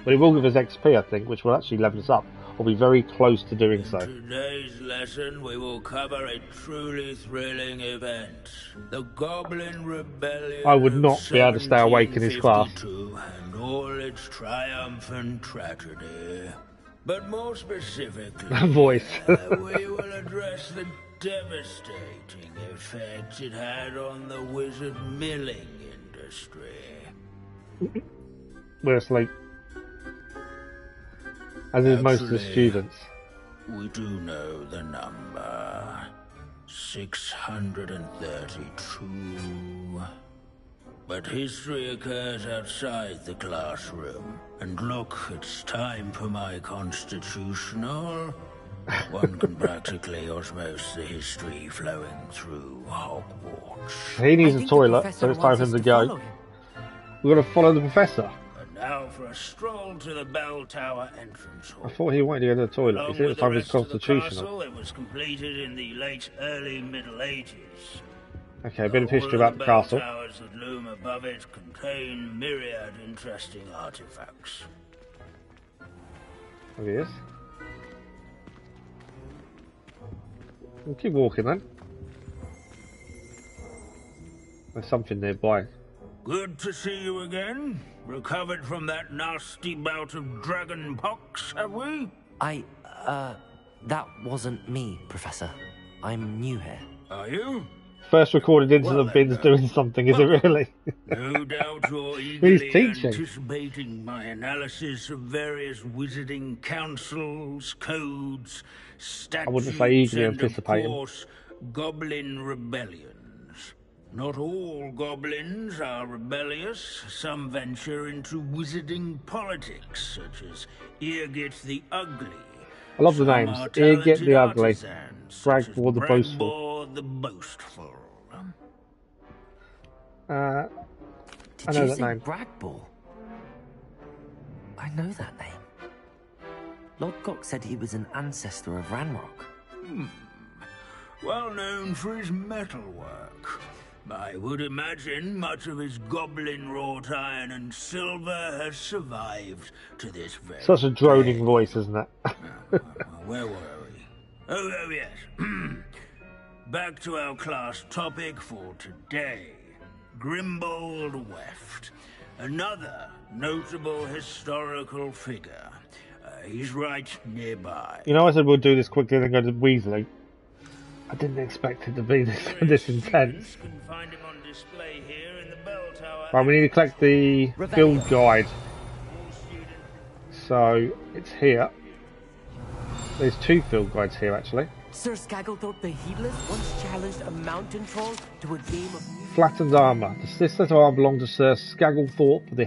But it will give us XP, I think, which will actually level us up. We'll be very close to doing so. In today's lesson, we will cover a truly thrilling event. The Goblin Rebellion. I would not be able to stay awake in his class. And all its triumph and tragedy. But more specifically, that voice. we will address the devastating effects it had on the wizard milling industry. We're asleep. As is most of the students. We do know the number. 632. But history occurs outside the classroom. And look, it's time for my constitutional. One can practically osmose the history flowing through Hogwarts. He needs a toilet, so it's time for him to go. We've got to follow the professor. And now for a stroll to the bell tower entrance hall. I thought he wanted to go to the toilet. He said it was time for his constitutional. It was completed in the late early Middle Ages. Okay, a bit of history about the castle. The towers that loom above it contain myriad interesting artifacts. There he is. We'll keep walking then. There's something nearby. Good to see you again. Recovered from that nasty bout of dragon pox, have we? That wasn't me, Professor. I'm new here. Are you? First recorded incident of Bin's doing something, is it really? No doubt you're eagerly teaching. anticipating my analysis of various wizarding councils, codes, statutes, I wouldn't say eagerly and of anticipating. course, goblin rebellions. Not all goblins are rebellious. Some venture into wizarding politics, such as Eargit the Ugly. I love the Some names. are Eargit the talented Ugly. artisans, such as Bragbor the Boastful. Bragbor the Boastful. I Did know you that say name. Bragbor? I know that name. Lodgok said he was an ancestor of Ranrock. Well known for his metalwork. I would imagine much of his goblin wrought iron and silver has survived to this very Such a droning voice, isn't it? Where were we? Oh yes. Back to our class topic for today. Grimbold Weft. Another notable historical figure. He's right nearby. You know, I said we'll do this quickly and then go to Weasley. I didn't expect it to be this intense. Can find him on display here in the bell tower. Right, we need to collect the field guide. So, it's here. There's 2 field guides here, actually. Sir Scagglethorpe the Heedless once challenged a mountain troll to a game of... Flattened armour. This set of armour belonged to Sir Scagglethorpe the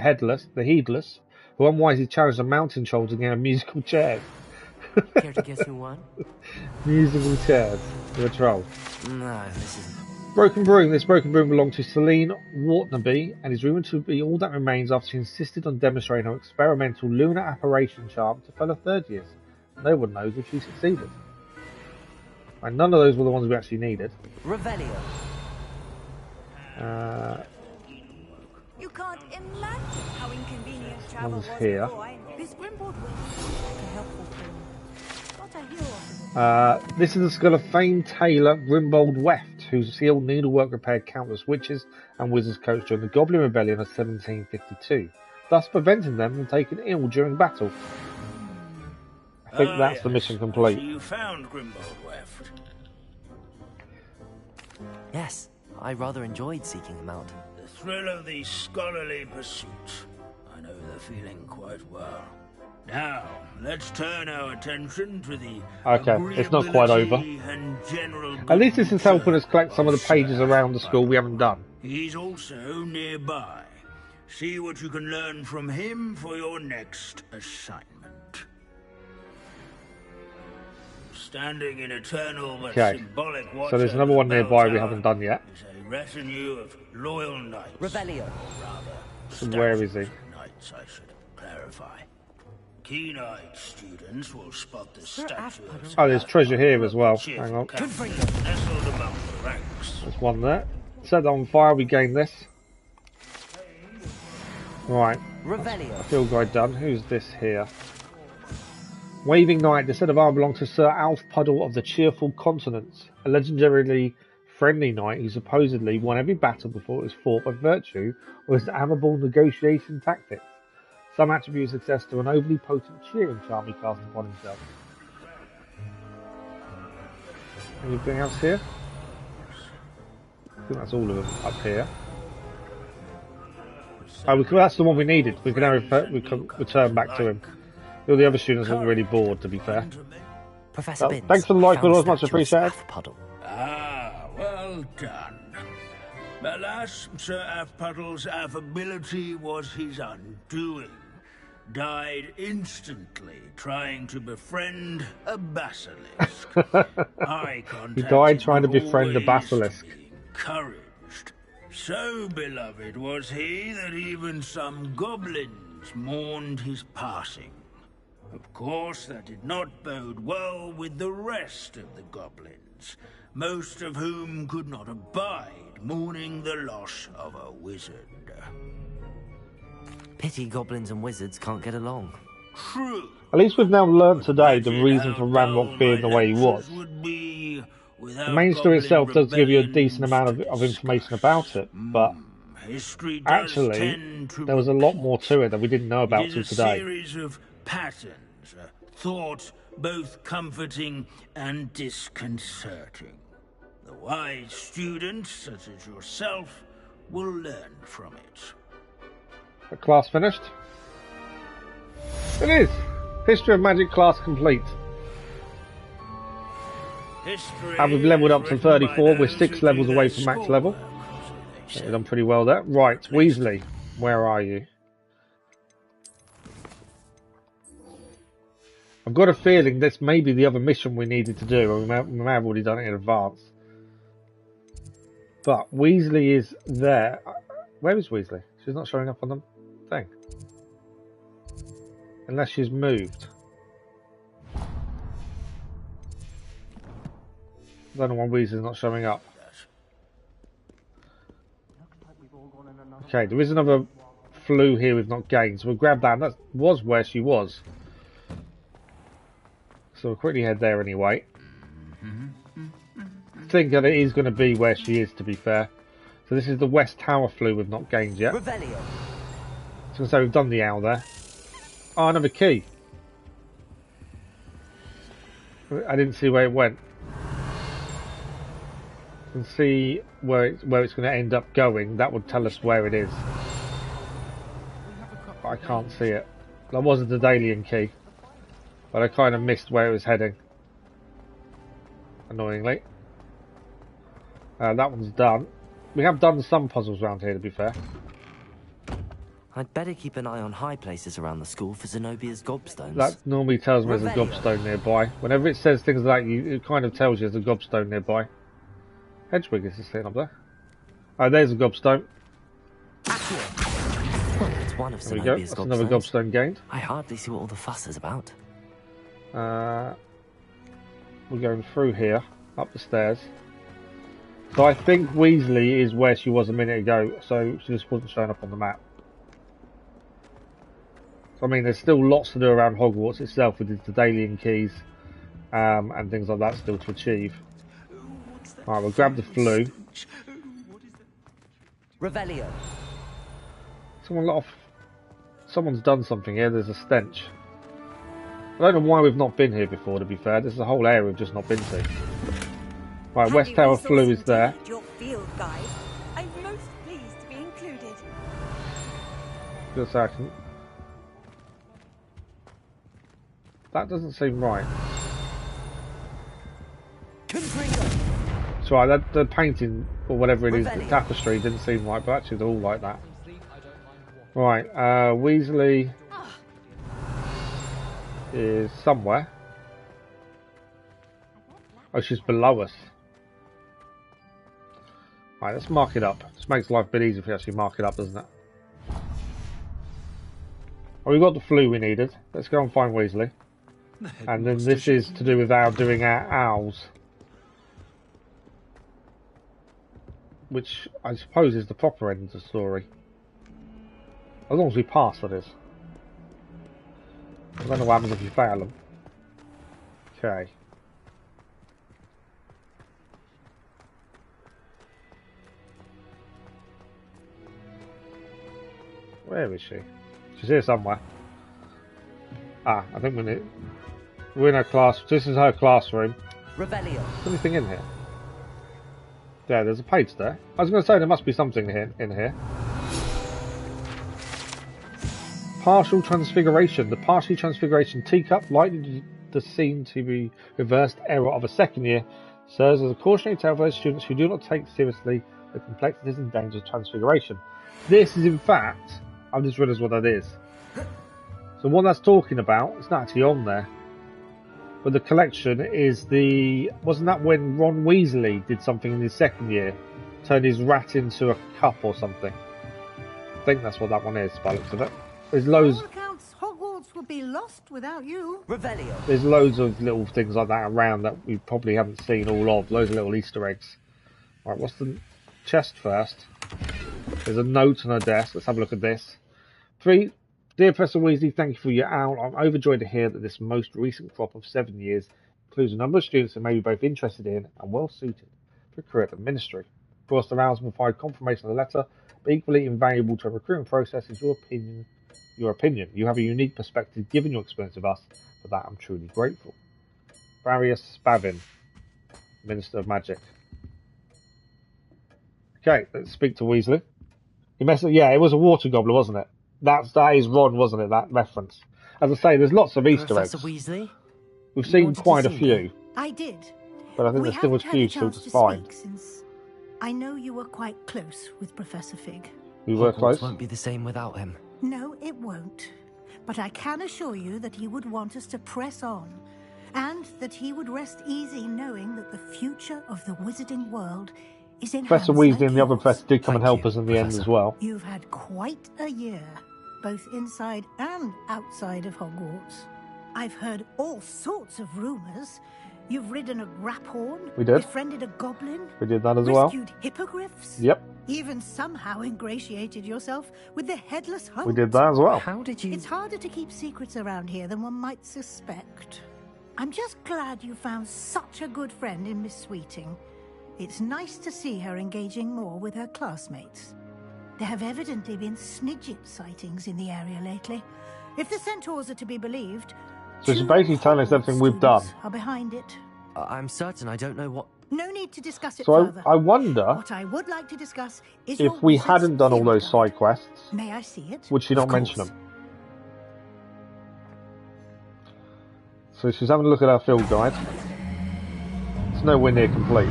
Heedless, who unwisely challenged a mountain troll to a game of musical chairs. Care to guess who won? Musical chairs. The troll. No, this isn't. Broken Broom. This broken broom belonged to Celine Wartnaby and is rumoured to be all that remains after she insisted on demonstrating her experimental lunar apparition charm to fellow third years. No one knows if she succeeded. And none of those were the ones we actually needed. Revelio. You can't imagine how inconvenient travel One's was here. before I knew. This Grimbold will be a helpful thing. What I hear of This is the skull of famed tailor Grimbold Weft, whose skilled needlework repaired countless witches and wizards' coats during the Goblin Rebellion of 1752, thus preventing them from taking ill during battle. I think that's the mission complete. So you found Grimbold Weft. Yes, I rather enjoyed seeking him out. The thrill of the scholarly pursuit. I know the feeling quite well. Now, let's turn our attention to the Okay, it's not quite over. and general At least this is helping us collect some of the pages around the school we haven't done. He's also nearby. See what you can learn from him for your next assignment. Standing in eternal but Okay, symbolic watch so there's another over one the nearby bell we tower haven't done yet. is a retinue of loyal knights. Revelio. So where is he? Knights, I should clarify. Keen-eyed students will spot the statue of... Oh, there's treasure here as well. Cheerful Hang on. captain nestled among the ranks. There's one there. Set that on fire, we gain this. Right. Field guide done. Who's this here? Waving Knight. The set of armor belongs to Sir Alf Puddle of the Cheerful Continents, a legendarily friendly knight who supposedly won every battle before it was fought by virtue of his amiable negotiation tactics. Some attribute success to an overly potent cheering charm he cast upon himself. Anything else here? I think that's all of them up here. Oh, that's the one we needed. We can now return back to him. All the other students aren't really bored, to be fair. Professor Binns, thanks for the like, it was much appreciated. Ah, well done. Alas, Sir Alf-Puddle's affability was his undoing. Died instantly trying to befriend a basilisk. Eye contact he died trying to befriend a basilisk. Encouraged. So beloved was he that even some goblins mourned his passing. Of course, that did not bode well with the rest of the goblins, most of whom could not abide mourning the loss of a wizard. Pity goblins and wizards can't get along. True. At least we've now learnt today the reason for Ranrock being the way he was. The main story itself does give you a decent amount of information about it, but actually, there was a lot more to it that we didn't know about till today. A series of patterns, thought both comforting and disconcerting. The wise students, such as yourself, will learn from it. The class finished? It is! History of Magic class complete. And we've leveled up to 34, we're 6 levels away from max level. We've done pretty well there. Right, Weasley, where are you? I've got a feeling this may be the other mission we needed to do, we may have already done it in advance. But Weasley is there. Where is Weasley? She's not showing up on the thing. Unless she's moved. I don't know why Weasley's not showing up. Okay, there is another flue here we've not gained, so we'll grab that. That was where she was. So we'll quickly head there anyway. I think that it is going to be where she is, to be fair. So this is the West Tower flue we've not gained yet. Revelio. So we've done the owl there. Oh, another key. I didn't see where it went. You can see where it's going to end up going. That would tell us where it is. But I can't see it. That wasn't the Daedalian key. But I kind of missed where it was heading. Annoyingly. That one's done. We have done some puzzles around here, to be fair. I'd better keep an eye on high places around the school for Zenobia's gobstones. That normally tells me there's a gobstone nearby. Whenever it says things like that, it kind of tells you there's a gobstone nearby. Hedwig is just sitting up there. Oh, there's a gobstone. It's one of There we go. Zenobia's That's another gobstone gained. I hardly see what all the fuss is about. We're going through here, up the stairs. So I think Weasley is where she was a minute ago, so she just wasn't showing up on the map. So I mean, there's still lots to do around Hogwarts itself with the Daedalian keys and things like that still to achieve. Alright, we'll grab the flue. Revelio. Someone's done something here, there's a stench. I don't know why we've not been here before, to be fair. This is a whole area we've just not been to. Right, West Tower flue is there. Your field guide. I'm most pleased to be included. Just a second. That doesn't seem right. So right, the painting or whatever it is, the tapestry didn't seem right, but actually they're all like that. Right, Weasley is somewhere. Oh, she's below us. Right, let's mark it up. This makes life a bit easier if we actually mark it up, doesn't it? Well, we got the flu we needed. Let's go and find Weasley. And then this is to do with doing our owls. Which I suppose is the proper end of the story. As long as we pass, that is. I don't know what happens if you fail them. Okay. Where is she? She's here somewhere. Ah, I think we're in her class. This is her classroom. Revelio. Is there anything in here? Yeah, there's a page there. I was going to say there must be something in here. Partial transfiguration. The partial transfiguration teacup, likely to seem to be reversed error of a second year, serves as a cautionary tale for those students who do not take seriously the complexities and dangers of transfiguration. This is, in fact, I've just realised what that is. So what that's talking about, it's not actually on there, but the collection is wasn't that when Ron Weasley did something in his second year, turned his rat into a cup or something? I think that's what that one is, by the looks of it. There's loads. By all accounts, Hogwarts would be lost without you. Revelio. There's loads of little things like that around that we probably haven't seen all of. Loads of little Easter eggs. Right, what's the chest first? There's a note on her desk. Let's have a look at this. 3. Dear Professor Weasley, thank you for your owl. I'm overjoyed to hear that this most recent crop of 7 years includes a number of students who may be both interested in and well suited for a career at the ministry. Of course, the owls will provide confirmation of the letter, but equally invaluable to a recruitment process is your opinion. You have a unique perspective given your experience with us. For that, I'm truly grateful. Various Spavin, Minister of Magic. Okay, let's speak to Weasley. Yeah, it was a water gobbler, wasn't it? That is Ron, wasn't it? That reference. As I say, there's lots of Easter eggs. Professor Weasley? We've seen quite a few. I did. But I think there's still a few still to find. Since I know you were quite close with Professor Fig. We were close. Hogwarts won't be the same without him. No, it won't. But I can assure you that he would want us to press on, and that he would rest easy knowing that the future of the wizarding world is in Professor hands Weasley like and the other yours. professor did come and help us in the end as well. You've had quite a year, both inside and outside of Hogwarts. I've heard all sorts of rumours. You've ridden a graphorn. We did. Befriended a goblin. We did that as well. Rescued hippogriffs. Yep. Even somehow ingratiated yourself with the headless hunt. We did that as well. How did you... It's harder to keep secrets around here than one might suspect. I'm just glad you found such a good friend in Miss Sweeting. It's nice to see her engaging more with her classmates. There have evidently been Snidget sightings in the area lately. If the centaurs are to be believed, so she's basically telling us everything we've done. Are behind it. I'm certain I don't know what... No need to discuss it so further. I wonder what I would like to discuss is if we hadn't done all those side quests, may I see it? Would she not mention them? So she's having a look at our field guide. It's nowhere near complete.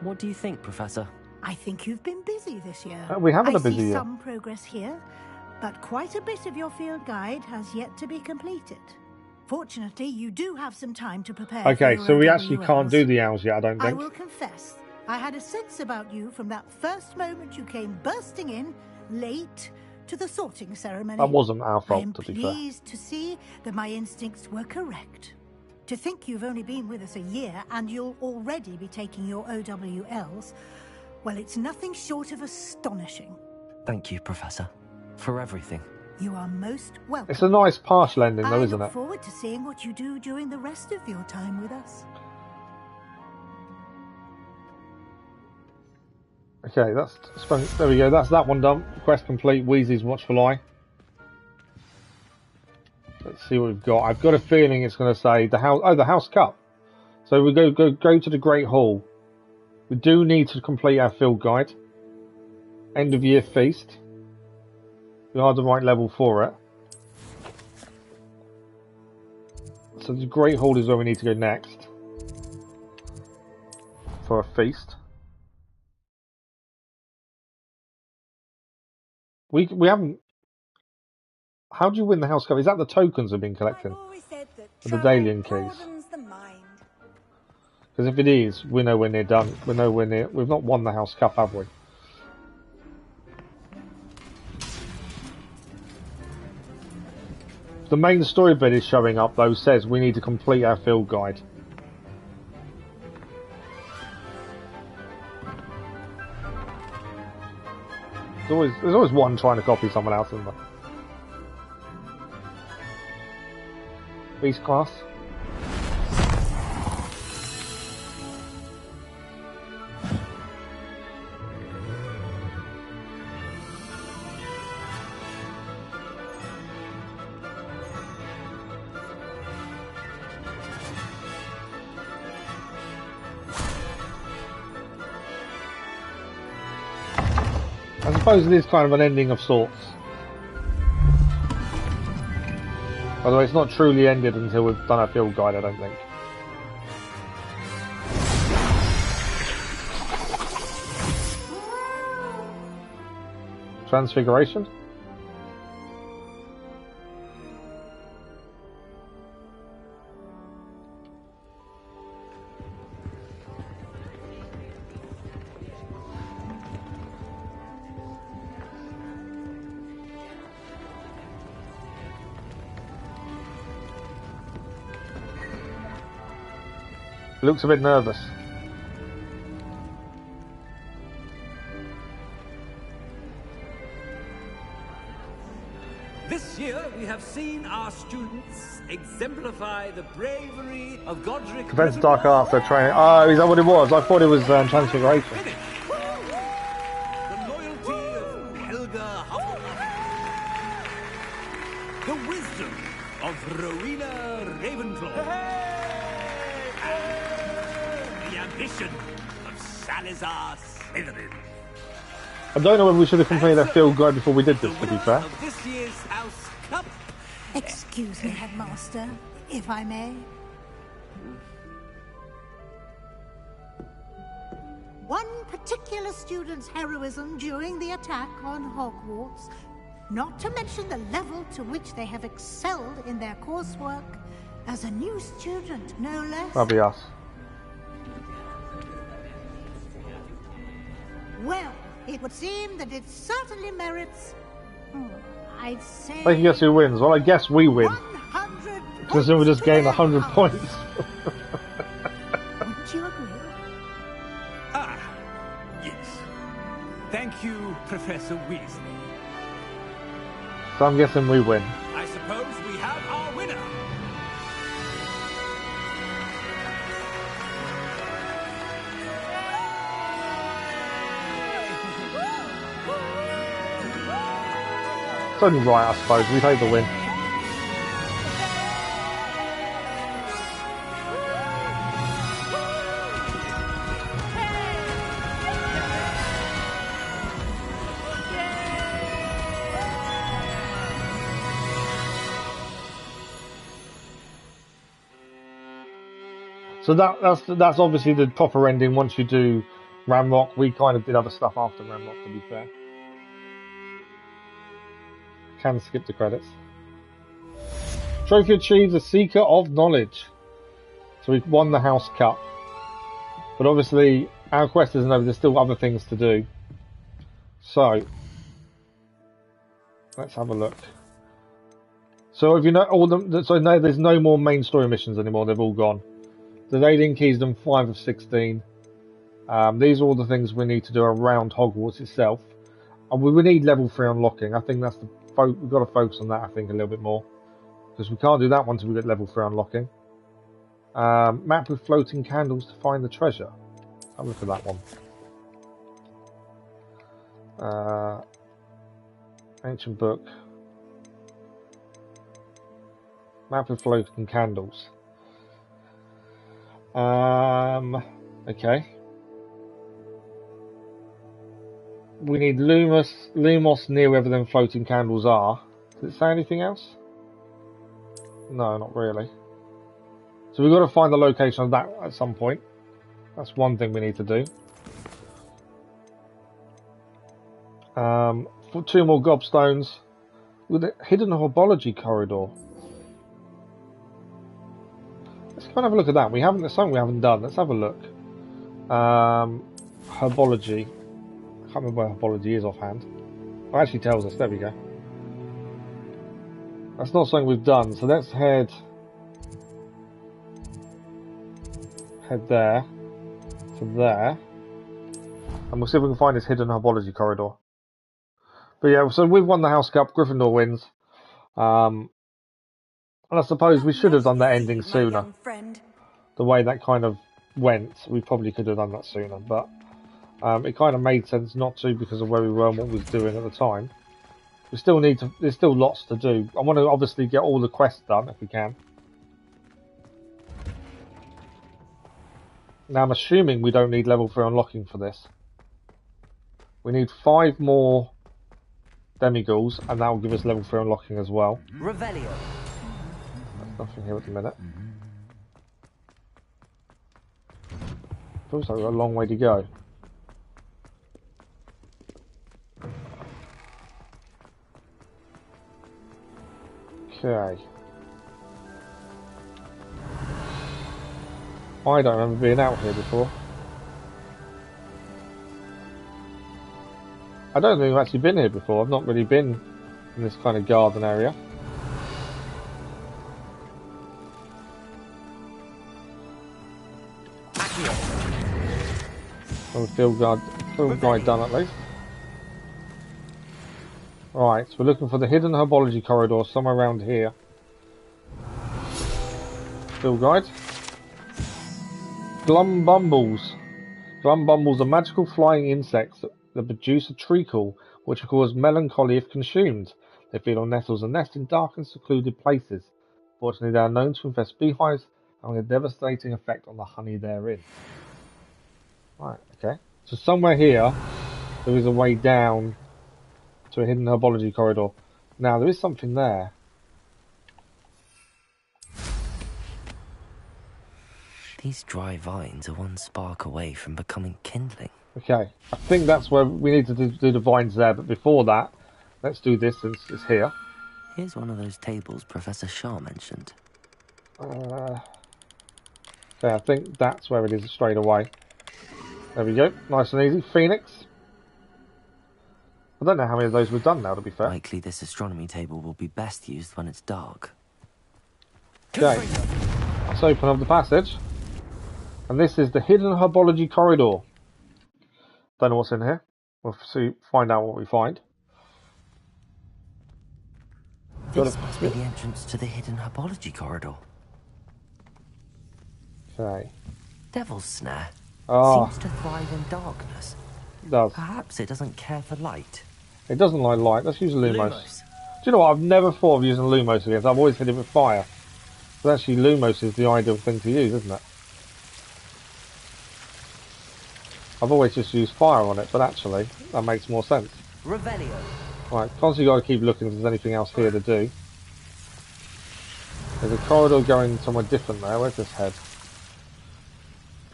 What do you think, Professor? I think you've been busy this year. We have had a busy year. I see year. some progress here, but quite a bit of your field guide has yet to be completed. Fortunately, you do have some time to prepare. Okay, for so we your actually OWLs. can't do the owls yet, I don't I think. will confess, I had a sense about you from that first moment you came bursting in, late, to the sorting ceremony. That wasn't our fault, I'm to be fair. pleased to see that my instincts were correct. To think you've only been with us a year and you'll already be taking your OWLs, well, it's nothing short of astonishing. Thank you, Professor, for everything. You are most welcome. It's a nice partial ending, though, I isn't look it? forward to seeing what you do during the rest of your time with us. Okay, there we go. That's that one done. Quest complete. Weasley's Watchful Eye. Let's see what we've got. I've got a feeling it's going to say the house. Oh, the House Cup. So we go to the Great Hall. We do need to complete our field guide. End of year feast. We are the right level for it. So the Great Hall is where we need to go next for a feast. We haven't. How do you win the House Cup? Is that the tokens we've been collecting? The Daedalian keys. Because if it is, we're nowhere near done. We're nowhere near. We've not won the House Cup, have we? The main story bit is showing up, though, says we need to complete our field guide. There's always one trying to copy someone else, isn't there? Beast class. I suppose it is kind of an ending of sorts. By the way, it's not truly ended until we've done our field guide, I don't think. Transfiguration? He looks a bit nervous. This year we have seen our students exemplify the bravery of Godric. Defense Dark Arts, they're training. Oh, is that what it was? I thought it was Transfiguration. The loyalty of Helga Hufflepuff. The wisdom of Rowena Ravenclaw. The ambition of Salazar Slytherin. I don't know whether we should have completed that field guide before we did this, to be fair. This year's House Cup. Excuse me, Headmaster, if I may. One particular student's heroism during the attack on Hogwarts, not to mention the level to which they have excelled in their coursework, as a new student, no less. That'll be us. Well, it would seem that it certainly merits, I'd say... They can guess who wins. Well, I guess we win. Because then we just gain 100 points. Wouldn't you agree? Ah, yes. Thank you, Professor Weasley. So I'm guessing we win. I suppose we have our winner. It's only right, I suppose. We take the win. So that's obviously the proper ending. Once you do Ramrock, we kind of did other stuff after Ramrock, to be fair. Can skip the credits. Trophy achieves a Seeker of Knowledge. So we've won the House Cup. But obviously, our quest isn't over. There's still other things to do. So, let's have a look. So if you know all them, so no, there's no more main story missions anymore. They've all gone. There's 18 Keysdom, 5 of 16. These are all the things we need to do around Hogwarts itself. And we would need level 3 unlocking. I think that's the we've got to focus on that, I think, a little bit more. Because we can't do that one until we get level 3 unlocking. Map with floating candles to find the treasure. Have a look at that one. Ancient book. Map with floating candles. Okay. We need Lumos near wherever them floating candles are. Does it say anything else? No, not really. So we've got to find the location of that at some point. That's one thing we need to do. For 2 more gobstones with a hidden herbology corridor. Let's go and have a look at that. There's something we haven't done. Let's have a look. Herbology. I can't remember where herbology is offhand. Oh, it actually tells us. There we go. That's not something we've done. So let's head there to there, and we'll see if we can find this hidden herbology corridor. But yeah, so we've won the House Cup. Gryffindor wins. And I suppose we should have done that ending sooner. The way that kind of went, we probably could have done that sooner, but it kind of made sense not to because of where we were and what we was doing at the time. We still need to. There's still lots to do. I want to obviously get all the quests done if we can. Now I'm assuming we don't need level 3 unlocking for this. We need 5 more demigoals, and that will give us level 3 unlocking as well. Revelio. There's nothing here at the minute. Feels like we've got a long way to go. Okay. I don't remember being out here before. I don't think I've actually been here before. I've not really been in this kind of garden area. Oh, field guide done at least. Right, so we're looking for the hidden herbology corridor somewhere around here. Field guide. Glumbumbles. Glumbumbles are magical flying insects that produce a treacle, which cause melancholy if consumed. They feed on nettles and nest in dark and secluded places. Fortunately, they are known to infest beehives, having a devastating effect on the honey therein. Right, okay. So somewhere here, there is a way down to a hidden herbology corridor. Now, there is something there. These dry vines are one spark away from becoming kindling. Okay, I think that's where we need to do the vines there, but before that, let's do this since it's here. Here's one of those tables Professor Shah mentioned. Okay, I think that's where it is straight away. There we go, nice and easy. Phoenix. I don't know how many of those we've done now, to be fair. Likely this astronomy table will be best used when it's dark. Okay, let's open up the passage. And this is the hidden herbology corridor. Don't know what's in here. We'll find out what we find. This must be the entrance to the hidden herbology corridor. Okay. Devil's Snare. Oh. Seems to thrive in darkness. It does. Perhaps it doesn't care for light. It doesn't like light. Let's use Lumos. Do you know what? I've never thought of using Lumos against. I've always hit it with fire. But actually Lumos is the ideal thing to use, isn't it? I've always just used fire on it, but actually, that makes more sense. Revelio. Right, constantly got to keep looking if there's anything else here to do. There's a corridor going somewhere different there. Where's this head?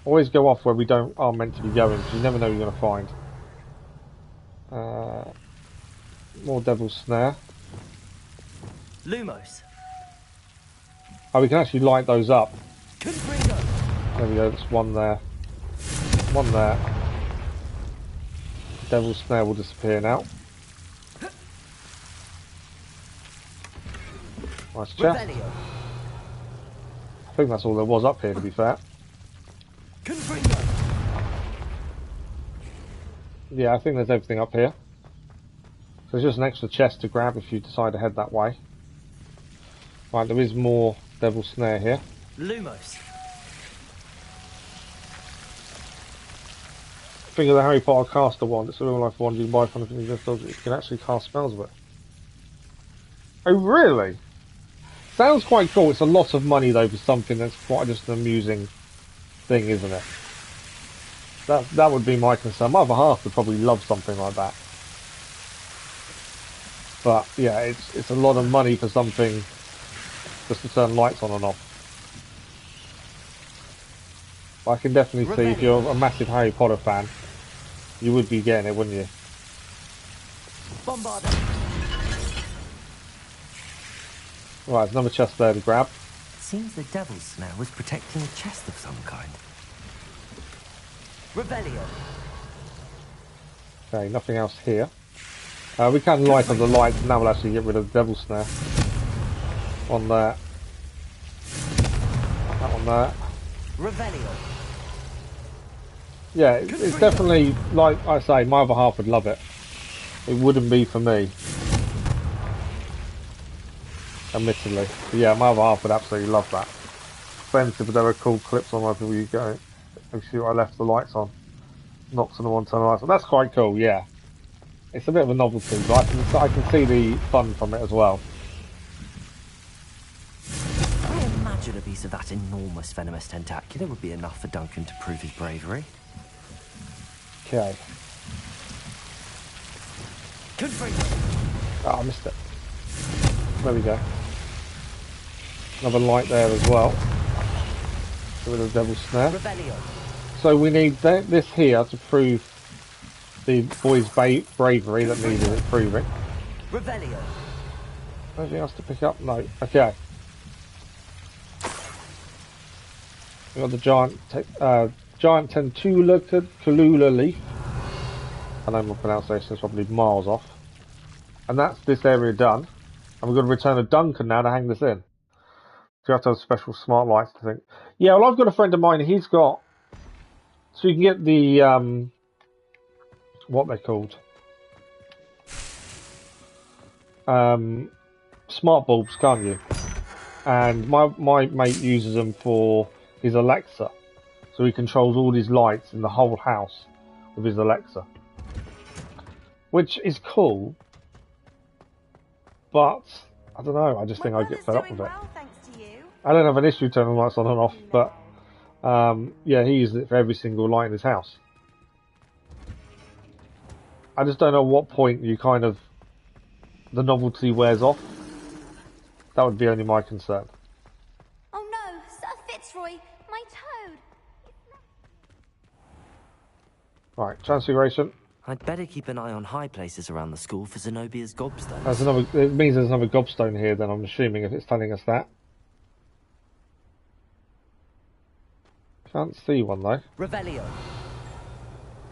Always go off where we aren't meant to be going, because you never know what you're going to find. More Devil's Snare. Lumos. Oh, we can actually light those up. There we go, there's one there. One there. Devil's Snare will disappear now. Nice chest. I think that's all there was up here, to be fair. Yeah, I think there's everything up here. So there's just an extra chest to grab if you decide to head that way. Right, there is more Devil's Snare here. Lumos. Think of the Harry Potter caster wand. It's a real life wand you can buy from the you can actually cast spells with. Oh really? Sounds quite cool. It's a lot of money though for something that's quite just an amusing thing, isn't it? That would be my concern. My other half would probably love something like that. But yeah, it's a lot of money for something just to turn lights on and off. I can definitely see if you're a massive Harry Potter fan, you would be getting it, wouldn't you? Bombard. Right, there's another chest there to grab. seems the devil's snare was protecting a chest of some kind. Revelio. Okay, nothing else here. We can light up the lights, and that will actually get rid of the devil's snare. On there. That one there. Revelio. Yeah, it's definitely, like I say, my other half would love it. It wouldn't be for me. Admittedly. But yeah, my other half would absolutely love that. Expensive, but there are cool clips on where you go. You see what I left the lights on. Knocks on the one, turn the lights on. That's quite cool, yeah. It's a bit of a novelty, but I can see the fun from it as well. I imagine a piece of that enormous venomous tentacula would be enough for Duncan to prove his bravery. Okay. Good for you. Oh, I missed it. There we go. Another light there as well. Get rid of the devil's snare. Revelio. So we need this here to prove the boy's bravery that needed improving. Revelio. Anything else to pick up? No. Okay. We got the giant Tentula Kalula leaf. I know my pronunciation is probably miles off. And that's this area done. And we've got to return a Duncan now to hang this in. So you have to have special smart lights, I think. Yeah, well, I've got a friend of mine. He's got. So you can get the what they're called. Smart bulbs, can't you? And my mate uses them for his Alexa. So he controls all his lights in the whole house with his Alexa. Which is cool. But, I don't know, I just think I'd get fed up with it. I don't have an issue turning the lights on and off, but yeah, he uses it for every single light in his house. I just don't know what point you kind of, the novelty wears off. That would be only my concern. Oh no, Sir Fitzroy, my toad! Right, Transfiguration. I'd better keep an eye on high places around the school for Zenobia's gobstones. It means there's another gobstone here then, I'm assuming, if it's telling us that. Can't see one though. Revelio.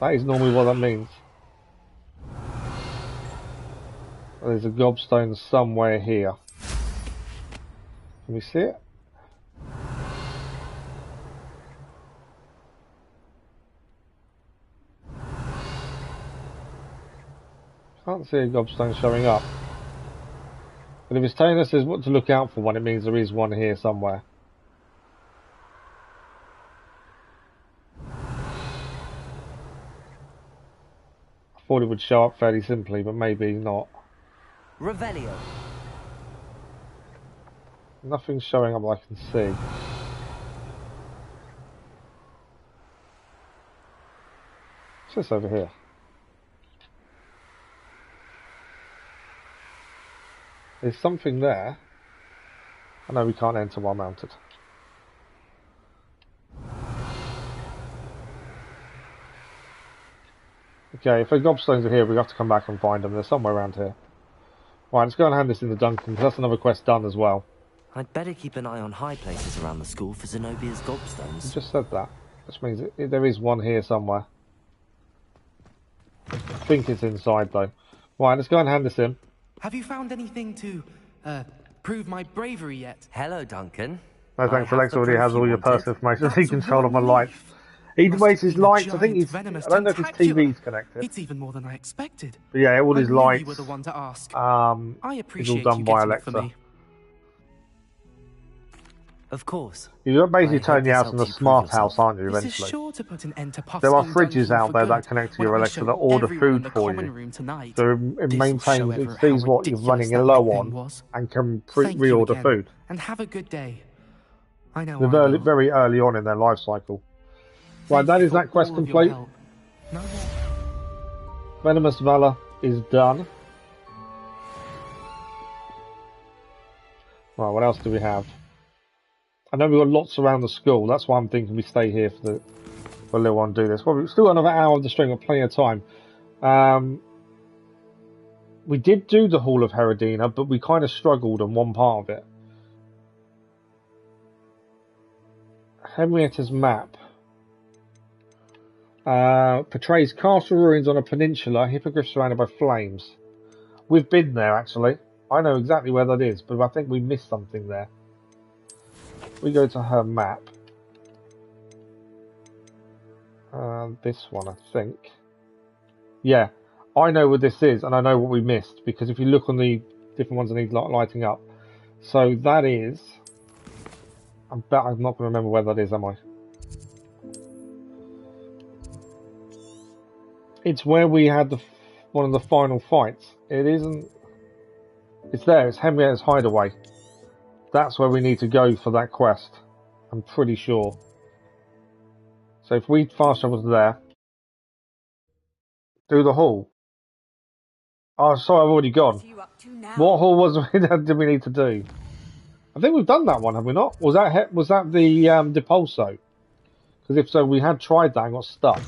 That is normally what that means. There's a gobstone somewhere here. Can we see it? Can't see a gobstone showing up. But if it's telling us there's what to look out for one, it means there is one here somewhere. I thought it would show up fairly simply, but maybe not. Revelio. Nothing's showing up I can see. What's this over here? There's something there. I know we can't enter while mounted. Okay, if the gobstones are here, we have to come back and find them. They're somewhere around here. Right, let's go and hand this in the Duncan, because that's another quest done as well. I'd better keep an eye on high places around the school for Zenobia's gobstones. I just said that. Which means there is one here somewhere. I think it's inside though. Right, let's go and hand this in. Have you found anything to prove my bravery yet? Hello, Duncan. No thanks, Alex already has all your personal information. He controls my lights. He waits his lights. I think I don't know if his TV's connected. It's even more than I expected. But yeah, all his lights. You were the one to ask. I appreciate it's all done by Alexa. Of course. You're basically turning your house into a smart house, aren't you, eventually? This is sure to put an end to there are fridges out there that connect to your Alexa that order food for you. So it maintains, it sees what you're running low on and can reorder food. And have a good day. I know. They're very early on in their life cycle. Right, that is that quest complete. Venomous Valor is done. Right, what else do we have? I know we've got lots around the school. That's why I'm thinking we stay here for a little while and do this. Well, we've still got another hour of the string, got plenty of time. We did do the Hall of Herodina, but we kind of struggled on one part of it. Henrietta's map. Portrays castle ruins on a peninsula, hippogriffs surrounded by flames. We've been there, actually. I know exactly where that is, but I think we missed something there. We go to her map. This one, I think. Yeah, I know what this is, and I know what we missed, because if you look on the different ones that need lighting up. So that is... I bet I'm not going to remember where that is, am I? It's where we had one of the final fights. It isn't... It's there, it's Henrietta's hideaway. That's where we need to go for that quest. I'm pretty sure. So if we fast travel to there... Do the hall. Oh, sorry, I've already gone. What hall did we need to do? I think we've done that one, have we not? Was that the Depulso? Because if so, we had tried that and got stuck.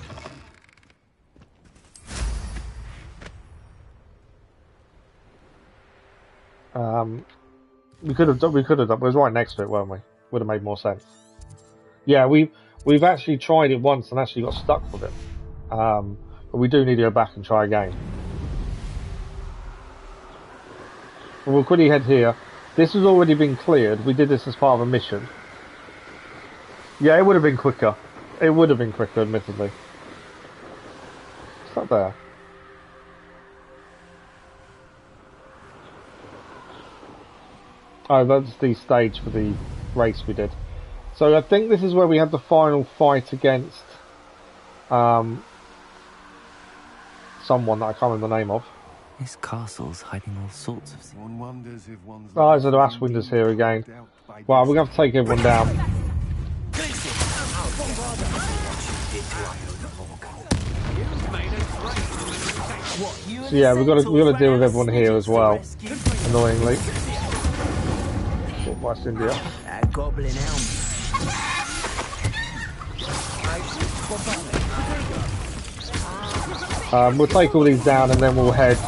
We could have done. It was right next to it, weren't we? Would have made more sense. Yeah, we've actually tried it once and actually got stuck with it. But we do need to go back and try again. We'll quickly head here. This has already been cleared. We did this as part of a mission. Yeah, it would have been quicker. It would have been quicker, admittedly. What's that there? Oh, that's the stage for the race we did. So I think this is where we had the final fight against someone that I can't remember the name of. This castle's hiding all sorts of things. One wonders if one's... Oh, there's the Ashwinders here again. Well, we're going to have to take everyone down. So yeah, we've got to deal with everyone here as well. Annoyingly. West India. Goblin Elm. We'll take all these down and then we'll head.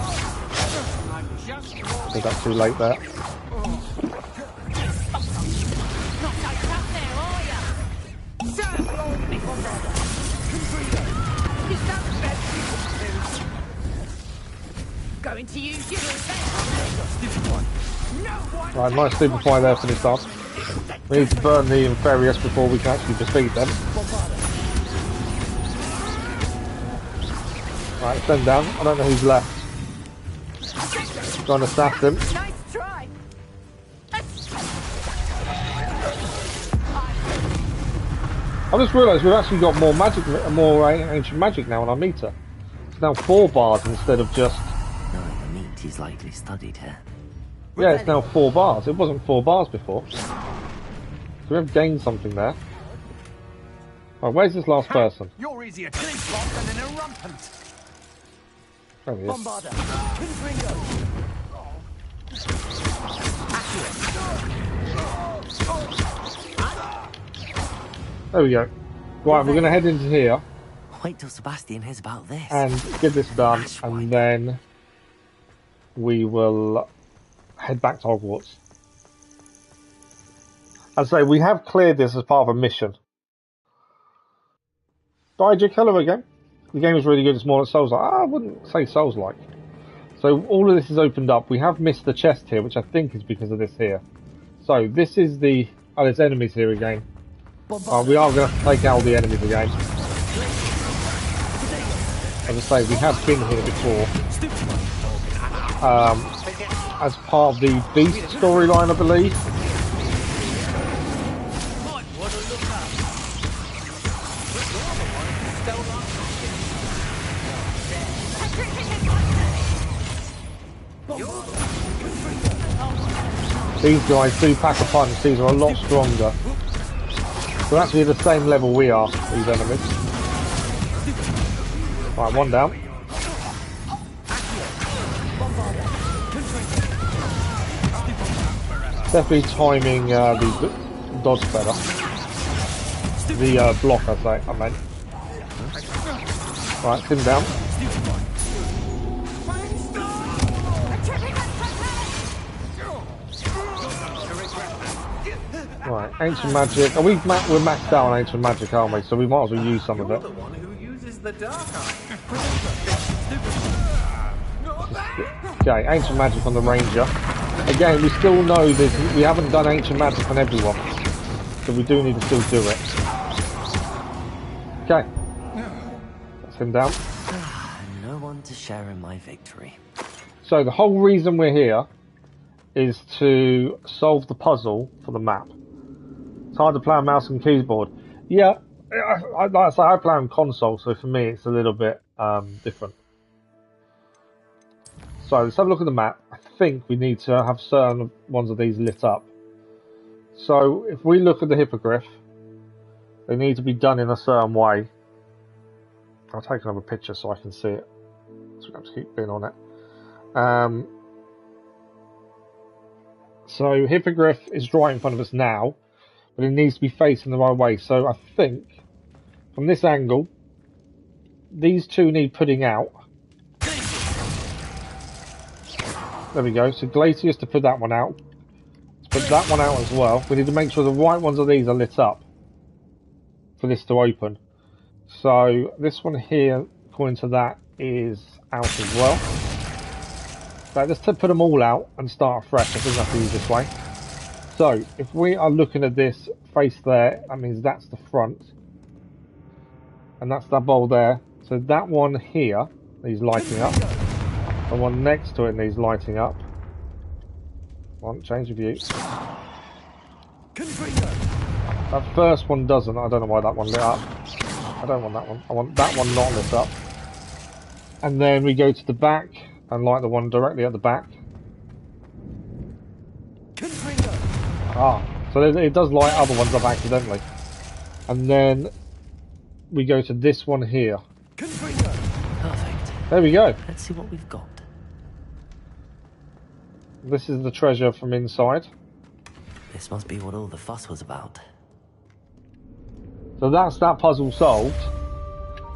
We got too late there. Going to use you. Right, nice stupefy there for this off. We need to burn the Inferius before we can actually defeat them. Right, send down. I don't know who's left. Trying to snap them. Nice try. I just realised we've actually got more magic, more ancient magic now on our meter. It's now 4 bars instead of just... Knowing the meat he's likely studied here. Yeah, it's now 4 bars. It wasn't 4 bars before. So we have gained something there. Right, where's this last person? You're easier to spot than an irrumpant. There he is. Bombarder. There we go. Right, we're going to head into here. Wait till Sebastian hears about this. And get this done, and then we will head back to Hogwarts. I'd say we have cleared this as part of a mission. Digic, hello again. The game is really good. It's more like Souls-like. I wouldn't say Souls-like. So all of this is opened up. We have missed the chest here, which I think is because of this here. So this is the... Oh, there's enemies here again. We are going to have to take out all the enemies again. As I say, we have been here before. As part of the Beast storyline, I believe. These guys do pack a punch. These are a lot stronger. They're actually the same level we are, these enemies. Right, one down. Definitely timing the dodge better. The block, I meant. Right, him down. Right, ancient magic. We're maxed out on ancient magic, aren't we? So we might as well use some of it. The one who uses the dark eye. Okay, ancient magic on the ranger. Again, we still know we haven't done ancient magic on everyone, so we do need to still do it. Okay, that's him down. No one to share in my victory. So the whole reason we're here is to solve the puzzle for the map. It's hard to play on mouse and keyboard. Yeah, like I say, I play on console, so for me it's a little bit different. So let's have a look at the map. I think we need to have certain ones of these lit up. So if we look at the hippogriff, they need to be done in a certain way. I'll take another picture so I can see it. So we have to keep being on it. So hippogriff is right in front of us now, but it needs to be facing the right way. So I think from this angle, these two need putting out. There we go. So Glacius to put that one out. Let's put that one out as well. We need to make sure the right ones of these are lit up for this to open. So this one here, according to that, is out as well. So let's put them all out and start afresh. I think that's the easiest way. So if we are looking at this face there, that means that's the front. And that's that bowl there. So that one here needs lighting up. The one next to it needs lighting up. One, change of view. That first one doesn't. I don't know why that one lit up. I don't want that one. I want that one not lit up. And then we go to the back and light the one directly at the back. Ah, so it does light other ones up accidentally. And then we go to this one here. Perfect. There we go. Let's see what we've got. This is the treasure from inside. This must be what all the fuss was about. So that's that puzzle solved.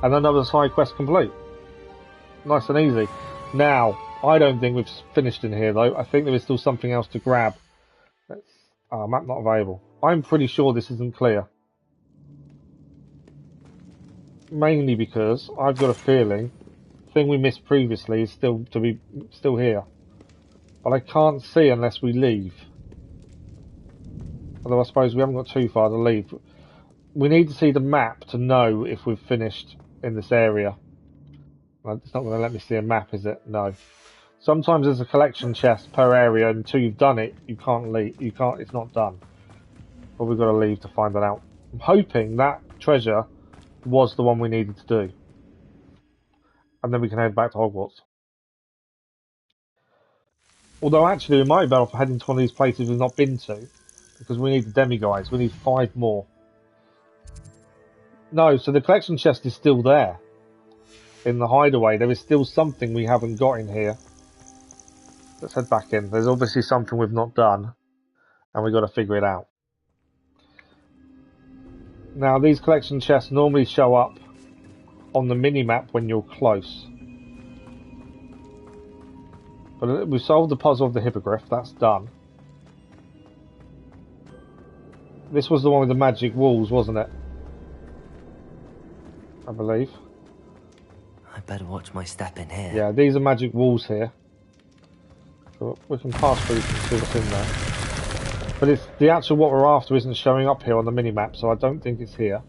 And another side quest complete. Nice and easy. Now, I don't think we've finished in here though. I think there is still something else to grab. Map not available. I'm pretty sure this isn't clear. Mainly because I've got a feeling the thing we missed previously is still here. But I can't see unless we leave. Although I suppose we haven't got too far to leave. We need to see the map to know if we've finished in this area. It's not going to let me see a map, is it? No. Sometimes there's a collection chest per area, and until you've done it, you can't leave. It's not done. But we've got to leave to find that out. I'm hoping that treasure was the one we needed to do. And then we can head back to Hogwarts. Although actually we might be better off heading to one of these places we've not been to. Because we need the demi-guides. We need 5 more. No, so the collection chest is still there. In the hideaway. There is still something we haven't got in here. Let's head back in. There's obviously something we've not done. And we've got to figure it out. Now these collection chests normally show up on the mini-map when you're close. But we solved the puzzle of the hippogriff. That's done. This was the one with the magic walls, wasn't it? I believe. I better watch my step in here. Yeah, these are magic walls here. So we can pass through and see what's in there. But it's the actual what we're after isn't showing up here on the mini-map, so I don't think it's here.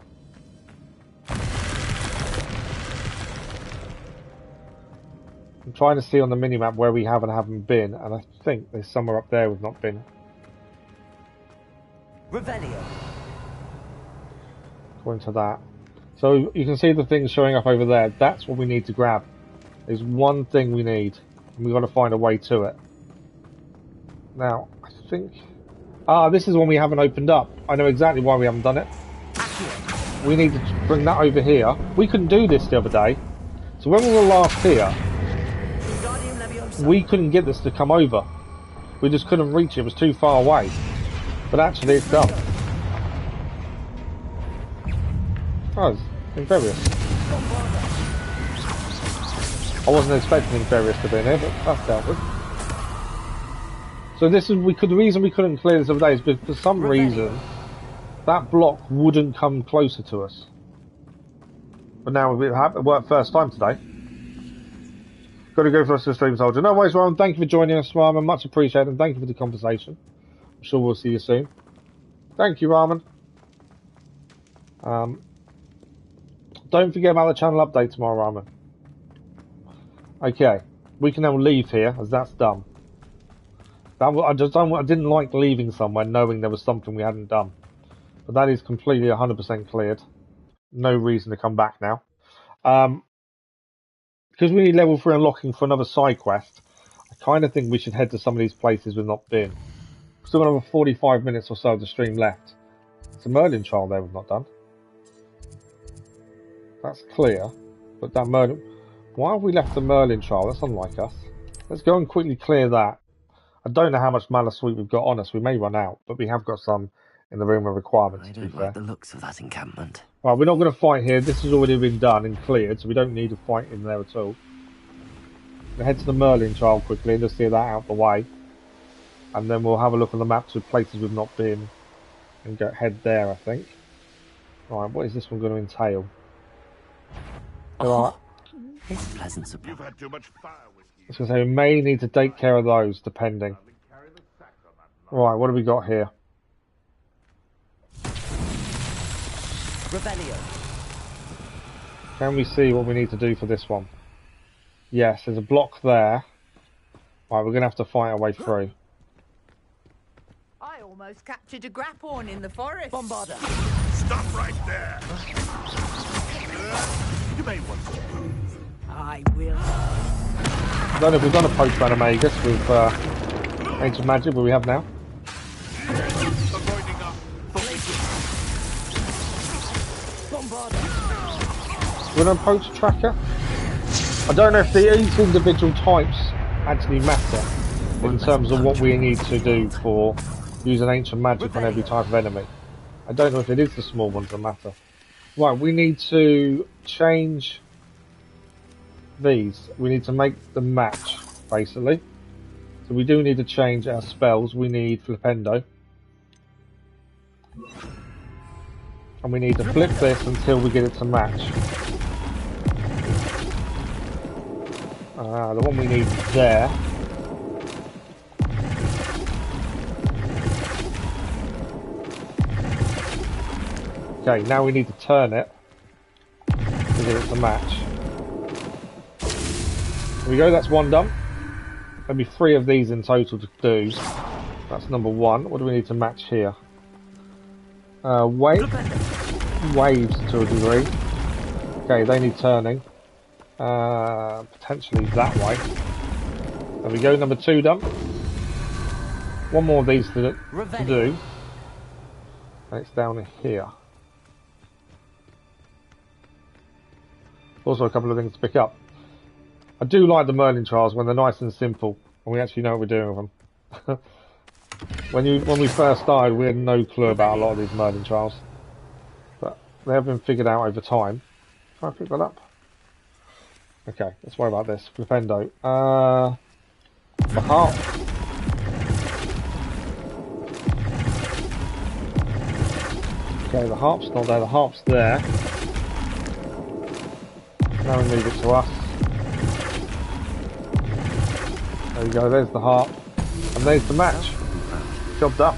I'm trying to see on the mini-map where we have and haven't been, and I think there's somewhere up there we've not been. Revelio. According to that. So you can see the things showing up over there. That's what we need to grab. There's one thing we need, and we've got to find a way to it. Now, I think... this is one we haven't opened up. I know exactly why we haven't done it. We need to bring that over here. We couldn't do this the other day. So when we were last here, we couldn't get this to come over. We just couldn't reach it. It was too far away. But actually, it's done. Oh, it's Inferious. I wasn't expecting Inferious to be in here, but that's dealt with. So this is the reason we couldn't clear this other day is because for some reason that block wouldn't come closer to us. But now it worked first time today. Got to go for us to stream, soldier. No worries, Ron. Thank you for joining us, Ramen. Much appreciated. And thank you for the conversation. I'm sure we'll see you soon. Thank you, Ramen. Don't forget about the channel update tomorrow, Ramen. Okay, we can now leave here as that's done. I didn't like leaving somewhere knowing there was something we hadn't done, but that is completely 100% cleared. No reason to come back now. Because we need level 3 unlocking for another side quest, I kind of think we should head to some of these places we've not been. We've still got another 45 minutes or so of the stream left. It's a Merlin trial there we've not done. That's clear, but that Merlin... Why have we left the Merlin trial? That's unlike us. Let's go and quickly clear that. I don't know how much Mana Sweet we've got on us. We may run out, but we have got some in the room of requirements. I don't like the looks of that encampment. Right, we're not going to fight here. This has already been done and cleared, so we don't need to fight in there at all. We'll head to the Merlin trial quickly and just clear that out the way. And then we'll have a look on the map to places we've not been and head there, I think. Right, what is this one going to entail? It's a pleasant surprise. You've had too much fire with you. I was going to say, we may need to take care of those, depending. Right, what have we got here? Rebellion. Can we see what we need to do for this one? Yes, there's a block there. Right, we're going to have to fight our way through. I almost captured a grapphorn in the forest. Bombarder. Stop right there. You may want to move. I will. I don't know if we've done a post Animagus with Ancient Magic, but we have now. We're going to approach tracker. I don't know if each individual types actually matter in terms of what we need to do for using Ancient Magic on every type of enemy. I don't know if it is the small ones that matter. Right, we need to change these. We need to make them match, basically. So we do need to change our spells. We need Flipendo. And we need to flip this until we get it to match. The one we need is there. Okay, now we need to turn it to get it to match. There we go, that's one done. There'll be 3 of these in total to do. That's number 1. What do we need to match here? Waves to a degree. Okay, they need turning. Potentially that way. There we go, number 2 done. 1 more of these to do. And it's down here. Also a couple of things to pick up. I do like the Merlin trials when they're nice and simple and we actually know what we're doing with them. When we first started, we had no clue about a lot of these Merlin trials, but they have been figured out over time. Can I pick that up? Okay, let's worry about this. Flipendo. The harp. Okay, the harp's not there. The harp's there. Now we move it to us. There we go, there's the harp. And there's the match. Job done.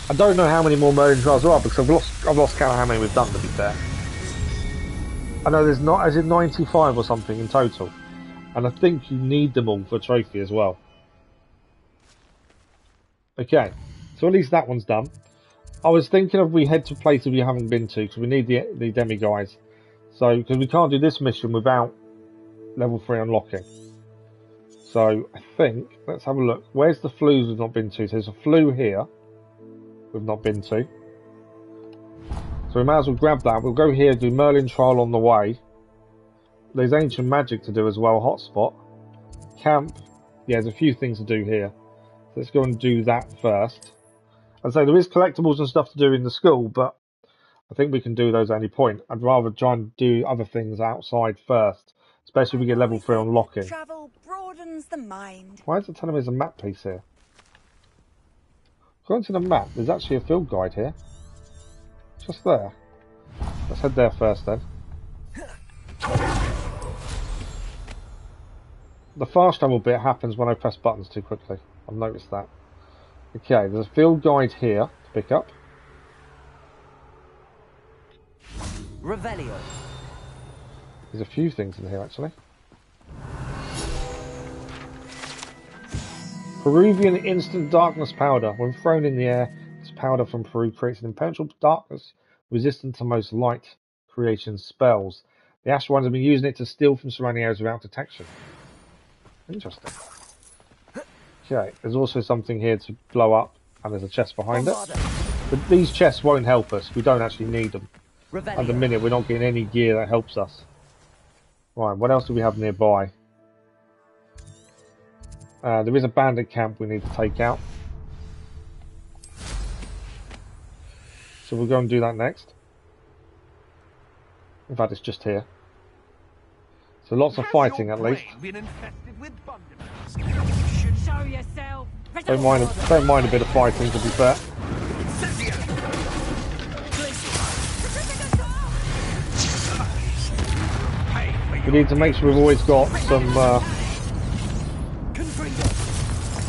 I don't know how many more Merlin trials there are because I've lost count of how many we've done, to be fair. I know there's not, is it 95 or something in total? And I think you need them all for a trophy as well. Okay, so at least that one's done. I was thinking if we head to places we haven't been to because we need the demi guys. So, because we can't do this mission without level 3 unlocking. So, I think, let's have a look. Where's the flues we've not been to? So there's a flue here we've not been to. So we might as well grab that. We'll go here, do Merlin trial on the way. There's Ancient Magic to do as well, hotspot. Camp. Yeah, there's a few things to do here. So let's go and do that first. And so there is collectibles and stuff to do in the school, but I think we can do those at any point. I'd rather try and do other things outside first, especially if we get level 3 unlocking. Travel broad broadens the mind. Why is it telling me there's a map piece here? According to the map, there's actually a field guide here. Just there. Let's head there first then. The fast travel bit happens when I press buttons too quickly. I've noticed that. Okay, there's a field guide here to pick up. Revelio. There's a few things in here actually. Peruvian instant darkness powder. When thrown in the air, this powder from Peru creates an impenetrable darkness resistant to most light creation spells. The Astral Ones have been using it to steal from surrounding areas without detection. Interesting. Okay, there's also something here to blow up, and there's a chest behind it. But these chests won't help us. We don't actually need them. At the minute, we're not getting any gear that helps us. Right, what else do we have nearby? There is a bandit camp we need to take out. So we'll go and do that next. In fact, it's just here. So lots of fighting at least. Don't mind a bit of fighting, to be fair. We need to make sure we've always got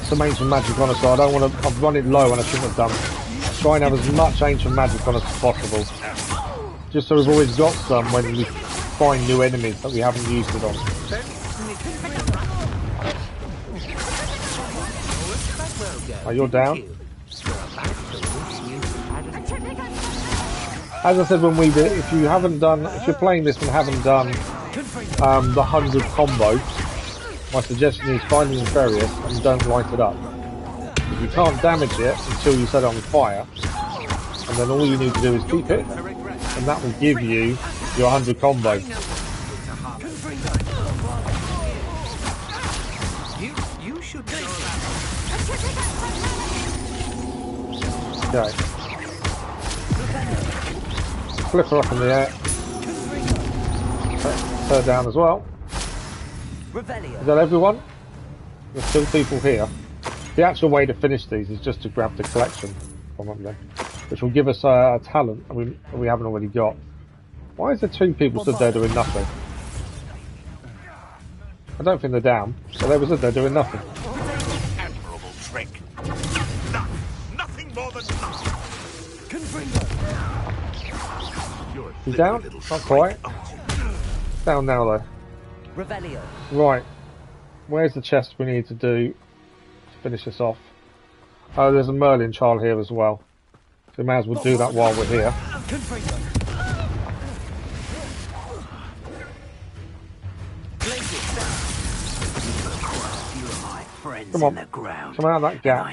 some ancient magic on us, so I don't want to. I've run it low and I shouldn't have done. Try and have as much ancient magic on us as possible, just so we've always got some when we find new enemies that we haven't used it on. Oh, you're down. As I said when we did, if you're playing this and haven't done the 100 combo, my suggestion is find the Inferius and don't light it up. If you can't damage it until you set it on fire, and then all you need to do is keep it, and that will give you your 100 combo. Okay. Flip her up in the air. Her down as well. Is that everyone? There's still people here. The actual way to finish these is just to grab the collection from them, which will give us a talent we haven't already got. Why is there two people stood there doing nothing? I don't think they're down, but they were stood there doing nothing. Admirable trick. Nothing more than nothing. He's down? Not quite. Down now though. Revelio. Right. Where's the chest we need to do to finish this off? Oh, there's a Merlin child here as well. So we may as well do that while we're here. Come on, come out of that gap.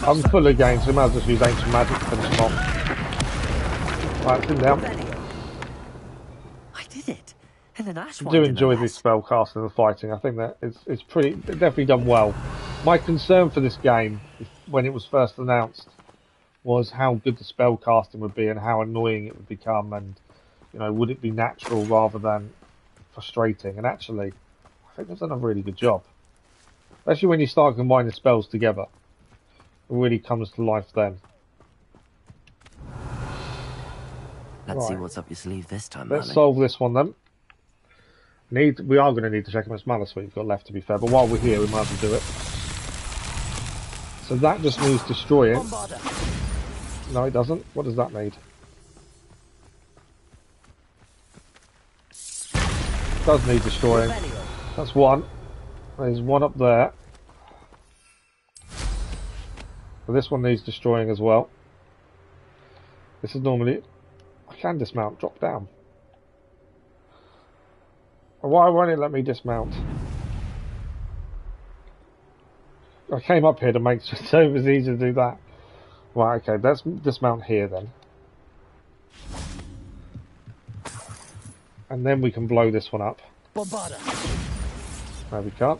I'm full of games, so we might as well just use ancient magic to finish them off. Right, sit down. I did it. And then Ash I do enjoy this spell casting and fighting. I think that it's definitely done well. My concern for this game, when it was first announced, was how good the spell casting would be and how annoying it would become, and would it be natural rather than frustrating? And actually, I think they've done a really good job. Especially when you start combining spells together, it really comes to life then. Let's see what's up your sleeve this time. Let's solve this one then. We are going to need to check how much mana we've got left, to be fair, but while we're here we might as well do it. So that just needs destroying. No, it doesn't. What does that need? It does need destroying. That's one. There's one up there. So this one needs destroying as well. This is normally... I can dismount. Drop down. Why won't it let me dismount? I came up here to make so it was easy to do that. Right, okay, let's dismount here then. And then we can blow this one up. No, we can't.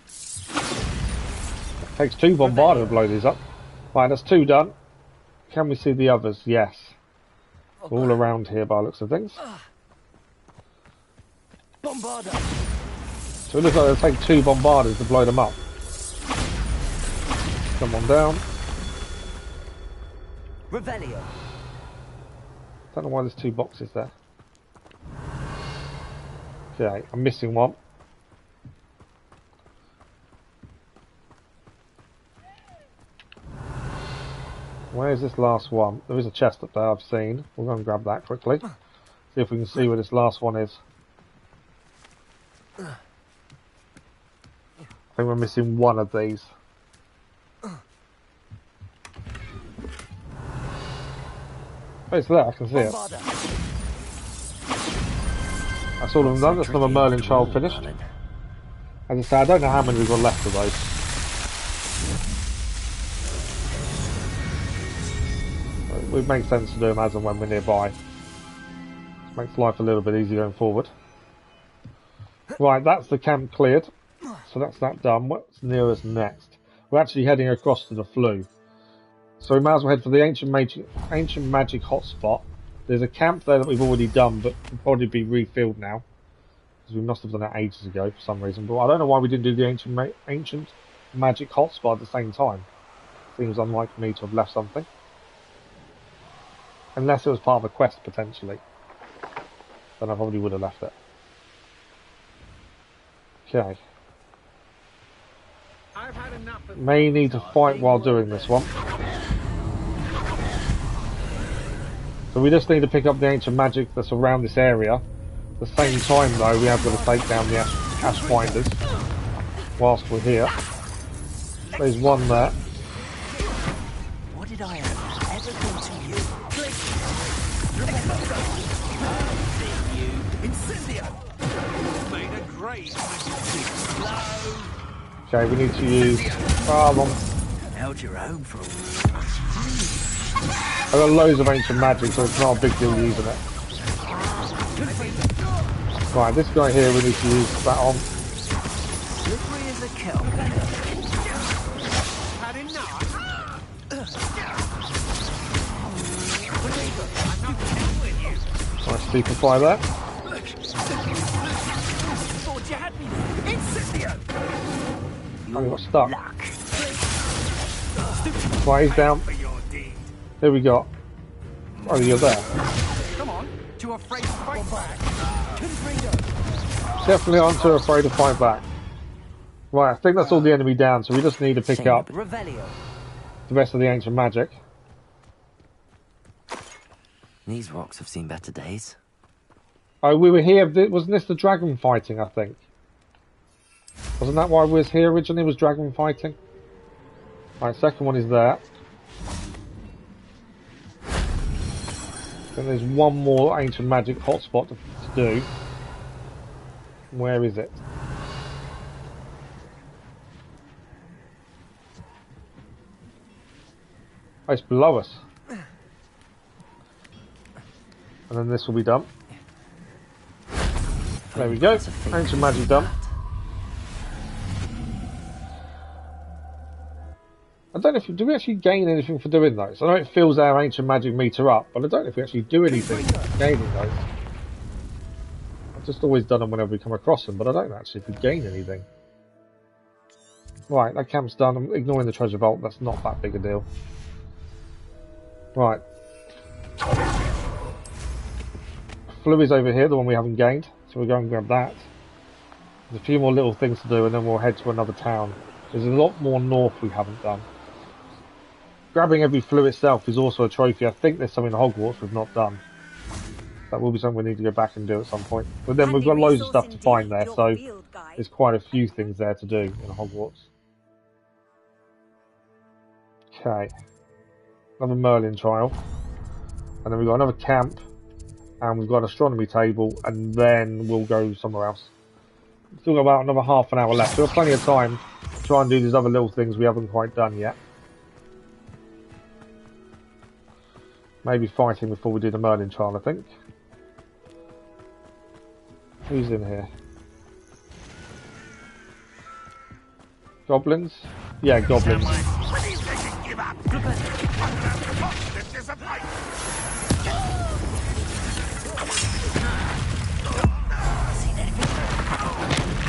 It takes two Bombarda to blow these up. Right, that's two done. Can we see the others? Yes. All around here by the looks of things. So it looks like it'll take 2 bombarders to blow them up. Come on down. Revelio. Don't know why there's 2 boxes there. Okay, I'm missing one. Where is this last one? There is a chest up there I've seen. We'll go and grab that quickly. See if we can see where this last one is. I think we're missing one of these. Oh, it's there, I can see it. That's all of them done. That's another Merlin child finished. As I say, I don't know how many we've got left of those. It would make sense to do them as and when we're nearby. This makes life a little bit easier going forward. Right, that's the camp cleared. So that's that done. What's near us next? We're actually heading across to the Flue. So we might as well head for the Ancient Magic hotspot. There's a camp there that we've already done, but will probably be refilled now. Because we must have done it ages ago for some reason. But I don't know why we didn't do the Ancient Magic hotspot at the same time. Seems unlike me to have left something. Unless it was part of a quest, potentially. Then I probably would have left it. Okay. May need to fight while doing this one. So we just need to pick up the ancient magic that's around this area. At the same time though, we have got to take down the ash finders whilst we're here. There's one there. What did I ever do to you? Incendio! Made a great Okay, we need to use carbon. Held your own for a while. I've got loads of ancient magic, so it's not a big deal using it. Right, this guy here we need to use that on. Slippery as a kelp. Had enough. Nice stupefy that. Thought you had me. Incendio! I got stuck. Right, he's down. Here we go. Oh, you're there. Come on, too afraid to fight back. Definitely aren't too afraid to fight back. Right, I think that's all the enemy down, so we just need to pick up the rest of the ancient magic. These rocks have seen better days. Oh, we were here. Wasn't this the dragon fighting, I think? Wasn't that why we was here originally, was dragon fighting? Right, second one is there. Then there's one more ancient magic hotspot to do. Where is it? Oh, it's below us. And then this will be done. There we go. Ancient magic done. I don't know if do we actually gain anything for doing those. I know it fills our ancient magic meter up, but I don't know if we actually do anything gaining those. I've just always done them whenever we come across them, but I don't know actually if we gain anything. Right, that camp's done. I'm ignoring the treasure vault. That's not that big a deal. Right. Flue is over here, the one we haven't gained, so we'll go and grab that. There's a few more little things to do, and then we'll head to another town. There's a lot more north we haven't done. Grabbing every flue itself is also a trophy. I think there's some in Hogwarts we've not done. That will be something we need to go back and do at some point. But then we've got loads of stuff to find there, so there's quite a few things there to do in Hogwarts. Okay. Another Merlin trial. And then we've got another camp. And we've got an astronomy table. And then we'll go somewhere else. Still got about another half an hour left. So we've got plenty of time to try and do these other little things we haven't quite done yet. Maybe fighting before we do the Merlin trial, I think. Who's in here? Goblins? Yeah, goblins.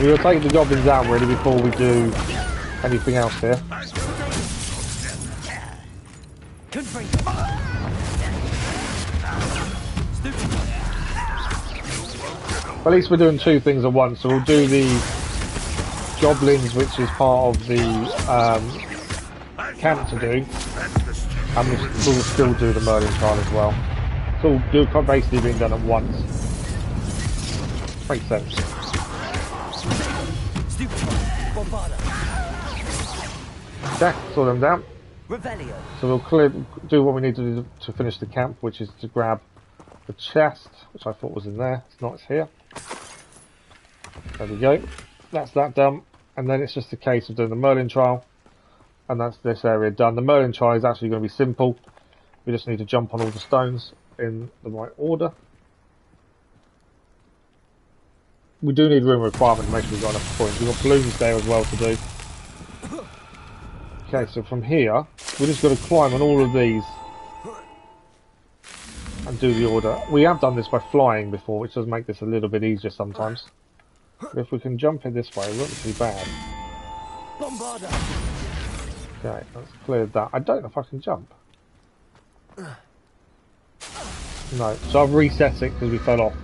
We will take the goblins out really before we do anything else here. At least we're doing two things at once, so we'll do the goblins, which is part of the camp to do, and we'll still do the Merlin trial as well. So we'll do basically being done at once. Makes sense. Jack, saw them down. So we'll do what we need to do to finish the camp, which is to grab the chest, which I thought was in there. It's not, it's here. There we go. That's that done. And then it's just a case of doing the Merlin trial. And that's this area done. The Merlin trial is actually going to be simple. We just need to jump on all the stones in the right order. We do need room requirement to make sure we've got enough points. We've got balloons there as well to do. Okay, so from here, we're just going to climb on all of these and do the order. We have done this by flying before, which does make this a little bit easier sometimes. But if we can jump in this way, it won't be too bad. Okay, that's cleared that. I don't know if I can jump. No, so I've reset it because we fell off.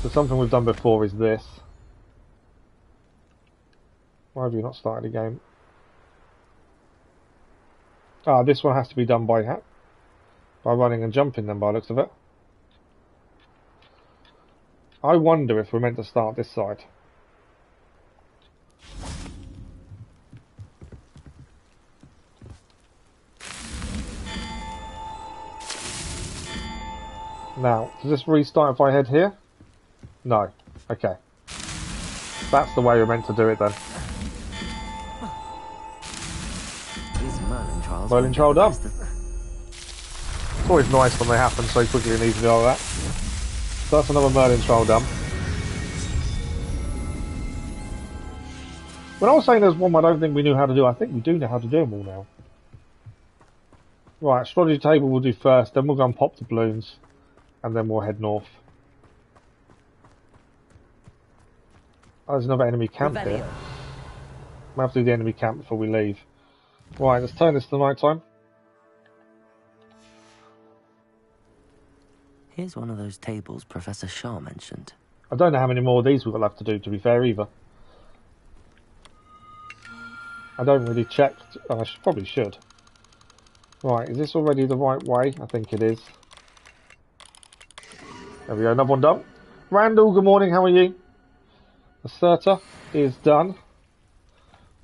So something we've done before is this. Why have you not started a game? Ah, this one has to be done by running and jumping then by the looks of it. I wonder if we're meant to start this side. Now, does this restart if I head here? No. Okay. That's the way we're meant to do it then. Merlin trial done. It's always nice when they happen so quickly and easily like that. So that's another Merlin trial done. When I was saying there's one I don't think we knew how to do, I think we do know how to do them all now. Right, strategy table we'll do first, then we'll go and pop the balloons, and then we'll head north. Oh, there's another enemy camp here. We'll have to do the enemy camp before we leave. Right, let's turn this to night time. Here's one of those tables Professor Shah mentioned. I don't know how many more of these we'll have to do, to be fair, either. I don't really check. I probably should. Right, is this already the right way? I think it is. There we go, another one done. Randall, good morning, how are you? Acerta is done.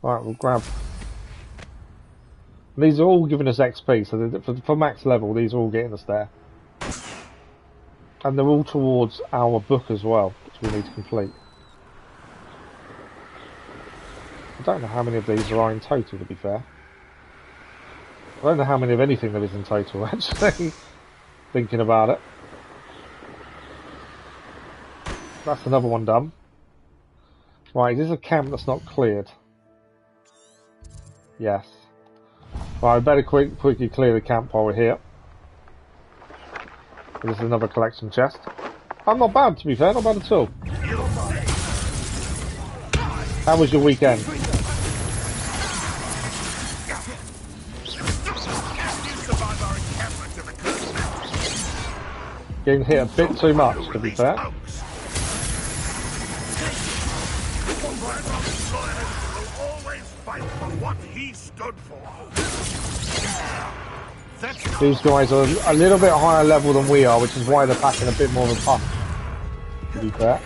Right, we'll grab... These are all giving us XP, so for max level, these are all getting us there. And they're all towards our book as well, which we need to complete. I don't know how many of these there are in total, to be fair. I don't know how many of anything there is in total, actually. Thinking about it. That's another one done. Right, is this a camp that's not cleared? Yes. Right, I better quickly clear the camp while we're here. This is another collection chest. I'm not bad, to be fair, not bad at all. How was your weekend? Getting hit a bit too much, to be fair. These guys are a little bit higher level than we are, which is why they're packing a bit more of a punch, to be fair.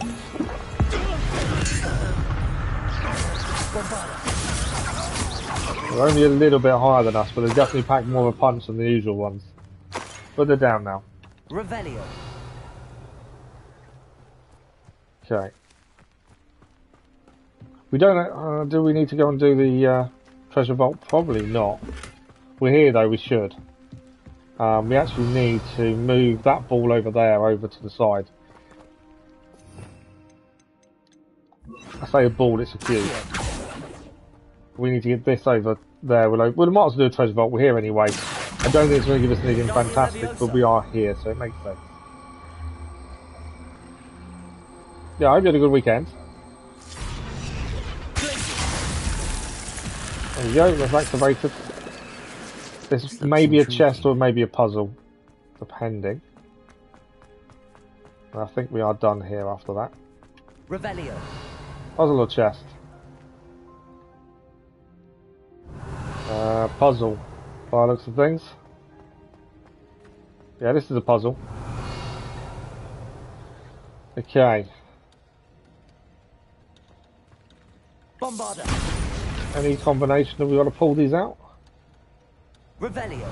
They're only a little bit higher than us, but they definitely pack more of a punch than the usual ones. But they're down now. Revelio. Okay. We don't. Do we need to go and do the treasure vault? Probably not. We're here though. We should. We actually need to move that ball over there, over to the side. I say a ball, it's a cube. We need to get this over there. We might as well do a treasure vault. We're here anyway. I don't think it's going to give us anything fantastic, but we are here, so it makes sense. Yeah, I hope you had a good weekend. There we go, that's activated. This may be a chest or maybe a puzzle, depending. And I think we are done here after that. Revelio. Puzzle or chest? Puzzle. By the looks of things. Yeah, this is a puzzle. Okay. Bombarder. Any combination that we got to pull these out? Revelio.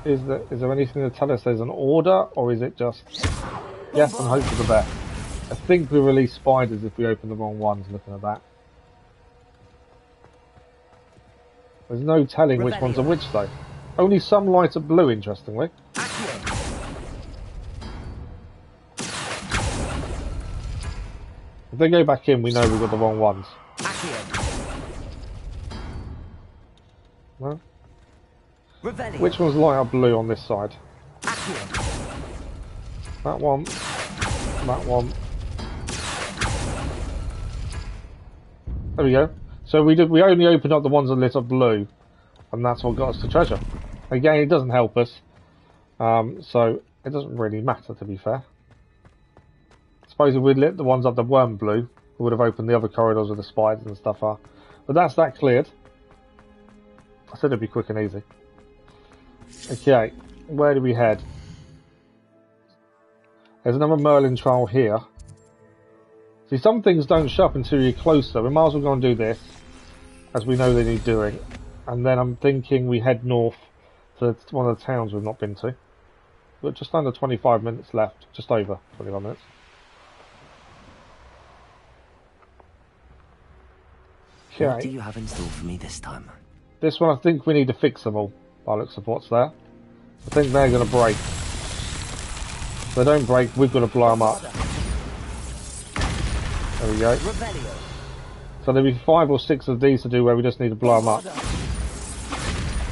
Is there anything to tell us there's an order, or is it just yes and hope for the best? I think we release spiders if we open the wrong ones. Looking at that, there's no telling which ones are which though. Only some light are blue, interestingly. If they go back in, we know we've got the wrong ones. No? Which one's light up blue on this side? That one. That one. There we go. So we only opened up the ones that lit up blue, and that's what got us to treasure. Again, it doesn't help us, so it doesn't really matter, to be fair. I suppose if we'd lit the ones up that weren't blue, we would have opened the other corridors where the spiders and stuff are. But that's that cleared. I said it'd be quick and easy. Okay, where do we head? There's another Merlin trial here. See, some things don't show up until you're closer. We might as well go and do this, as we know they need doing. And then I'm thinking we head north to one of the towns we've not been to. We've got just under 25 minutes left, just over 25 minutes. Okay. What do you have in store for me this time? This one, I think we need to fix them all, by the looks of what's there. I think they're going to break. If they don't break, we've got to blow them up. There we go. So there'll be 5 or 6 of these to do where we just need to blow them up.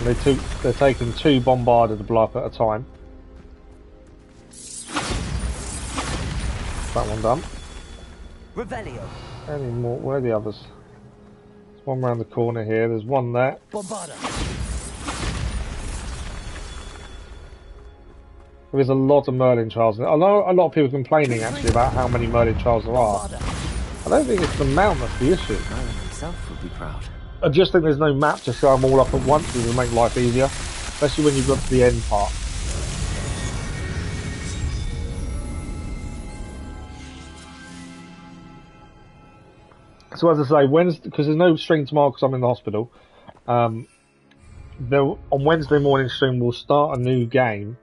And they're taking 2 bombarded to blow up at a time. That one done. Revelio. Any more? Where are the others? There's one round the corner here. There's one there. Bombarder. There's a lot of Merlin trials. I know a lot of people complaining actually about how many Merlin trials there are. I don't think it's the amount that's the issue. Merlin himself would be proud. I just think there's no map to show them all up at once, which will make life easier, especially when you've got to the end part. So as I say, Wednesday, because there's no stream tomorrow because I'm in the hospital, on Wednesday morning stream we'll start a new game.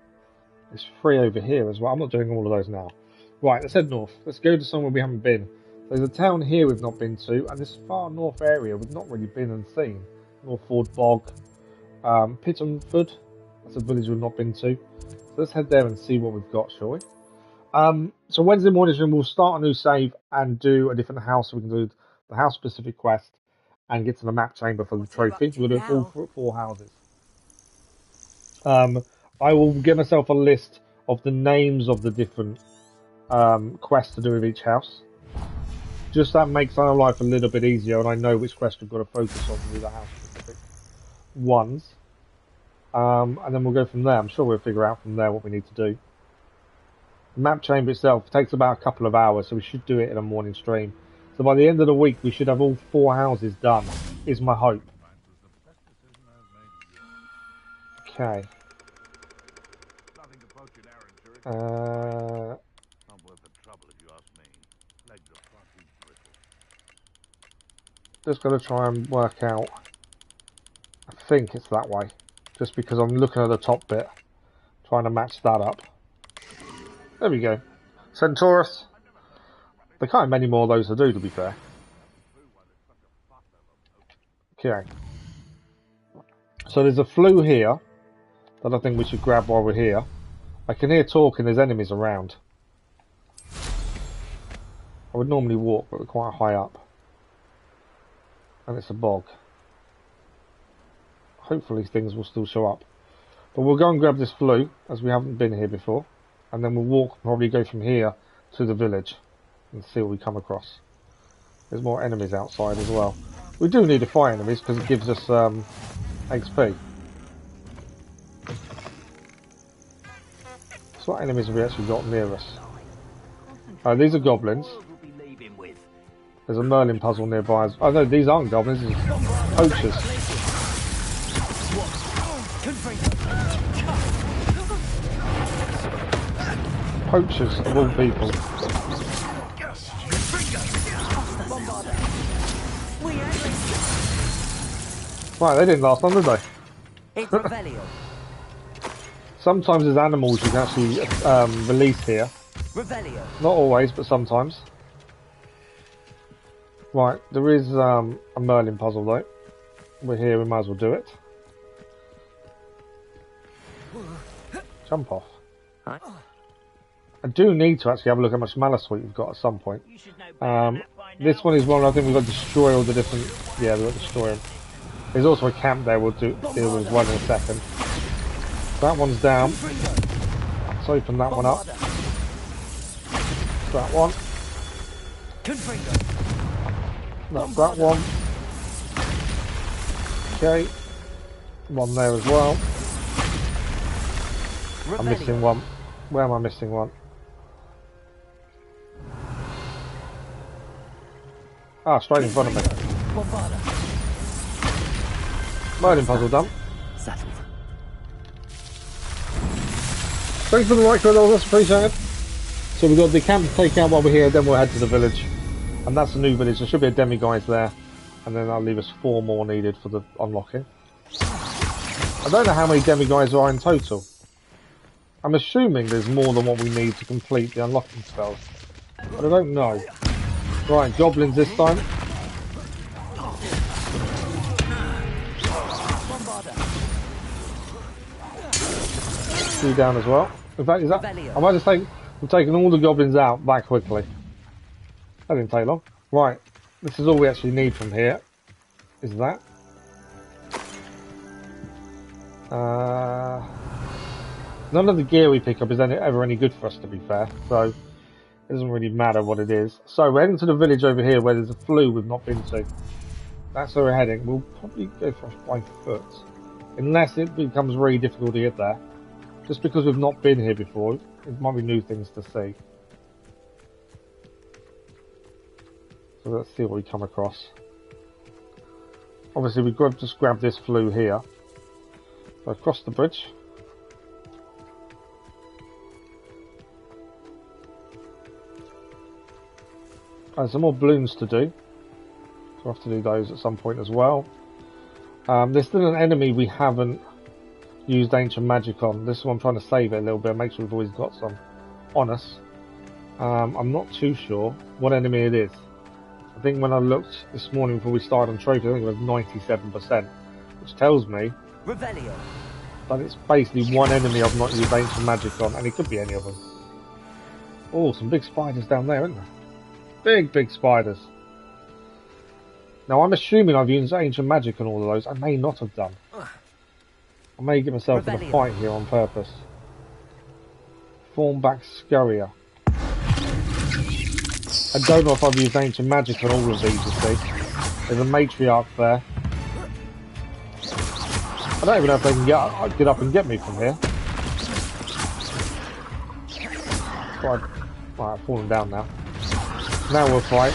It's free over here as well. I'm not doing all of those now. Right, let's head north. Let's go to somewhere we haven't been. There's a town here we've not been to, and this far north area we've not really been and seen. Northford Bog, Pittenford. That's a village we've not been to. So let's head there and see what we've got, shall we? So Wednesday morning stream we'll start a new save and do a different house, so we can do the house-specific quest and get to the map chamber for the trophy. We'll do all 4 houses. I will give myself a list of the names of the different quests to do with each house. Just that makes our life a little bit easier, and I know which quest we've got to focus on to do the house-specific ones. And then we'll go from there. I'm sure we'll figure out from there what we need to do. The map chamber itself takes about a couple of hours, so we should do it in a morning stream. So by the end of the week, we should have all 4 houses done, is my hope. Okay. Just going to try and work out. I think it's that way. Just because I'm looking at the top bit. Trying to match that up. There we go. Centaurus. There can't be many more of those to do, to be fair. Okay. So there's a flue here that I think we should grab while we're here. I can hear talking, there's enemies around. I would normally walk, but we're quite high up. And it's a bog. Hopefully things will still show up. But we'll go and grab this flue, as we haven't been here before. And then we'll walk, probably go from here to the village. and see what we come across. There's more enemies outside as well. We do need to fight enemies because it gives us XP. So what enemies have we actually got near us? Oh, these are goblins. There's a Merlin puzzle nearby. Oh no, these aren't goblins, these are poachers. Poachers of all people. Right, they didn't last long, did they? Sometimes there's animals you can actually release here. Not always, but sometimes. Right, there is a Merlin puzzle though. We're here, we might as well do it. Jump off. I do need to actually have a look at how much mana sweet we've got at some point. This one is one I think we've got to destroy all the different... Yeah, we've got to destroy them. There's also a camp there we'll deal with one in a second. That one's down. Let's open that one up. That one. That's that one. Okay. One there as well. I'm missing one. Where am I missing one? Ah, straight in front of me. Merlin puzzle done. Thanks for the like, that's appreciated. So we've got the camp to take out while we're here, then we'll head to the village. And that's a new village, there should be a demiguise there. And then that'll leave us 4 more needed for the unlocking. I don't know how many demiguise there are in total. I'm assuming there's more than what we need to complete the unlocking spells. But I don't know. Right, goblins this time. 2 down as well. In fact, is that... I might just take... We've taken all the goblins out that quickly. That didn't take long. Right, this is all we actually need from here. Is that. None of the gear we pick up is ever any good for us, to be fair. So, it doesn't really matter what it is. So, we're heading to the village over here where there's a flue we've not been to. That's where we're heading. We'll probably go for by foot. Unless it becomes really difficult to get there. Just because we've not been here before, it might be new things to see. So let's see what we come across. Obviously we've got to just grab this flue here. So across the bridge. And some more balloons to do. So we'll have to do those at some point as well. There's still an enemy we haven't used ancient magic on. This one I'm trying to save it a little bit, make sure we've always got some on us. I'm not too sure what enemy it is. I think when I looked this morning before we started on trophy, I think it was 97%, which tells me that it's basically one enemy I've not used ancient magic on, and it could be any of them. Oh, some big spiders down there, isn't there? Big spiders. Now I'm assuming I've used ancient magic on all of those. I may not have done. I may get myself in a fight here on purpose. Thornback Scurrier. I don't know if I've used ancient magic on all of these, you see. There's a matriarch there. I don't even know if they can get up and get me from here. Right, I've fallen down now. Now we'll fight.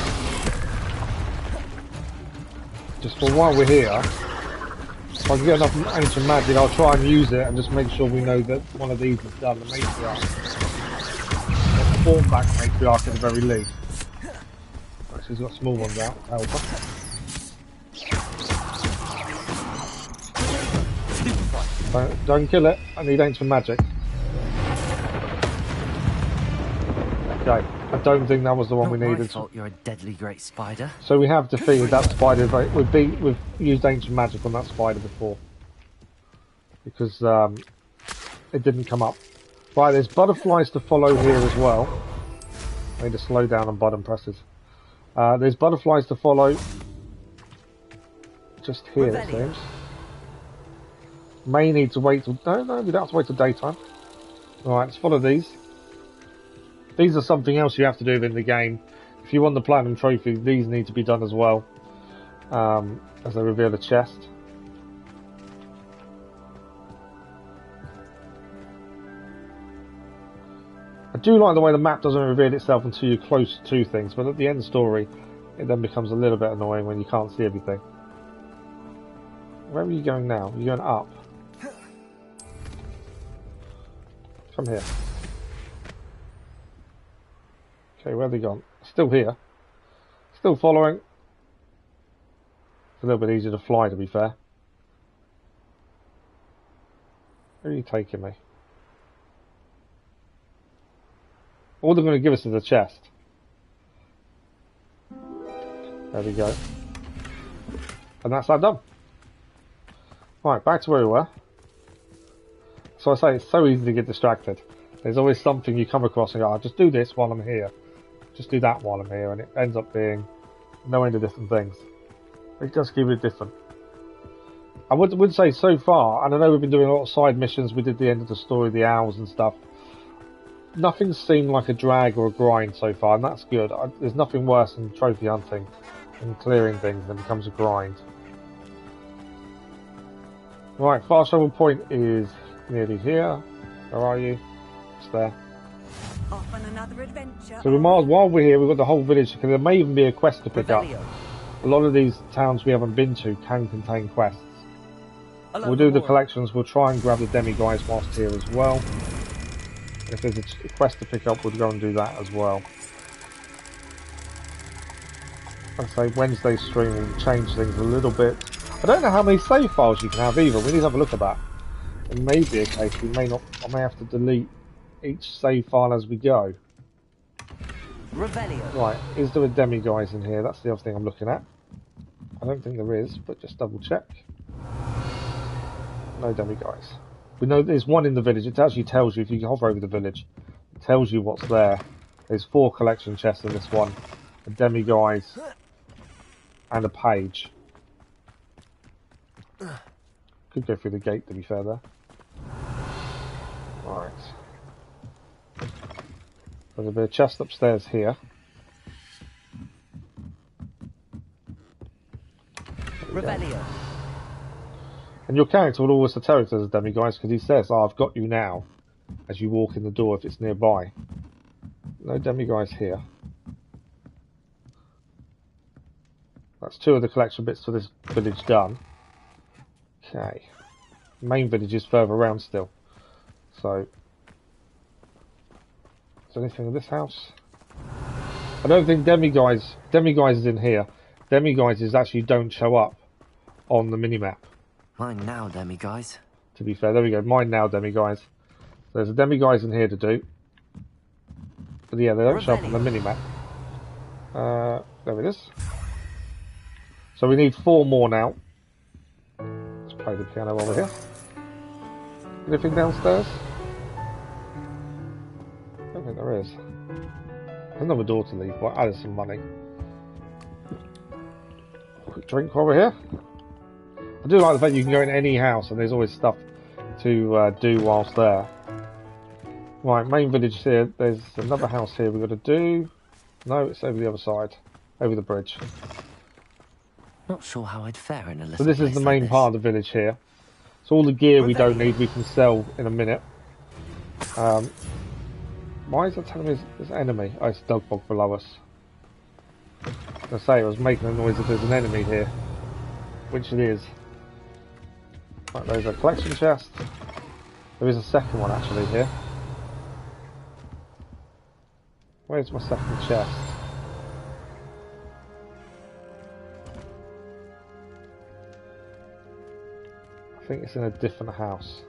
Just for while we're here, if I can get enough ancient magic, I'll try and use it and just make sure we know that one of these is done. The matriarch. The Thornback matriarch at the very least. Actually, he's got small ones out. Helper. Don't kill it. I need ancient magic. Okay. I don't think that was the one we needed. You're a deadly great spider. So we have defeated that spider. We've used ancient magic on that spider before because it didn't come up. Right, there's butterflies to follow here as well. I need to slow down on button presses. There's butterflies to follow just here, it seems. May need to wait till... No, we don't have to wait till daytime. Alright, let's follow these. These are something else you have to do within the game. If you want the platinum trophy, these need to be done as well, as they reveal the chest. I do like the way the map doesn't reveal itself until you're close to things, but at the end story, it then becomes a little bit annoying when you can't see everything. Where are you going now? You're going up. Come here. Okay, where have they gone? Still here. Still following. It's a little bit easier to fly, to be fair. Where are you taking me? All they're going to give us is a chest. There we go. And that's that done. Right, back to where we were. So I say it's so easy to get distracted. There's always something you come across and go, I'll just do this while I'm here. Just do that while I'm here, and it ends up being no end of different things. It does keep it different. I would say so far, and I know we've been doing a lot of side missions, we did the end of the story, the owls and stuff. Nothing's seemed like a drag or a grind so far, and that's good. There's nothing worse than trophy hunting and clearing things than becomes a grind. Right, fast travel point is nearly here. Where are you? It's there. Off on another adventure. So while we're here, we've got the whole village, because there may even be a quest to pick up. A lot of these towns we haven't been to can contain quests. We'll do the collections, we'll try and grab the demi-guys whilst here as well. If there's a quest to pick up, we'll go and do that as well. I'd say Wednesday's stream will change things a little bit. I don't know how many save files you can have either, we need to have a look at that. It may be a case, I may have to delete each save file as we go. Rebellion. Right, is there a demi-guys in here? That's the other thing I'm looking at. I don't think there is, but just double check. No demi-guys. We know there's one in the village. It actually tells you, if you hover over the village, it tells you what's there. There's 4 collection chests in this one. A demi-guys and a page. Could go through the gate, to be fair there. Right. There's a bit of chest upstairs here. Rebellion. And your character will always tell you if there's a demi-guys, because he says, oh, I've got you now, as you walk in the door if it's nearby. No demi-guys here. That's 2 of the collection bits for this village done. Okay. The main village is further around still. So, is there anything in this house? I don't think demi-guys is in here. Demi-guys is actually don't show up on the minimap. Mine now, demi-guys. To be fair, there we go. Mine now, demi-guys. There's a demi-guys in here to do. But yeah, they don't show up on the minimap. There it is. So we need 4 more now. Let's play the piano while we're here. Anything downstairs? I don't think there is. There's another door to leave, but add some money. Quick drink while we're here. I do like the fact you can go in any house and there's always stuff to do whilst there. Right, main village here. There's another house here we've got to do. No, it's over the other side. Over the bridge. Not sure how I'd fare in a little So this is the main part of the village here. So all the gear we don't need we can sell in a minute. Why is it telling me there's an enemy? Oh, it's a dog bog below us. I say, I was making a noise if there's an enemy here. Which it is. Right, there's a collection chest. There is a second one actually here. Where's my second chest? I think it's in a different house.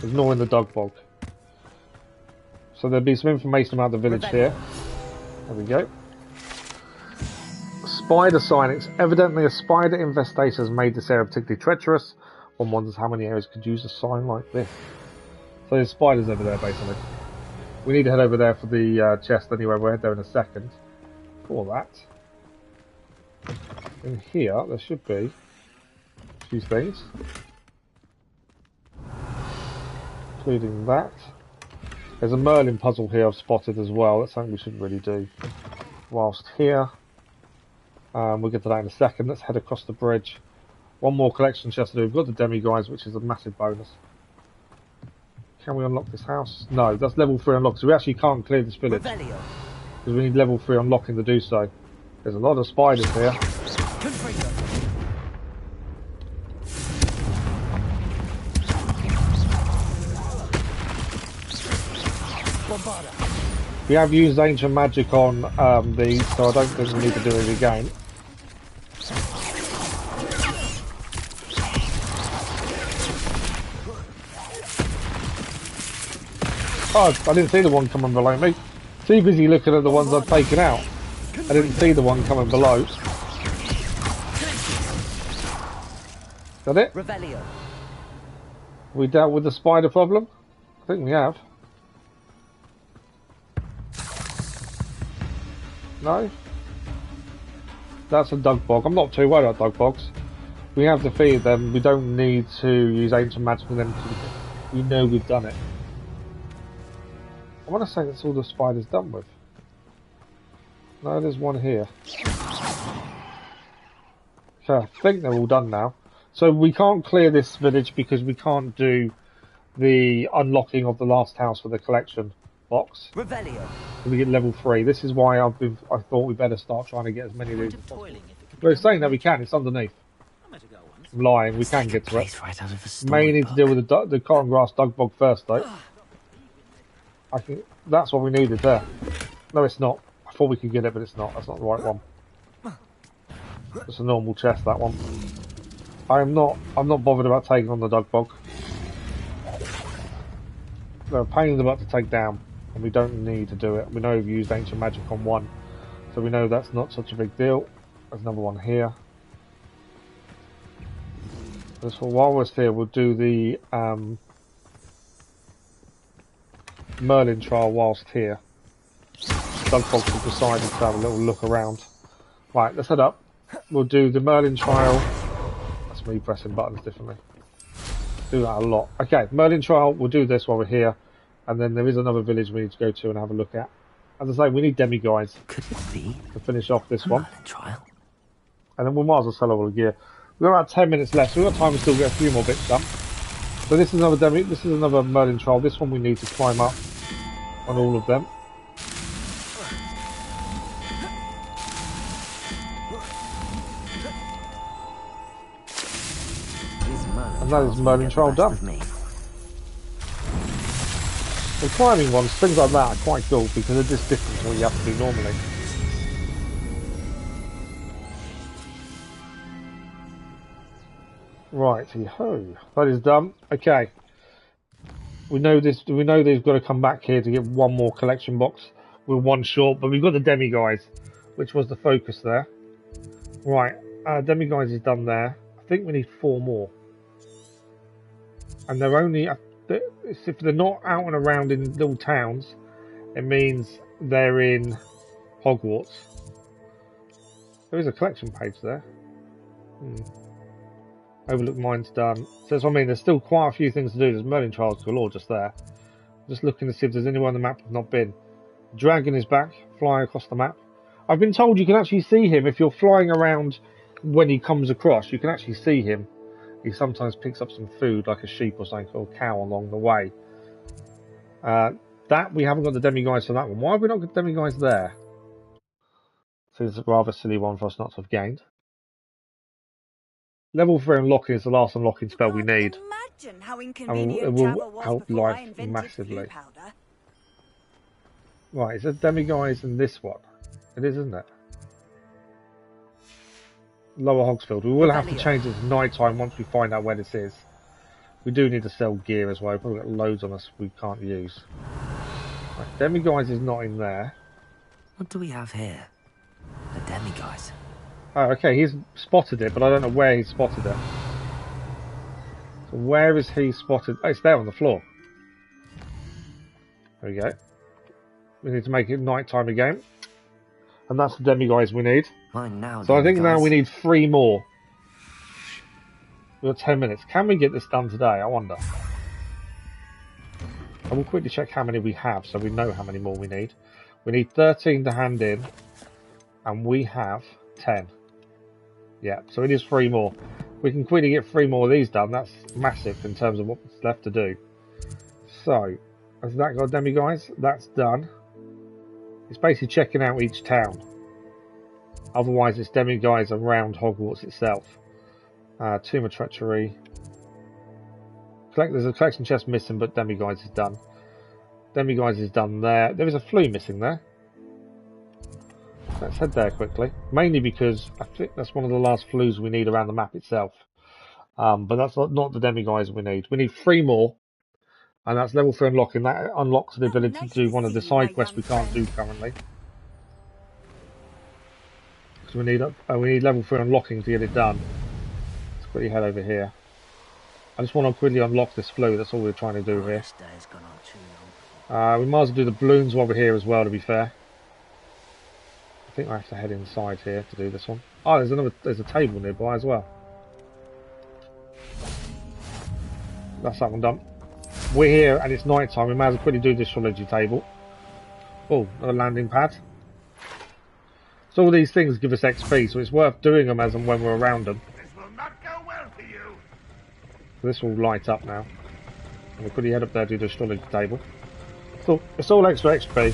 Ignoring the dog bog. So there'll be some information about the village here. There we go. Spider signings. Evidently a spider infestation has made this area particularly treacherous. One wonders how many areas could use a sign like this. So there's spiders over there basically. We need to head over there for the chest anyway. We'll head there in a second. For that. In here there should be a few things. Including that. There's a Merlin puzzle here I've spotted as well. That's something we shouldn't really do whilst here. We'll get to that in a second. Let's head across the bridge. One more collection chest to do. We've got the demi-guys, which is a massive bonus. Can we unlock this house? No, that's level 3 unlocked, so we actually can't clear this village. Because we need level 3 unlocking to do so. There's a lot of spiders here. We have used ancient magic on these, so I don't think we need to do it again. Oh, I didn't see the one coming below me. Too busy looking at the ones I've taken out. I didn't see the one coming below. Is that it? Revelio. We dealt with the spider problem? I think we have. No? That's a dug bog. I'm not too worried about dug bogs. We have defeated them. We don't need to use ancient magic for them. We know we've done it. I want to say that's all the spiders done with. No, there's one here. Okay, I think they're all done now. So we can't clear this village because we can't do the unlocking of the last house for the collection box. Revelio. We get level 3. This is why I thought we better start trying to get as many of these as possible. But it's saying that we can. It's underneath. I'm lying. We can get to it. May need to deal with the cotton grass dug bog first, though. I think that's what we needed there. No, it's not. I thought we could get it, but it's not. That's not the right one. It's a normal chest, that one. I'm not bothered about taking on the dug bog. They're a pain in the butt to take down, and we don't need to do it. We know we've used ancient magic on one, so we know that's not such a big deal. There's another one here. So while we're here, we'll do the Merlin trial whilst here. Dug bogs have decided to have a little look around. Right, let's head up. We'll do the Merlin trial. That's me pressing buttons differently. Do that a lot. Okay, Merlin trial, we'll do this while we're here. And then there is another village we need to go to and have a look at. As I say, we need demi-guides to finish off this one. Trial. And then we might as well sell all the gear. We've got about 10 minutes left, so we've got time to still get a few more bits done. So this is another Merlin trial. This one we need to climb up on all of them. And that is Merlin trial done. The climbing ones, things like that are quite cool because they're just different to what you have to do normally. Righty-ho, that is done. Okay, we know this. We know they've got to come back here to get one more collection box. We're one short, but we've got the demi-guides, which was the focus there. Right, demi-guides is done there. I think we need 4 more, and they're only if they're not out and around in little towns, it means they're in Hogwarts. There is a collection page there. Overlook mine's done. So that's what I mean, there's still quite a few things to do. There's Merlin trials galore just there. Just looking to see if there's anyone on the map that's not been. Dragon is back, flying across the map. I've been told you can actually see him if you're flying around when he comes across. You can actually see him. He sometimes picks up some food like a sheep or something, or a cow along the way. That we haven't got the demi-guides for that one. Why have we not got the demi-guides there? So it's a rather silly one for us not to have gained. Level 3 unlocking is the last unlocking spell we need. Imagine how And inconvenient it will travel was help before I life invented massively. blue powder. Right, is there demi-guides in this one? It is, isn't it? Lower Hogsfield. We will have to change it to night time once we find out where this is. We do need to sell gear as well. We've probably got loads on us we can't use. Right, demi-guides is not in there. What do we have here? The demi-guides. Oh, okay, he's spotted it, but I don't know where he spotted it. So where is he spotted? Oh, it's there on the floor. There we go. We need to make it night time again. And that's the demi-guides we need. So I think now we need 3 more. We've got 10 minutes. Can we get this done today? I wonder. I will quickly check how many we have so we know how many more we need. We need 13 to hand in. And we have 10. Yeah, so it is 3 more. We can quickly get 3 more of these done. That's massive in terms of what's left to do. So, has that got demiguise? That's done. It's basically checking out each town. Otherwise, it's demiguise around Hogwarts itself. Tomb of Treachery. There's a collection chest missing, but demiguise is done. Demiguise is done there. There is a flue missing there. Let's head there quickly. Mainly because I think that's one of the last flues we need around the map itself. But that's not the demiguise we need. We need 3 more. And that's level 3 unlocking. That unlocks the ability to do one of the side quests we can't do currently. So we need level 3 unlocking to get it done. Let's quickly head over here. I just want to quickly unlock this flue. That's all we're trying to do here. We might as well do the balloons while we're here as well, to be fair. I think I have to head inside here to do this one. Oh, there's a table nearby as well. That's that one done. We're here and it's night time. We may as well quickly do this astrology table. Oh, another landing pad. So all these things give us XP, so it's worth doing them as and when we're around them. This will not go well for you. So this will light up now. And we'll quickly head up there to do the astrology table. So it's all extra XP.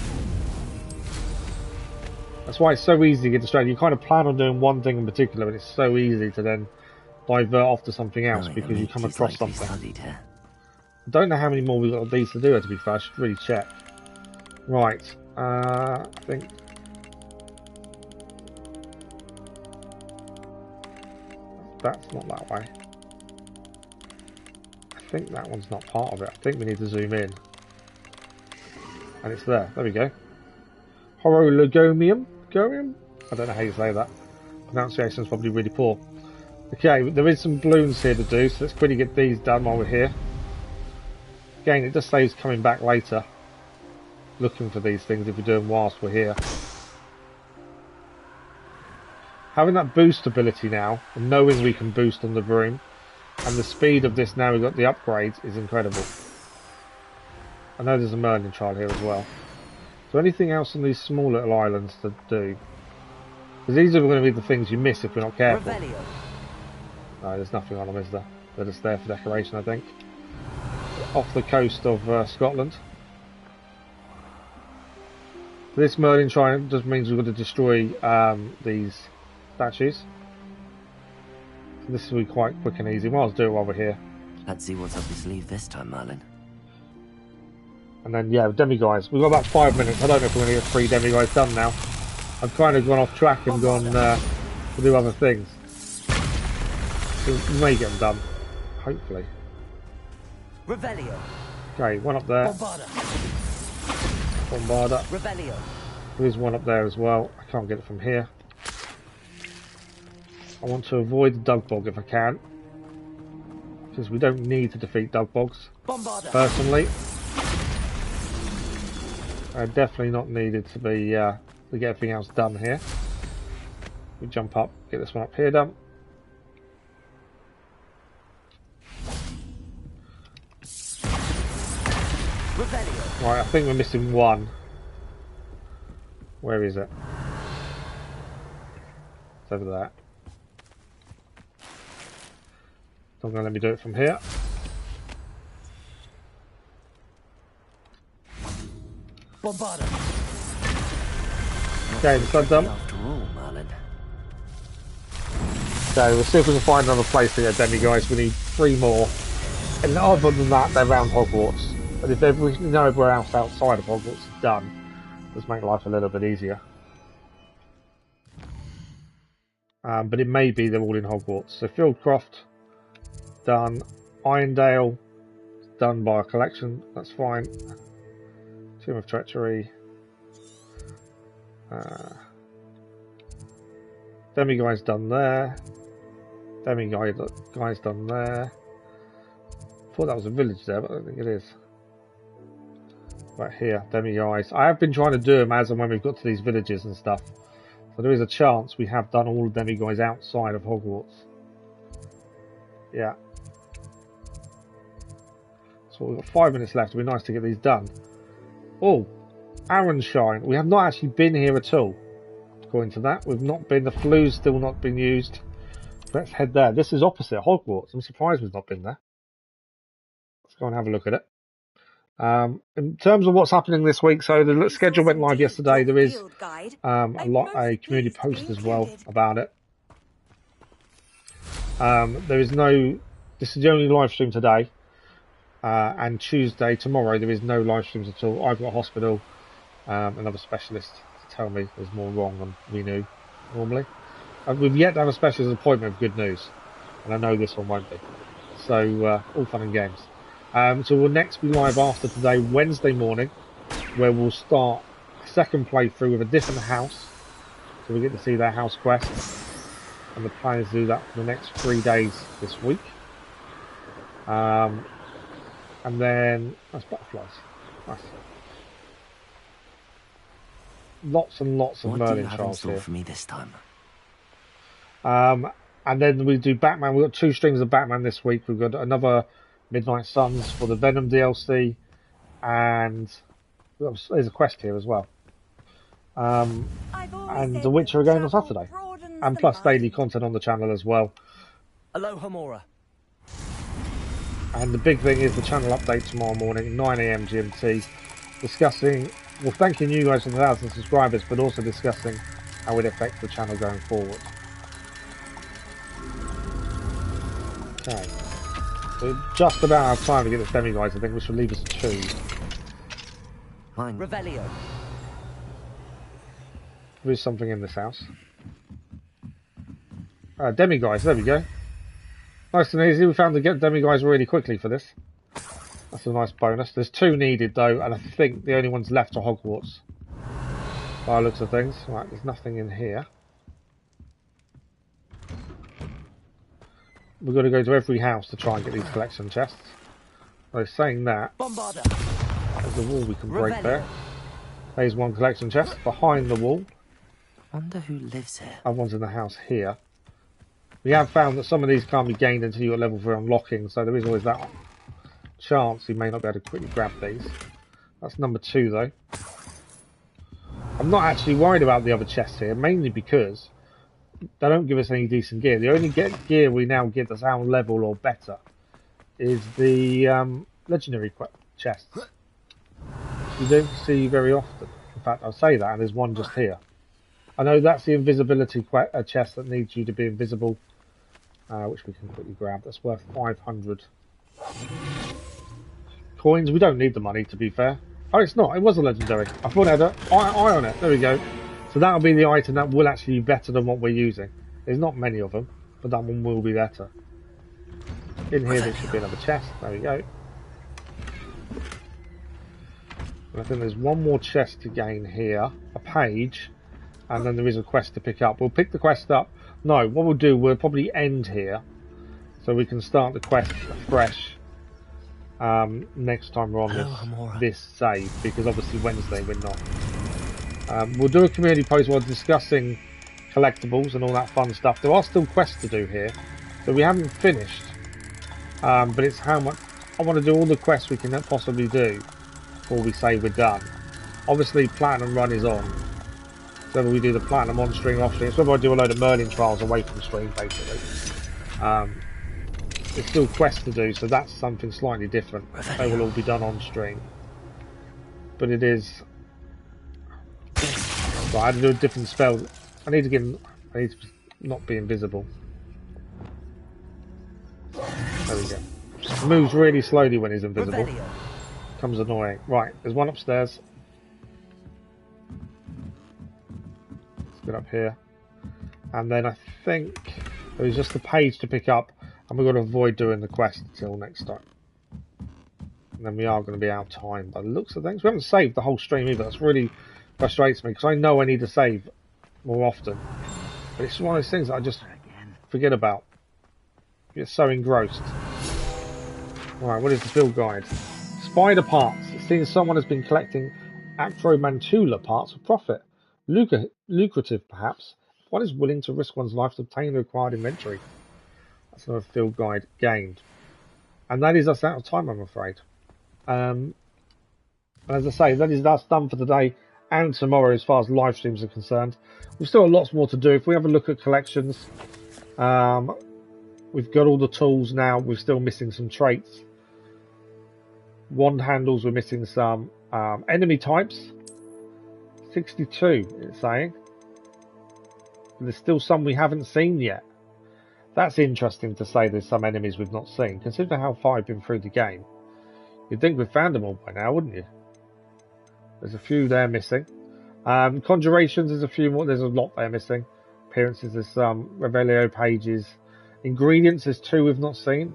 That's why it's so easy to get distracted. You kind of plan on doing one thing in particular, but it's so easy to then divert off to something else because you come across something. I don't know how many more we've got of these to do, to be fair. I should really check. Right, I think... That's not that way. I think that one's not part of it. I think we need to zoom in. And it's there. There we go. Horologomium? Gorium? I don't know how you say that. Pronunciation's probably really poor. Okay, there is some balloons here to do, so let's quickly get these done while we're here. Again, it just saves coming back later. Looking for these things if we do them whilst we're here. Having that boost ability now, and knowing we can boost on the broom, and the speed of this now we've got the upgrades is incredible. I know there's a Merlin trial here as well. So anything else on these small little islands to do? Because these are going to be the things you miss if we're not careful. No, there's nothing on them, is there? They're just there for decoration, I think. Off the coast of Scotland. This Merlin trial just means we've got to destroy these statues. So this will be quite quick and easy. Might as well do it while we're here. Let's see what's up your sleeve this time, Merlin. And then, yeah, demiguise. We've got about 5 minutes. I don't know if we're going to get 3 demiguise done now. I've kind of gone off track and gone to do other things. So we may get them done. Hopefully. Revelio. Okay, one up there. Bombarda. Revelio. There is one up there as well. I can't get it from here. I want to avoid the Dugbog if I can. Because we don't need to defeat Dugbogs. Personally. Definitely not needed to be to get everything else done here. We jump up, get this one up here done. Right, I think we're missing one. Where is it? It's over there. It's not going to let me do it from here. Bombarda. Okay, the sun done. After all, Merlin. Okay, we'll see if we can find another place to get demiguise. We need 3 more. And other than that, they're around Hogwarts. But if we know everywhere else outside of Hogwarts is done, let's make life a little bit easier. But it may be they're all in Hogwarts. So Fieldcroft, done. Irondale, done by a collection. That's fine. Tomb of Treachery. Demiguise done there. Demiguise done there. Thought that was a village there, but I don't think it is. Right here, demiguise. I have been trying to do them as and when we've got to these villages and stuff. So there is a chance we have done all the demiguise outside of Hogwarts. Yeah. So we've got 5 minutes left. It'd be nice to get these done. Oh, Arronshine. We have not actually been here at all. according to that. We've not been, the flu's still not been used. Let's head there. This is opposite Hogwarts. I'm surprised we've not been there. Let's go and have a look at it. In terms of what's happening this week, so the schedule went live yesterday. There is a community post as well about it. There is no, this is the only live stream today, and Tuesday, tomorrow, there is no live streams at all. I've got a hospital, another specialist to tell me there's more wrong than we knew normally. We've yet to have a specialist appointment with good news, and I know this one won't be. So, all fun and games. So we'll next be live after today, Wednesday morning, where we'll start a second playthrough with a different house. So we get to see their house quest. And the plan is to do that for the next 3 days this week. And then, that's butterflies. Nice. Lots and lots of Merlin trials here. For me this time? And then we do Batman. We've got 2 streams of Batman this week. We've got another Midnight Suns for the Venom DLC, and there's a quest here as well. And The Witcher again on Saturday, and plus daily content on the channel as well. Aloha Mora. And the big thing is the channel update tomorrow morning, 9 AM GMT, discussing, well, thanking you guys for the 1,000 subscribers, but also discussing how it affects the channel going forward. Okay. So just about have time to get this demiguise. I think, which will leave us 2. Fine. Revelio. There is something in this house. Demiguise, there we go. Nice and easy. We found the demiguise really quickly for this. That's a nice bonus. There's 2 needed though, and I think the only ones left are Hogwarts. By the looks of things. Right, there's nothing in here. We've got to go to every house to try and get these collection chests. So saying that, there's a wall we can break there. There's one collection chest behind the wall. Wonder who lives here. And one's in the house here. We have found that some of these can't be gained until you're level 3 unlocking, so there is always that chance you may not be able to quickly grab these. That's number 2 though. I'm not actually worried about the other chests here, mainly because they don't give us any decent gear. The only gear we now get that's our level or better is the legendary chests. You don't see very often. In fact, I'll say that, and there's one just here. I know that's the invisibility chest that needs you to be invisible, which we can quickly grab. That's worth 500 coins. We don't need the money, to be fair. Oh, it's not. It was a legendary. I thought it had an eye on it. There we go. So that'll be the item that will actually be better than what we're using. There's not many of them, but that one will be better. In here there should be another chest. There we go. And I think there's one more chest to gain here. A page. And then there is a quest to pick up. We'll pick the quest up. No, what we'll do, we'll probably end here. So we can start the quest afresh. Next time we're on this save. Because obviously Wednesday we're not. We'll do a community post while discussing collectibles and all that fun stuff. There are still quests to do here, so we haven't finished. But it's how much I want to do all the quests we can possibly do before we say we're done. Obviously, Platinum Run is on. So whether we do the Platinum on stream, off stream, it's whether I do a load of Merlin trials away from stream, basically. There's still quests to do, so that's something slightly different. They will all be done on stream. But it is. So I had to do a different spell. I need to not be invisible. There we go. It moves really slowly when he's invisible. Becomes annoying. Right, there's one upstairs. Let's get up here. And then I think there's just a page to pick up, and we've got to avoid doing the quest until next time. And then we are going to be out of time by the looks of things. We haven't saved the whole stream either. That's really frustrates me because I know I need to save more often, but it's one of those things that I just forget about. Get so engrossed. Right, what is the field guide? Spider parts. It seems someone has been collecting Acromantula parts for profit. Lucrative, perhaps. One is willing to risk one's life to obtain the required inventory. That's another field guide gained, and that is us out of time, I'm afraid. And as I say, that is us done for today. and tomorrow as far as live streams are concerned. We've still got lots more to do. If we have a look at collections, we've got all the tools now. We're still missing some traits. Wand handles, we're missing some. Enemy types, 62 it's saying. There's still some we haven't seen yet. That's interesting to say there's some enemies we've not seen. Consider how far I've been through the game. You'd think we've found them all by now, wouldn't you? There's a few there missing. Conjurations, there's a few more. There's a lot there missing. Appearances, there's some. Revelio pages. Ingredients, there's 2 we've not seen.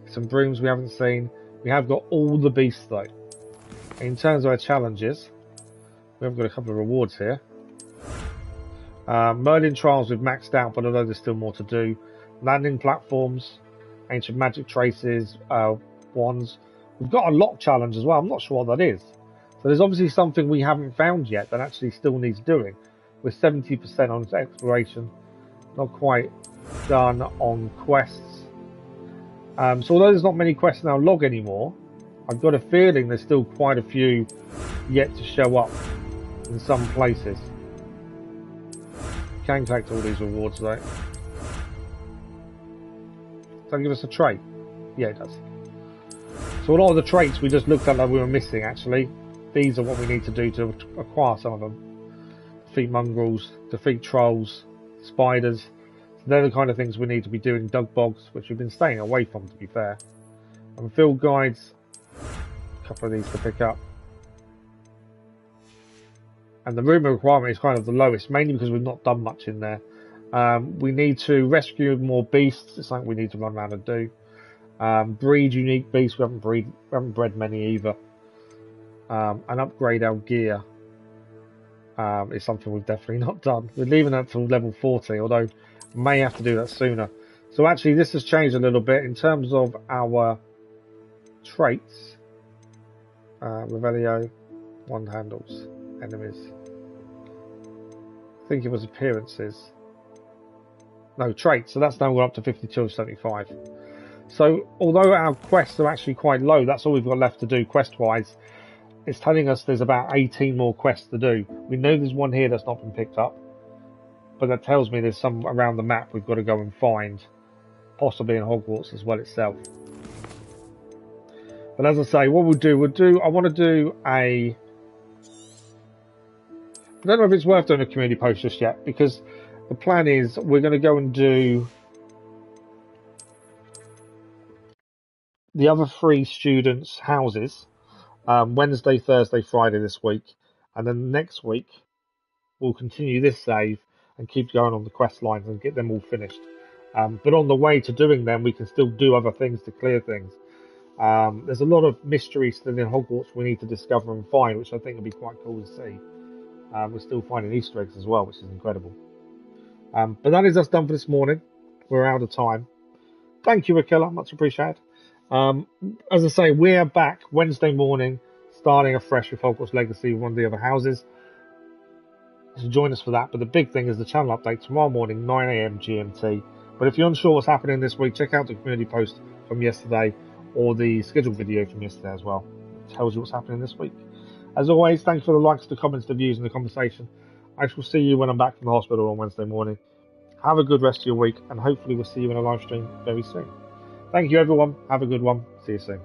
Some brooms we haven't seen. We have got all the beasts though. In terms of our challenges, we have got a couple of rewards here. Merlin trials we've maxed out, but I know there's still more to do. Landing platforms, ancient magic traces, wands. We've got a lock challenge as well. I'm not sure what that is. So there's obviously something we haven't found yet that actually still needs doing. We're 70% on exploration, not quite done on quests. So although there's not many quests in our log anymore, I've got a feeling there's still quite a few yet to show up in some places. Can collect all these rewards though. Does that give us a trait? Yeah, it does. So a lot of the traits we just looked at that we were missing actually. These are what we need to do to acquire some of them. Defeat mongrels, defeat trolls, spiders. So they're the kind of things we need to be doing. Dug bogs, which we've been staying away from to be fair. And field guides, a couple of these to pick up. And the room requirement is kind of the lowest, mainly because we've not done much in there. We need to rescue more beasts. It's something we need to run around and do. Breed unique beasts. We haven't bred many either. And upgrade our gear is something we've definitely not done. We're leaving that till level 40, although may have to do that sooner. So actually this has changed a little bit in terms of our traits. Revelio, wand handles, enemies. I think it was appearances. No, traits. So that's now we're up to 52 of 75. So although our quests are actually quite low, that's all we've got left to do quest-wise. It's telling us there's about 18 more quests to do. We know there's one here that's not been picked up, but that tells me there's some around the map we've got to go and find, possibly in Hogwarts as well itself. But as I say, what I want to do a... I don't know if it's worth doing a community post just yet, because the plan is we're going to go and do the other 3 students' houses Wednesday, Thursday, Friday this week, and then next week we'll continue this save and keep going on the quest lines and get them all finished. But on the way to doing them, we can still do other things to clear things. There's a lot of mysteries still in Hogwarts we need to discover and find, which I think will be quite cool to see. We're still finding Easter eggs as well, which is incredible. But that is us done for this morning. We're out of time. Thank you, Akilla. Much appreciated. As I say, we're back Wednesday morning, starting afresh with Hogwarts Legacy, one of the other houses. So join us for that. But the big thing is the channel update tomorrow morning, 9 AM GMT. But if you're unsure what's happening this week, check out the community post from yesterday or the scheduled video from yesterday as well. It tells you what's happening this week. As always, thanks for the likes, the comments, the views, and the conversation. I shall see you when I'm back from the hospital on Wednesday morning. Have a good rest of your week, and hopefully we'll see you in a live stream very soon. Thank you, everyone. Have a good one. See you soon.